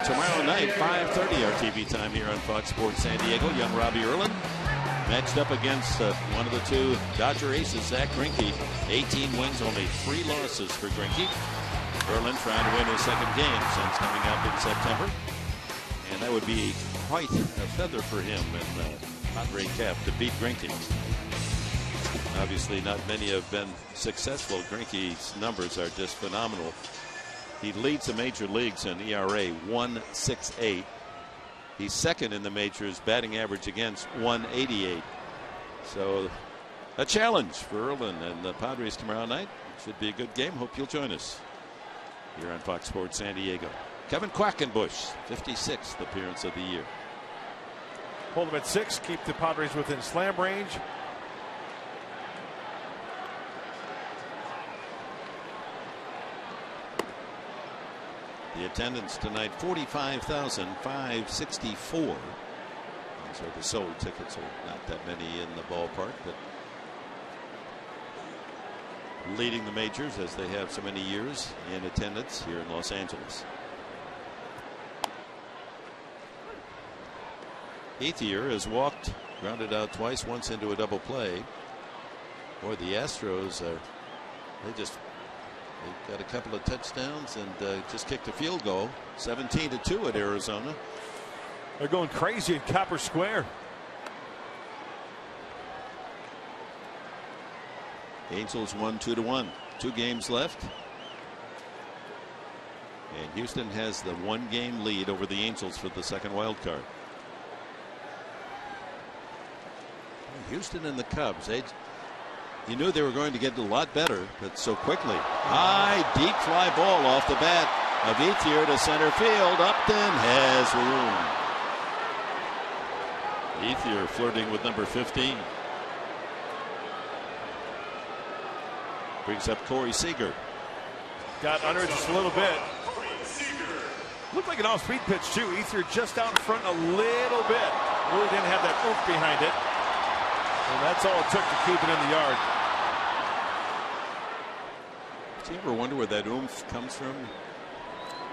Tomorrow night, 5:30 our TV time here on Fox Sports San Diego. Young Robbie Erlin matched up against one of the two Dodger aces, Zach Greinke. 18 wins, only 3 losses for Greinke. Erlin trying to win his second game since coming up in September. And that would be quite a feather for him in the Padre cap to beat Greinke. Obviously, not many have been successful. Greinke's numbers are just phenomenal. He leads the major leagues in ERA 1.68. He's second in the majors batting average against 188. So a challenge for Erlin and the Padres tomorrow night. Should be a good game. Hope you'll join us here on Fox Sports San Diego. Kevin Quackenbush, 56th appearance of the year. Hold them at 6. Keep the Padres within slam range. The attendance tonight, 45,564. These are the sold tickets, so not that many in the ballpark, but leading the majors as they have so many years in attendance here in Los Angeles. Ethier has walked, grounded out twice, once into a double play. Boy, the Astros are, they've got a couple of touchdowns and just kicked a field goal. 17-2 at Arizona. They're going crazy in Copper Square. Angels won 2-1. 2 games left. And Houston has the 1-game lead over the Angels for the second wild card. Houston and the Cubs, you knew they were going to get a lot better, but so quickly. High, deep fly ball off the bat of Ethier to center field. Upton has room. Ethier flirting with number 15. Brings up Corey Seager. Got under it just a little bit. Looked like an off-speed pitch, too. Ethier just out in front a little bit. Really didn't have that oomph behind it. And that's all it took to keep it in the yard. Do you ever wonder where that oomph comes from?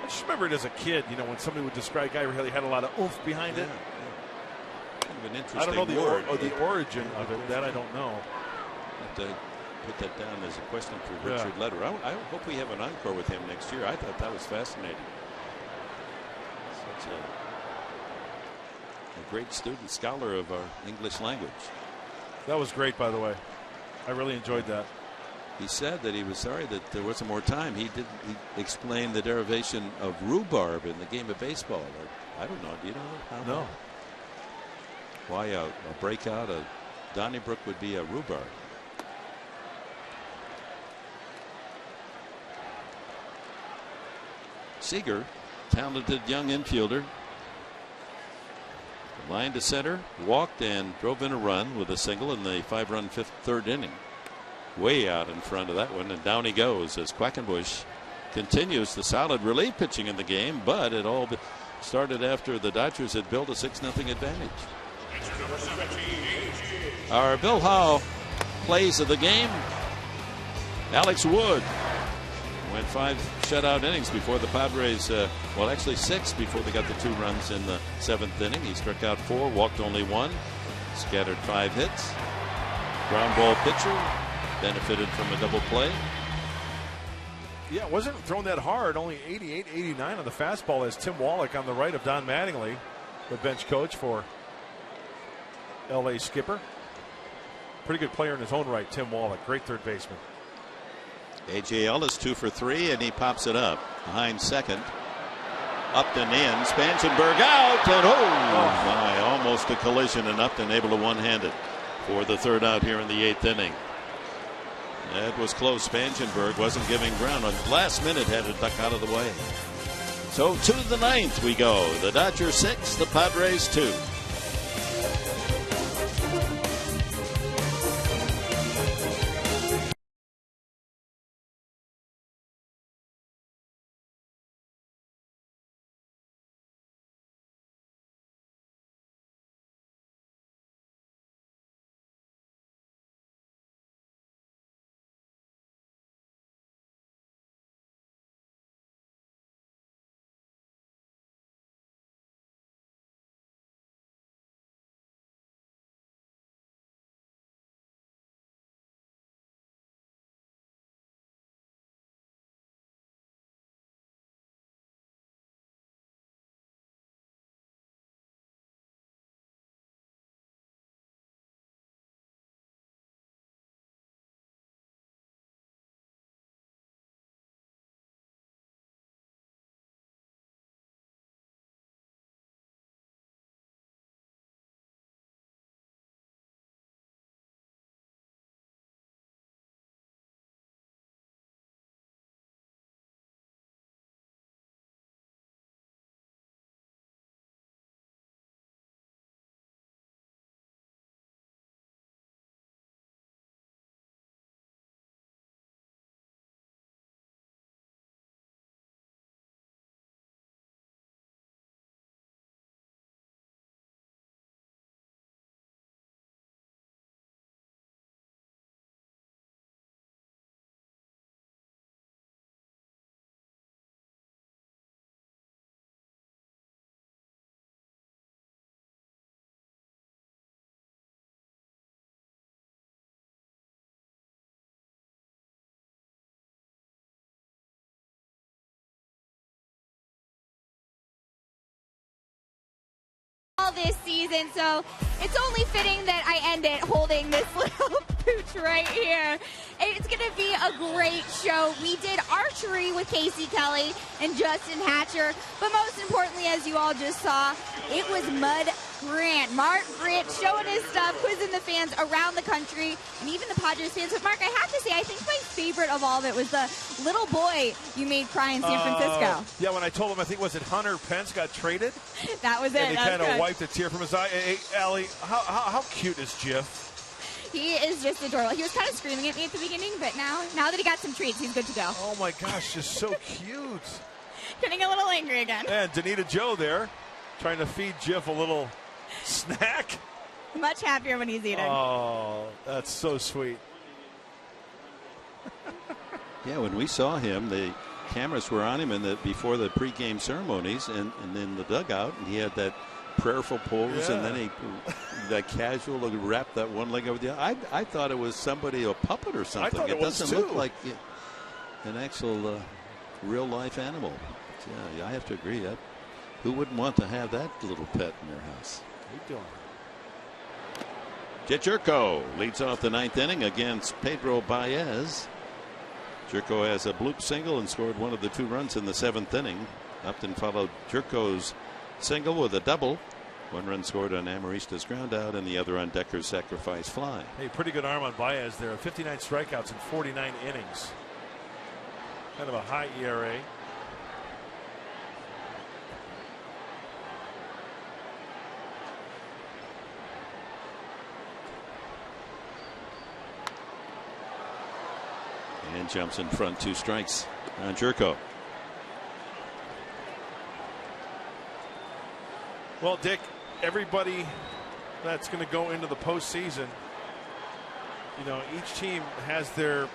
I just remember it as a kid, you know, when somebody would describe a guy who really had a lot of oomph behind it. Kind of an interesting I don't know word. the origin of it. That I don't know. Have to put that down as a question for Richard Leder. I hope we have an encore with him next year. I thought that was fascinating. Such a great student, scholar of our English language. That was great, by the way. I really enjoyed that. He said that he was sorry that there wasn't more time. He explained the derivation of rhubarb in the game of baseball. I don't know. Do you know that? No. Why a breakout of Donnybrook would be a rhubarb. Seager, talented young infielder. Line to center, walked and drove in a run with a single in the 5-run third inning. Way out in front of that one, and down he goes as Quackenbush continues the solid relief pitching in the game, but it all started after the Dodgers had built a 6-0 advantage. Our Bill Howe plays of the game. Alex Wood went 5 shutout innings before the Padres, well, actually 6 before they got the 2 runs in the 7th inning. He struck out 4, walked only 1, scattered 5 hits. Ground ball pitcher, benefited from a double play. Yeah, it wasn't thrown that hard, only 88, 89 on the fastball as Tim Wallach on the right of Don Mattingly, the bench coach for LA skipper. Pretty good player in his own right, Tim Wallach, great third baseman. A.J. Ellis 2 for 3, and he pops it up behind second. Upton in, Spangenberg out, and my, almost a collision, and Upton able to one-hand it for the third out here in the 8th inning. That was close. Spangenberg wasn't giving ground. On last minute had it duck out of the way. So to the 9th we go. The Dodgers 6, the Padres 2. all this season, so it's only fitting that I end it holding this little pooch right here. It's going to be a great show. We did archery with Casey Kelly and Justin Hatcher, but most importantly, as you all just saw, it was Mud Grant. Mark Grant showing his stuff, quizzing the fans around the country, and even the Padres fans. But Mark, I have to say, I think my favorite of all of it was the little boy you made cry in San Francisco. Yeah, when I told him, I think, was it Hunter Pence got traded? That was it. And he kind of wiped a tear from his eye. Hey, Allie, how cute is Jiff? He is just adorable. He was kind of screaming at me at the beginning, but now that he got some treats, he's good to go. Oh, my gosh, just so cute. Getting a little angry again. And Danita Joe there, trying to feed Jiff a little snack. Much happier when he's eating. Oh, that's so sweet. Yeah, when we saw him, the cameras were on him before the pregame ceremonies and in the dugout, and he had that prayerful pose, and then that casual look, wrapped that one leg over the other. I thought it was somebody, a puppet or something. I thought it doesn't was look like an actual real life animal. But yeah, I have to agree. Who wouldn't want to have that little pet in their house? How you doing? Jerko leads off the ninth inning against Pedro Baez. Jerko has a bloop single and scored one of the 2 runs in the 7th inning. Upton followed Jerko's single with a double. 1 run scored on Amarista's ground out and the other on Decker's sacrifice fly. Hey, pretty good arm on Baez there. 59 strikeouts in 49 innings. Kind of a high ERA. And jumps in front, 2 strikes on Jerko. Well, Dick, everybody that's going to go into the postseason, you know, each team has their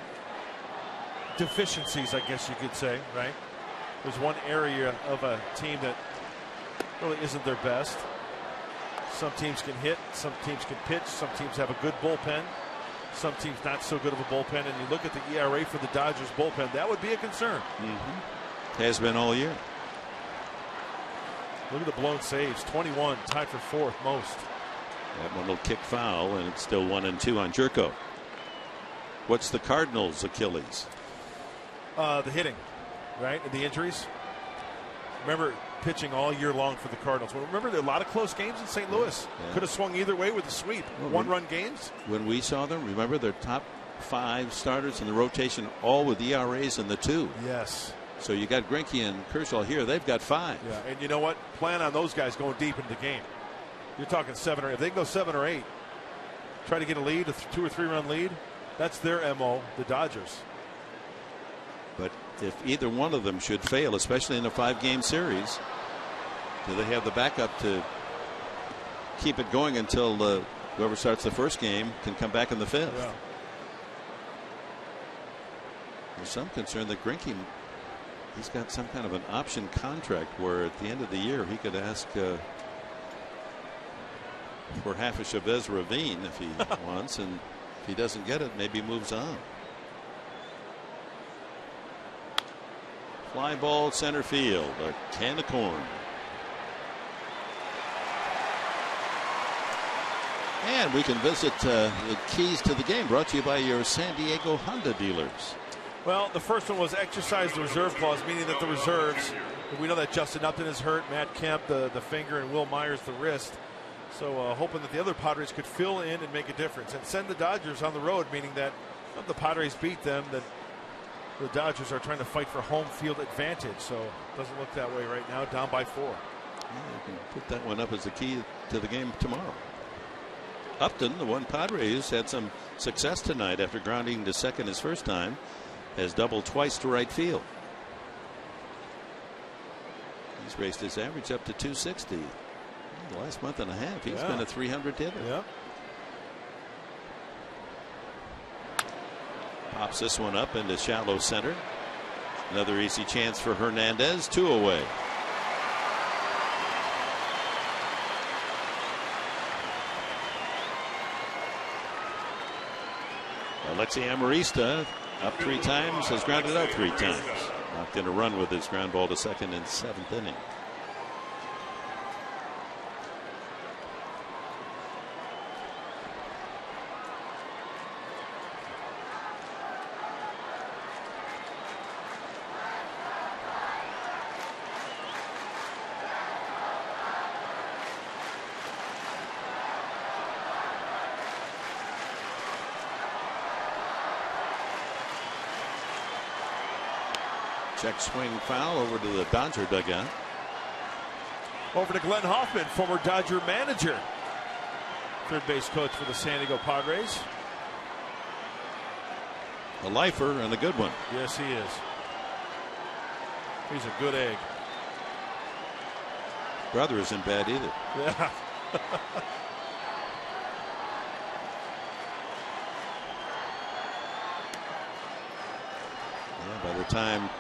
deficiencies, I guess you could say, right? There's one area of a team that really isn't their best. Some teams can hit, some teams can pitch, some teams have a good bullpen, some teams not so good of a bullpen. And you look at the ERA for the Dodgers bullpen, that would be a concern. Has been all year. Look at the blown saves, 21, tied for 4th most. That one will kick foul, and it's still 1-2 on Jerko. What's the Cardinals' Achilles? The hitting, right? And the injuries. Remember pitching all year long for the Cardinals. Well, remember there were a lot of close games in St. Louis. Could have swung either way with the sweep. Well, 1-run games. When we saw them, remember their top 5 starters in the rotation, all with ERAs in the 2. Yes. So you got Greinke and Kershaw here. They've got 5. Yeah, and you know what? Plan on those guys going deep into the game. You're talking 7 or 8. If they can go 7 or 8, try to get a lead, a 2 or 3 run lead. That's their MO, the Dodgers. But if either one of them should fail, especially in a 5-game series, do they have the backup to keep it going until whoever starts the first game can come back in the 5th? Yeah. There's some concern that Greinke, he's got some kind of an option contract where at the end of the year he could ask for half a Chavez Ravine if he wants, and if he doesn't get it, maybe moves on. Fly ball center field, a can of corn. And we can visit the keys to the game, brought to you by your San Diego Honda dealers. Well, the first one was exercise the reserve clause, meaning that the reserves, we know that Justin Upton is hurt, Matt Kemp the finger, and Will Myers the wrist. So hoping that the other Padres could fill in and make a difference and send the Dodgers on the road, meaning that if the Padres beat them, that the Dodgers are trying to fight for home field advantage. So it doesn't look that way right now, down by 4. Yeah, you can put that one up as the key to the game tomorrow. Upton, the one Padre who's had some success tonight after grounding to second his first time, has doubled twice to right field. He's raised his average up to 260. The last month and a half, he's been a 300 hitter. Yeah. Pops this one up into shallow center. Another easy chance for Hernandez. 2 away. Alexi Amarista up 3 times, has grounded out 3 times. Knocked in a run with his ground ball to second in 7th inning. Check swing foul over to the Dodger dugout. Over to Glenn Hoffman, former Dodger manager. Third base coach for the San Diego Padres. A lifer and a good one. Yes, he is. He's a good egg. Brother isn't bad either. Yeah. By the time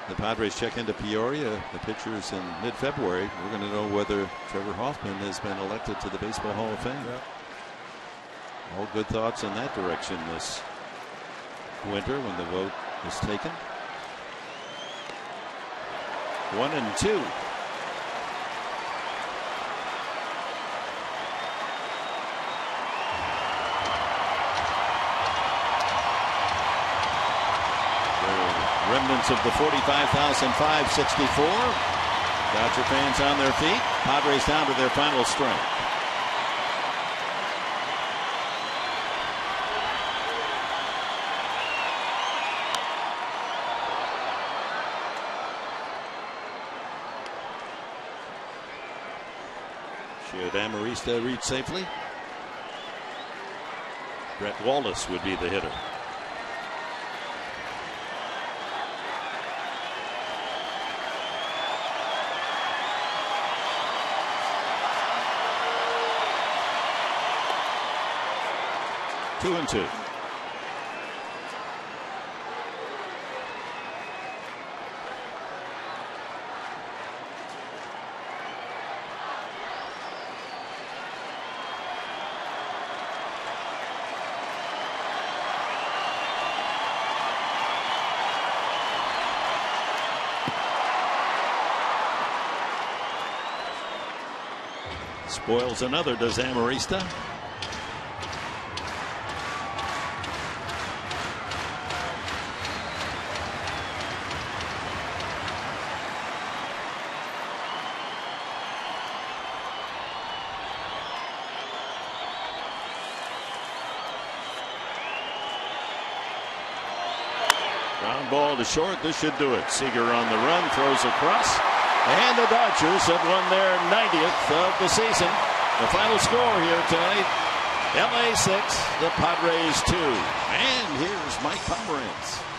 the Padres check into Peoria, the pitchers in mid-February, we're going to know whether Trevor Hoffman has been elected to the Baseball Hall of Fame. Yep. All good thoughts in that direction this winter when the vote is taken. 1-2. Remnants of the 45,564. Dodger fans on their feet. Padres down to their final strength. Should Amarista reach safely? Brett Wallace would be the hitter. Two and two. Spoils another, does Amarista. Ground ball to short. This should do it. Seager on the run, throws across. And the Dodgers have won their 90th of the season. The final score here tonight, LA 6, the Padres 2. And here's Mike Pomerantz.